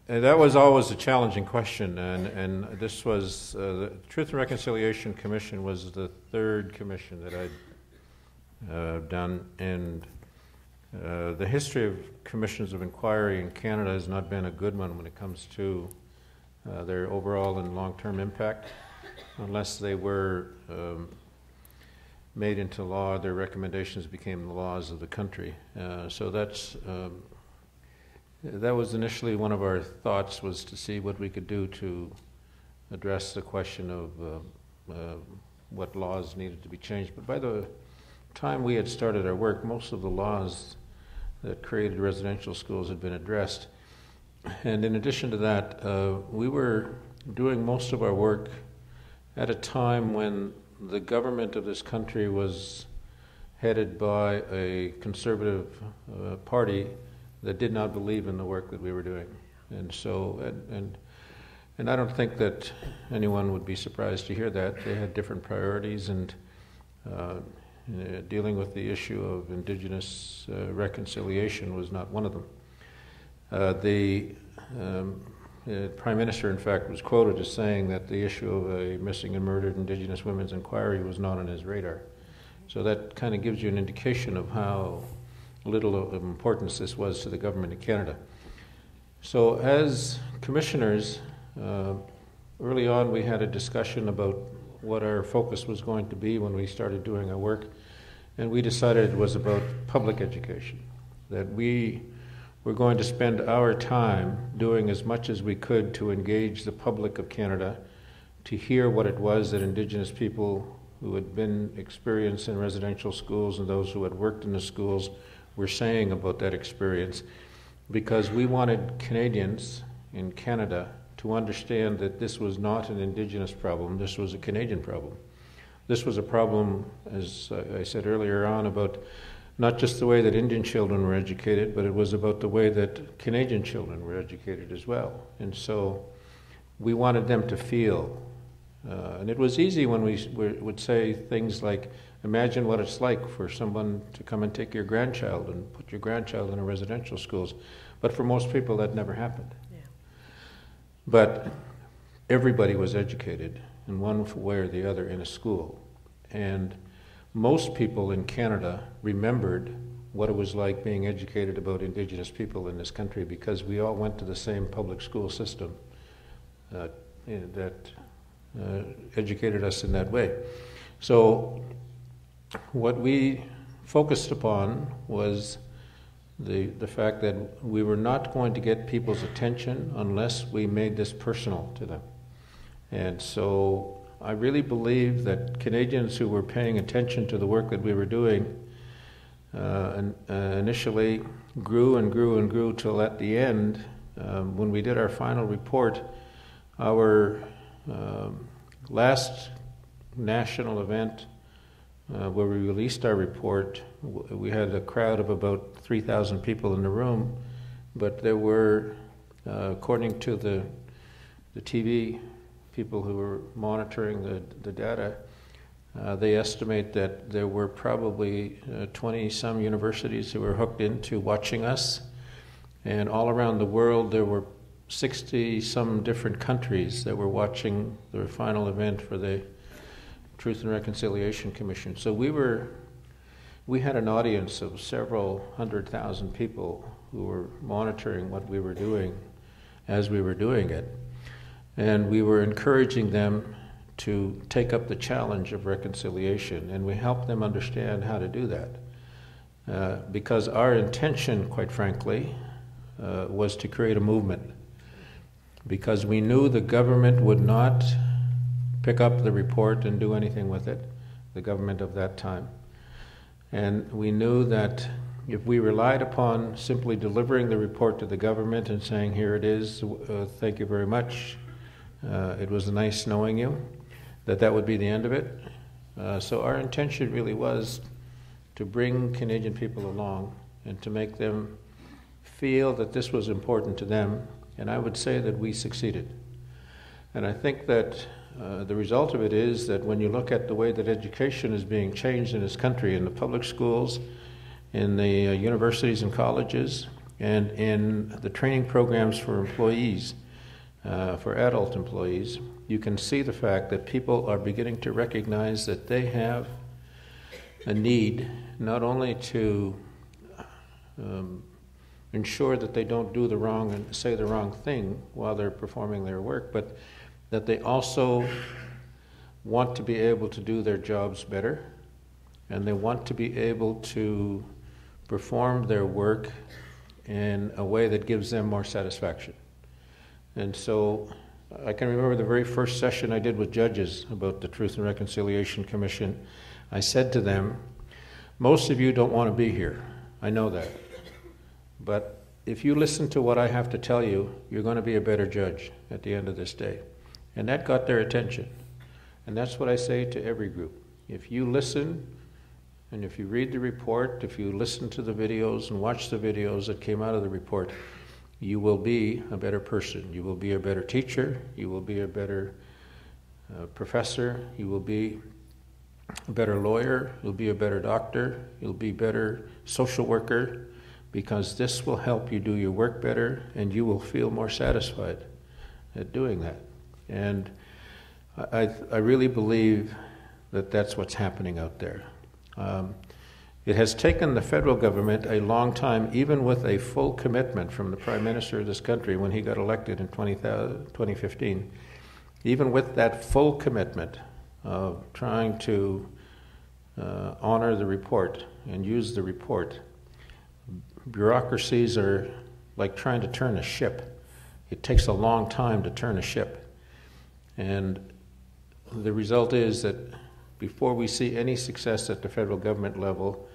That was always a challenging question, and this was, the Truth and Reconciliation Commission was the third commission that I'd done, and the history of commissions of inquiry in Canada has not been a good one when it comes to their overall and long-term impact, unless they were made into law. Their recommendations became the laws of the country. So that was initially one of our thoughts, was to see what we could do to address the question of what laws needed to be changed. But by the time we had started our work, most of the laws that created residential schools had been addressed. And in addition to that, we were doing most of our work at a time when the government of this country was headed by a conservative party that did not believe in the work that we were doing. And so, and I don't think that anyone would be surprised to hear that. They had different priorities, and dealing with the issue of Indigenous reconciliation was not one of them. The Prime Minister, in fact, was quoted as saying that the issue of a missing and murdered Indigenous women's inquiry was not on his radar. So that kind of gives you an indication of how little of importance this was to the government of Canada. So as commissioners, early on we had a discussion about what our focus was going to be when we started doing our work, and we decided it was about public education, that we were going to spend our time doing as much as we could to engage the public of Canada, to hear what it was that Indigenous people who had been experienced in residential schools and those who had worked in the schools were saying about that experience, because we wanted Canadians in Canada to understand that this was not an Indigenous problem, this was a Canadian problem. This was a problem, as I said earlier on, about not just the way that Indian children were educated, but it was about the way that Canadian children were educated as well. And so we wanted them to feel, and it was easy when we would say things like, imagine what it's like for someone to come and take your grandchild and put your grandchild in a residential schools. But for most people, that never happened. Yeah. But everybody was educated in one way or the other in a school. And most people in Canada remembered what it was like being educated about Indigenous people in this country, because we all went to the same public school system that educated us in that way. So what we focused upon was the fact that we were not going to get people's attention unless we made this personal to them. And so I really believe that Canadians who were paying attention to the work that we were doing initially grew and grew and grew till at the end, when we did our final report, our last national event where we released our report, we had a crowd of about 3,000 people in the room, but there were, according to the TV people who were monitoring the data, they estimate that there were probably 20-some universities who were hooked into watching us, and all around the world there were 60-some different countries that were watching the final event for the Truth and Reconciliation Commission. So we were we had an audience of several 100,000 people who were monitoring what we were doing as we were doing it. And we were encouraging them to take up the challenge of reconciliation, and we helped them understand how to do that. Because our intention, quite frankly, was to create a movement. Because we knew the government would not pick up the report and do anything with it, the government of that time. And we knew that if we relied upon simply delivering the report to the government and saying, here it is, thank you very much, it was nice knowing you, that would be the end of it. So our intention really was to bring Canadian people along and to make them feel that this was important to them, and I would say that we succeeded. And I think that the result of it is that when you look at the way that education is being changed in this country, in the public schools, in the universities and colleges, and in the training programs for employees, for adult employees, you can see the fact that people are beginning to recognize that they have a need not only to ensure that they don't do the wrong and say the wrong thing while they're performing their work, but that they also want to be able to do their jobs better, and they want to be able to perform their work in a way that gives them more satisfaction. And so I can remember the very first session I did with judges about the Truth and Reconciliation Commission. I said to them, most of you don't want to be here. I know that. But if you listen to what I have to tell you, you're going to be a better judge at the end of this day. And that got their attention. And that's what I say to every group. If you listen, and if you read the report, if you listen to the videos and watch the videos that came out of the report, you will be a better person. You will be a better teacher. You will be a better professor. You will be a better lawyer. You'll be a better doctor. You'll be a better social worker, because this will help you do your work better, and you will feel more satisfied at doing that. And I really believe that that's what's happening out there. It has taken the federal government a long time, even with a full commitment from the Prime Minister of this country when he got elected in 2015, even with that full commitment of trying to honor the report and use the report. Bureaucracies are like trying to turn a ship. It takes a long time to turn a ship. And the result is that before we see any success at the federal government level,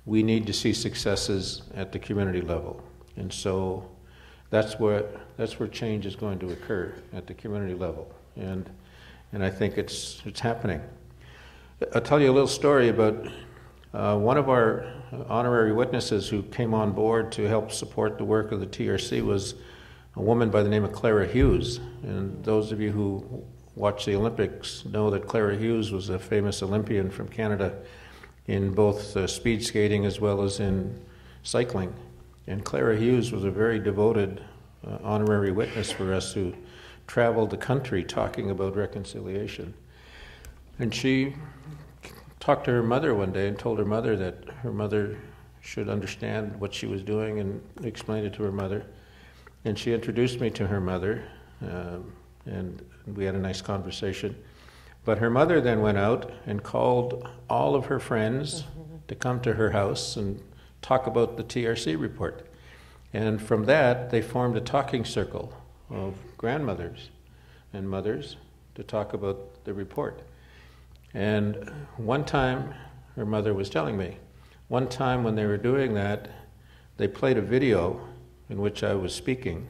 we need to see successes at the community level. And so that's where change is going to occur, at the community level. And I think it's happening. I'll tell you a little story about one of our honorary witnesses who came on board to help support the work of the TRC was a woman by the name of Clara Hughes. And those of you who watch the Olympics know that Clara Hughes was a famous Olympian from Canada in both speed skating as well as in cycling. And Clara Hughes was a very devoted honorary witness for us who traveled the country talking about reconciliation. And she talked to her mother one day and told her mother that her mother should understand what she was doing, and explained it to her mother. And she introduced me to her mother, and we had a nice conversation. But her mother then went out and called all of her friends to come to her house and talk about the TRC report. And from that, they formed a talking circle of grandmothers and mothers to talk about the report. And one time, her mother was telling me, one time when they were doing that, they played a video in which I was speaking,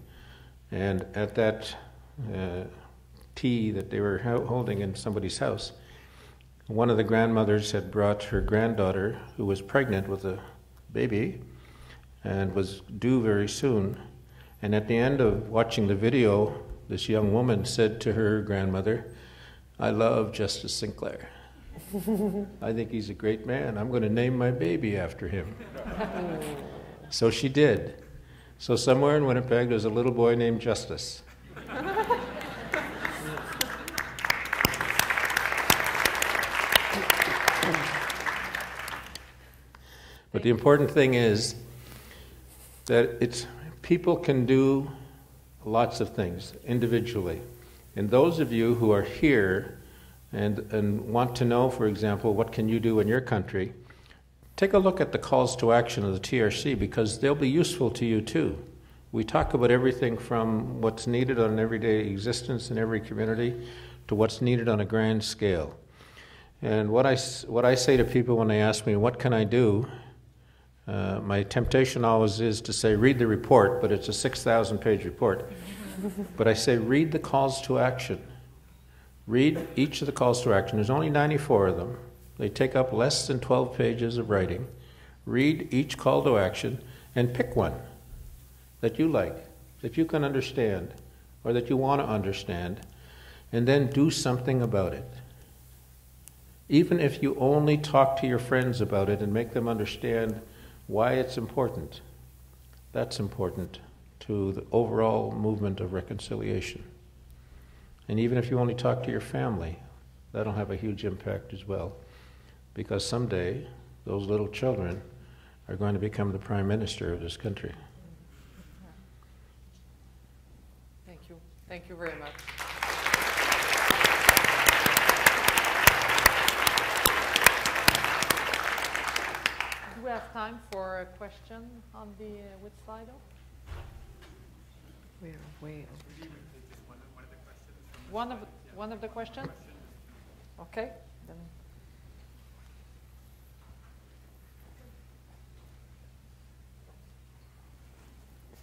and at that tea that they were holding in somebody's house, one of the grandmothers had brought her granddaughter, who was pregnant with a baby and was due very soon. And at the end of watching the video, this young woman said to her grandmother, "I love Justice Sinclair. I think he's a great man. I'm going to name my baby after him." So she did. So somewhere in Winnipeg, there's a little boy named Justice. But the important thing is that people can do lots of things individually. And those of you who are here and want to know, for example, what can you do in your country, take a look at the calls to action of the TRC, because they'll be useful to you too. We talk about everything from what's needed on an everyday existence in every community to what's needed on a grand scale. And what I say to people when they ask me, what can I do? My temptation always is to say, read the report, but it's a 6,000-page report. But I say, read the calls to action. Read each of the calls to action. There's only 94 of them. They take up less than 12 pages of writing. Read each call to action and pick one that you like, that you can understand, or that you want to understand, and then do something about it. Even if you only talk to your friends about it and make them understand why it's important, that's important to the overall movement of reconciliation. And even if you only talk to your family, that'll have a huge impact as well. Because someday, those little children are going to become the Prime Minister of this country. Thank you. Thank you very much. Do we have time for a question on the with Slido? We're way over time. One of the questions? Okay. Then.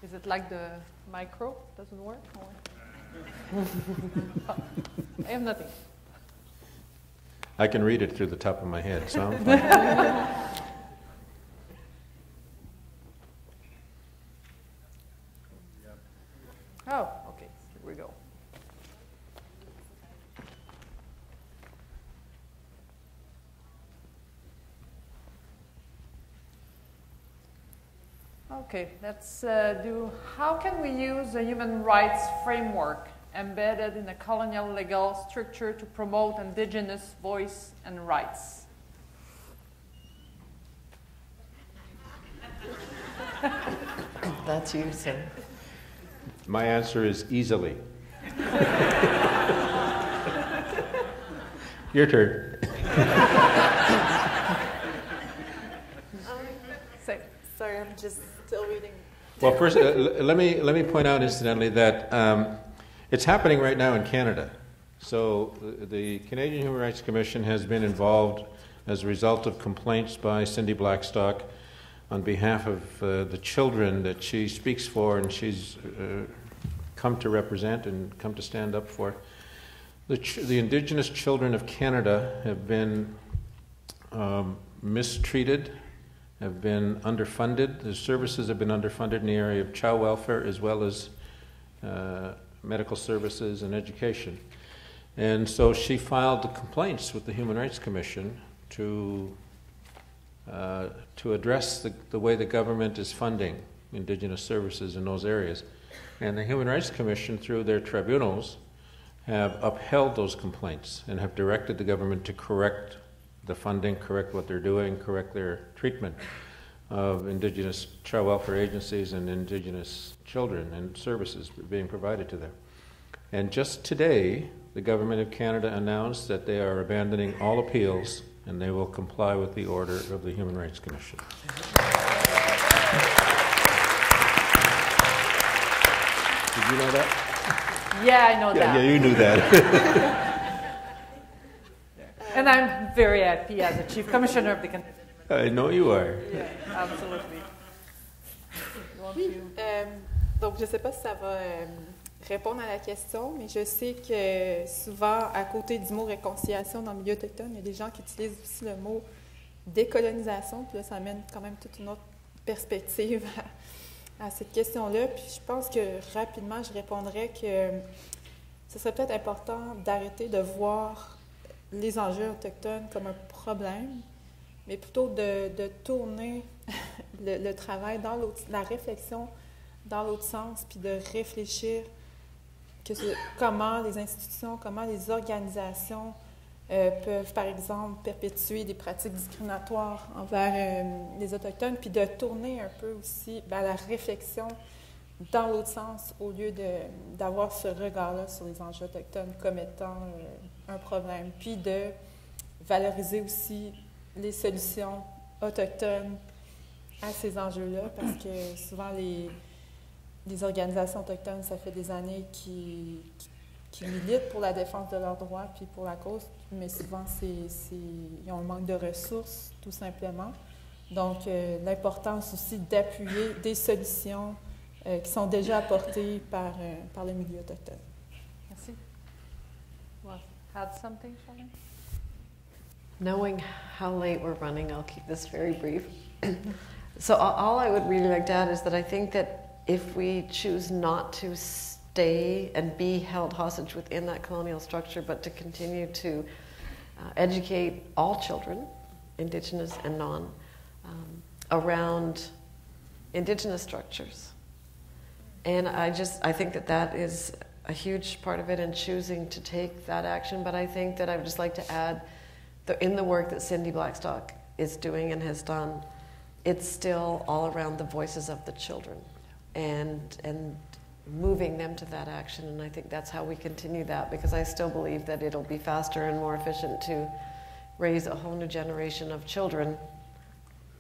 Is it like the micro doesn't work? Or? I have nothing. I can read it through the top of my head, so I'm fine. Oh, okay. Here we go. Okay, let's do, how can we use a human rights framework embedded in a colonial legal structure to promote Indigenous voice and rights? That's you, sir. My answer is easily. Your turn. Sorry, I'm just still reading. Well, first, let me point out incidentally that it's happening right now in Canada. So the Canadian Human Rights Commission has been involved as a result of complaints by Cindy Blackstock on behalf of the children that she speaks for and she's come to represent and come to stand up for. The Indigenous children of Canada have been mistreated, have been underfunded. The services have been underfunded in the area of child welfare as well as medical services and education. And so she filed the complaints with the Human Rights Commission to address the way the government is funding Indigenous services in those areas. And the Human Rights Commission, through their tribunals, have upheld those complaints and have directed the government to correct the funding, correct what they're doing, correct their treatment of Indigenous child welfare agencies and Indigenous children and services being provided to them. And just today, the Government of Canada announced that they are abandoning all appeals and they will comply with the order of the Human Rights Commission. Did you know that? Yeah, I know that. Yeah, you knew that. And I'm very happy as a Chief Commissioner of the country. I know you are. Yeah, absolutely. Oui, donc je ne sais pas si ça va répondre à la question, mais je sais que souvent, à côté du mot réconciliation dans le milieu autochtone, il y a des gens qui utilisent aussi le mot décolonisation, puis là, ça amène quand même toute une autre perspective à cette question-là. Puis je pense que rapidement, je répondrais que ce serait peut-être important d'arrêter de voir les enjeux autochtones comme un problème, mais plutôt de tourner le travail dans la réflexion dans l'autre sens, puis de réfléchir comment les institutions, comment les organisations peuvent, par exemple, perpétuer des pratiques discriminatoires envers les Autochtones, puis de tourner un peu aussi la réflexion dans l'autre sens, au lieu d'avoir ce regard-là sur les enjeux autochtones comme étant un problème, puis de valoriser aussi les solutions autochtones à ces enjeux-là, parce que souvent les organisations autochtones, ça fait des années qui militent pour la défense de leurs droits puis pour la cause, mais souvent ils ont un manque de ressources, tout simplement. Donc, l'importance aussi d'appuyer des solutions qui sont déjà apportées par le milieu autochtone. Merci. Well, add something, Charlene? Knowing how late we're running, I'll keep this very brief. So all I would really like to add is that I think that if we choose not to stay and be held hostage within that colonial structure, but to continue to educate all children, Indigenous and non, around Indigenous structures. And I think that is a huge part of it in choosing to take that action. But I think that I would just like to add in the work that Cindy Blackstock is doing and has done, it's still all around the voices of the children and moving them to that action. And I think that's how we continue that, because I still believe that it'll be faster and more efficient to raise a whole new generation of children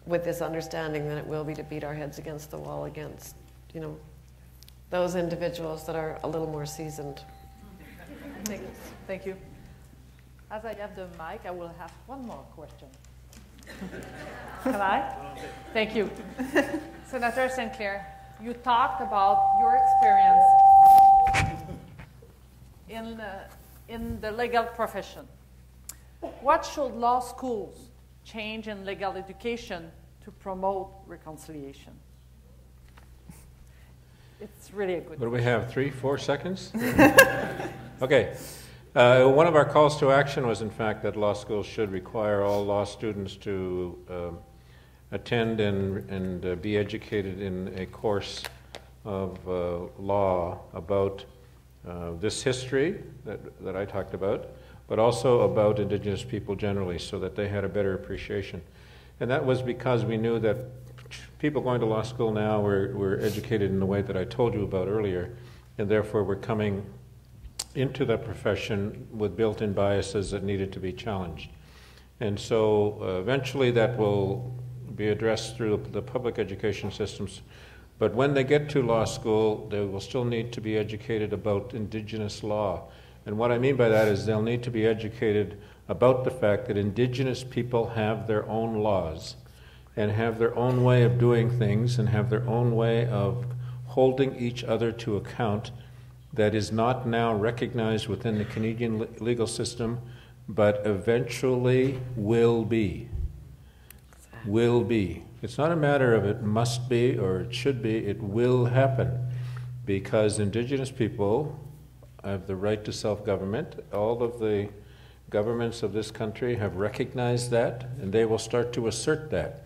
with this understanding than it will be to beat our heads against the wall against, those individuals that are a little more seasoned. Thank you. As I have the mic, I will have one more question. Can I? Thank you. Senator Sinclair, you talked about your experience in the legal profession. What should law schools change in legal education to promote reconciliation? It's really a good What do we have, 3-4 seconds? Okay. One of our calls to action was, in fact, that law schools should require all law students to attend and be educated in a course of law about this history that I talked about, but also about Indigenous people generally, so that they had a better appreciation. And that was because we knew that people going to law school now were educated in the way that I told you about earlier, and therefore were coming into the profession with built-in biases that needed to be challenged. And so eventually that will be addressed through the public education systems. But when they get to law school, they will still need to be educated about Indigenous law. And what I mean by that is they'll need to be educated about the fact that Indigenous people have their own laws and have their own way of doing things and have their own way of holding each other to account that is not now recognized within the Canadian legal system, but eventually will be. Will be. It's not a matter of it must be or it should be, it will happen. Because Indigenous people have the right to self-government. All of the governments of this country have recognized that, and they will start to assert that.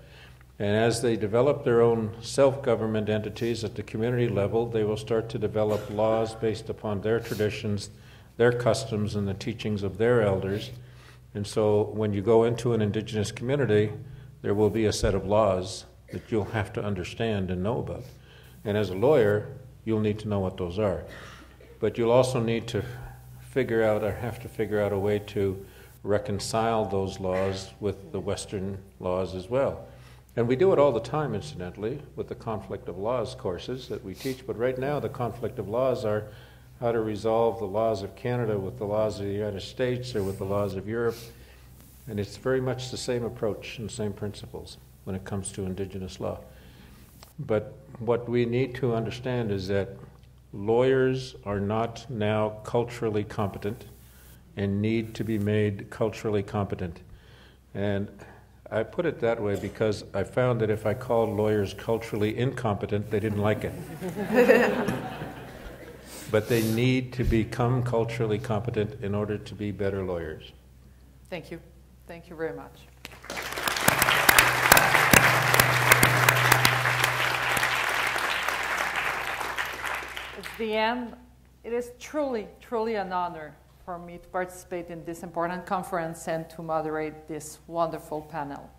And as they develop their own self-government entities at the community level, they will start to develop laws based upon their traditions, their customs, and the teachings of their elders. And so when you go into an Indigenous community, there will be a set of laws that you'll have to understand and know about. And as a lawyer, you'll need to know what those are. But you'll also need to figure out a way to reconcile those laws with the Western laws as well. And we do it all the time, incidentally, with the conflict of laws courses that we teach. But right now, the conflict of laws are how to resolve the laws of Canada with the laws of the United States or with the laws of Europe. And it's very much the same approach and same principles when it comes to Indigenous law. But what we need to understand is that lawyers are not now culturally competent and need to be made culturally competent. And I put it that way because I found that if I called lawyers culturally incompetent, they didn't like it. But they need to become culturally competent in order to be better lawyers. Thank you. Thank you very much. It's the end. It is truly, truly an honor for me to participate in this important conference and to moderate this wonderful panel.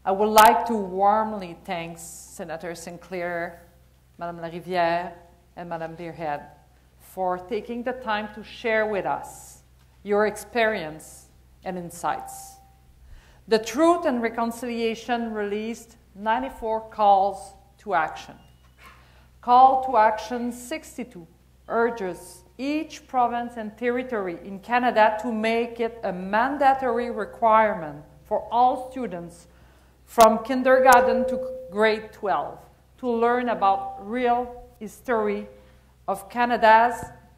I would like to warmly thank Senator Sinclair, Madame Larivière, and Madame Beerhead for taking the time to share with us your experience and insights. The Truth and Reconciliation released 94 calls to action. Call to Action 62 urges each province and territory in Canada to make it a mandatory requirement for all students from kindergarten to grade 12 to learn about real history of Canada's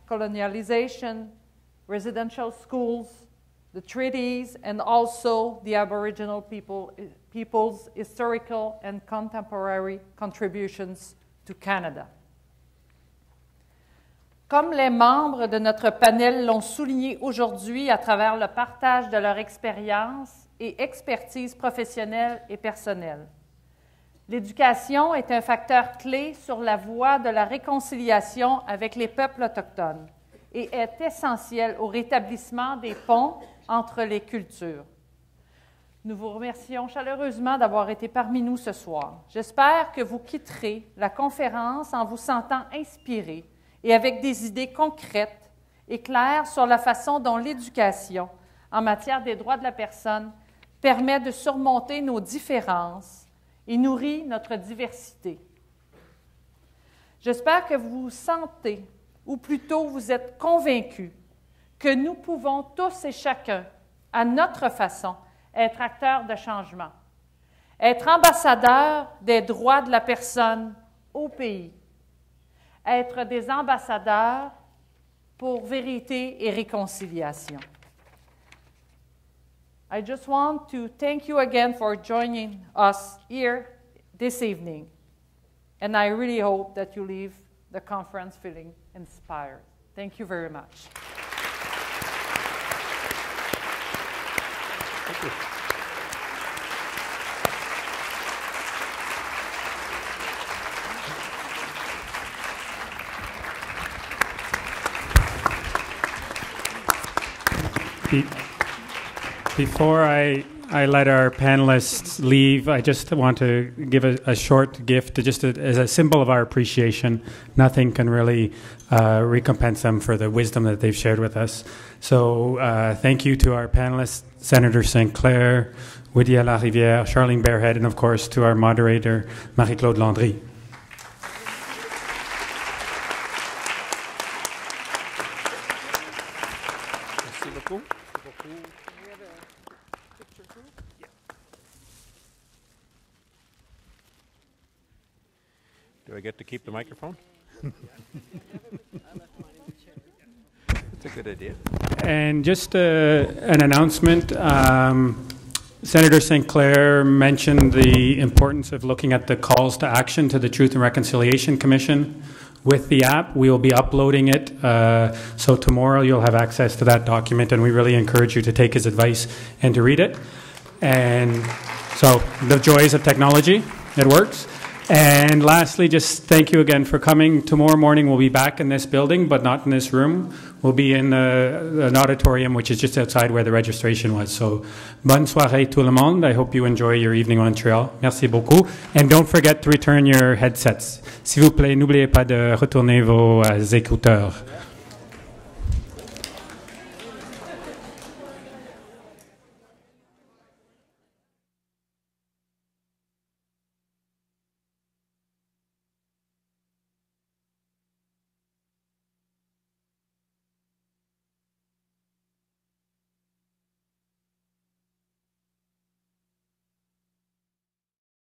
colonialization, residential schools, the treaties, and also the Aboriginal people's historical and contemporary contributions to Canada. Comme les membres de notre panel l'ont souligné aujourd'hui à travers le partage de leur expérience et expertise professionnelle et personnelle, l'éducation est un facteur clé sur la voie de la réconciliation avec les peuples autochtones et est essentielle au rétablissement des ponts entre les cultures. Nous vous remercions chaleureusement d'avoir été parmi nous ce soir. J'espère que vous quitterez la conférence en vous sentant inspiré et avec des idées concrètes et claires sur la façon dont l'éducation en matière des droits de la personne permet de surmonter nos différences et nourrit notre diversité. J'espère que vous vous sentez, ou plutôt vous êtes convaincus, que nous pouvons tous et chacun, à notre façon, être acteurs de changement, être ambassadeurs des droits de la personne au pays, être des ambassadeurs pour vérité et réconciliation. I just want to thank you again for joining us here this evening, and I really hope that you leave the conference feeling inspired. Thank you very much. Thank you. Before I let our panelists leave, I just want to give a short gift, as a symbol of our appreciation. Nothing can really recompense them for the wisdom that they've shared with us. So thank you to our panelists, Senator Sinclair, Wydia Larivière, Charlene Beerhead, and of course to our moderator, Marie-Claude Landry. Do I get to keep the microphone? That's a good idea. And just an announcement. Senator Sinclair mentioned the importance of looking at the calls to action to the Truth and Reconciliation Commission. With the app, we will be uploading it. So tomorrow you'll have access to that document, and we really encourage you to take his advice and to read it. And so the joys of technology, it works. And lastly, just thank you again for coming. Tomorrow morning we'll be back in this building, but not in this room. We'll be in an auditorium, which is just outside where the registration was. So, bonne soirée tout le monde. I hope you enjoy your evening in Montréal. Merci beaucoup. And don't forget to return your headsets. S'il vous plaît, n'oubliez pas de retourner vos écouteurs.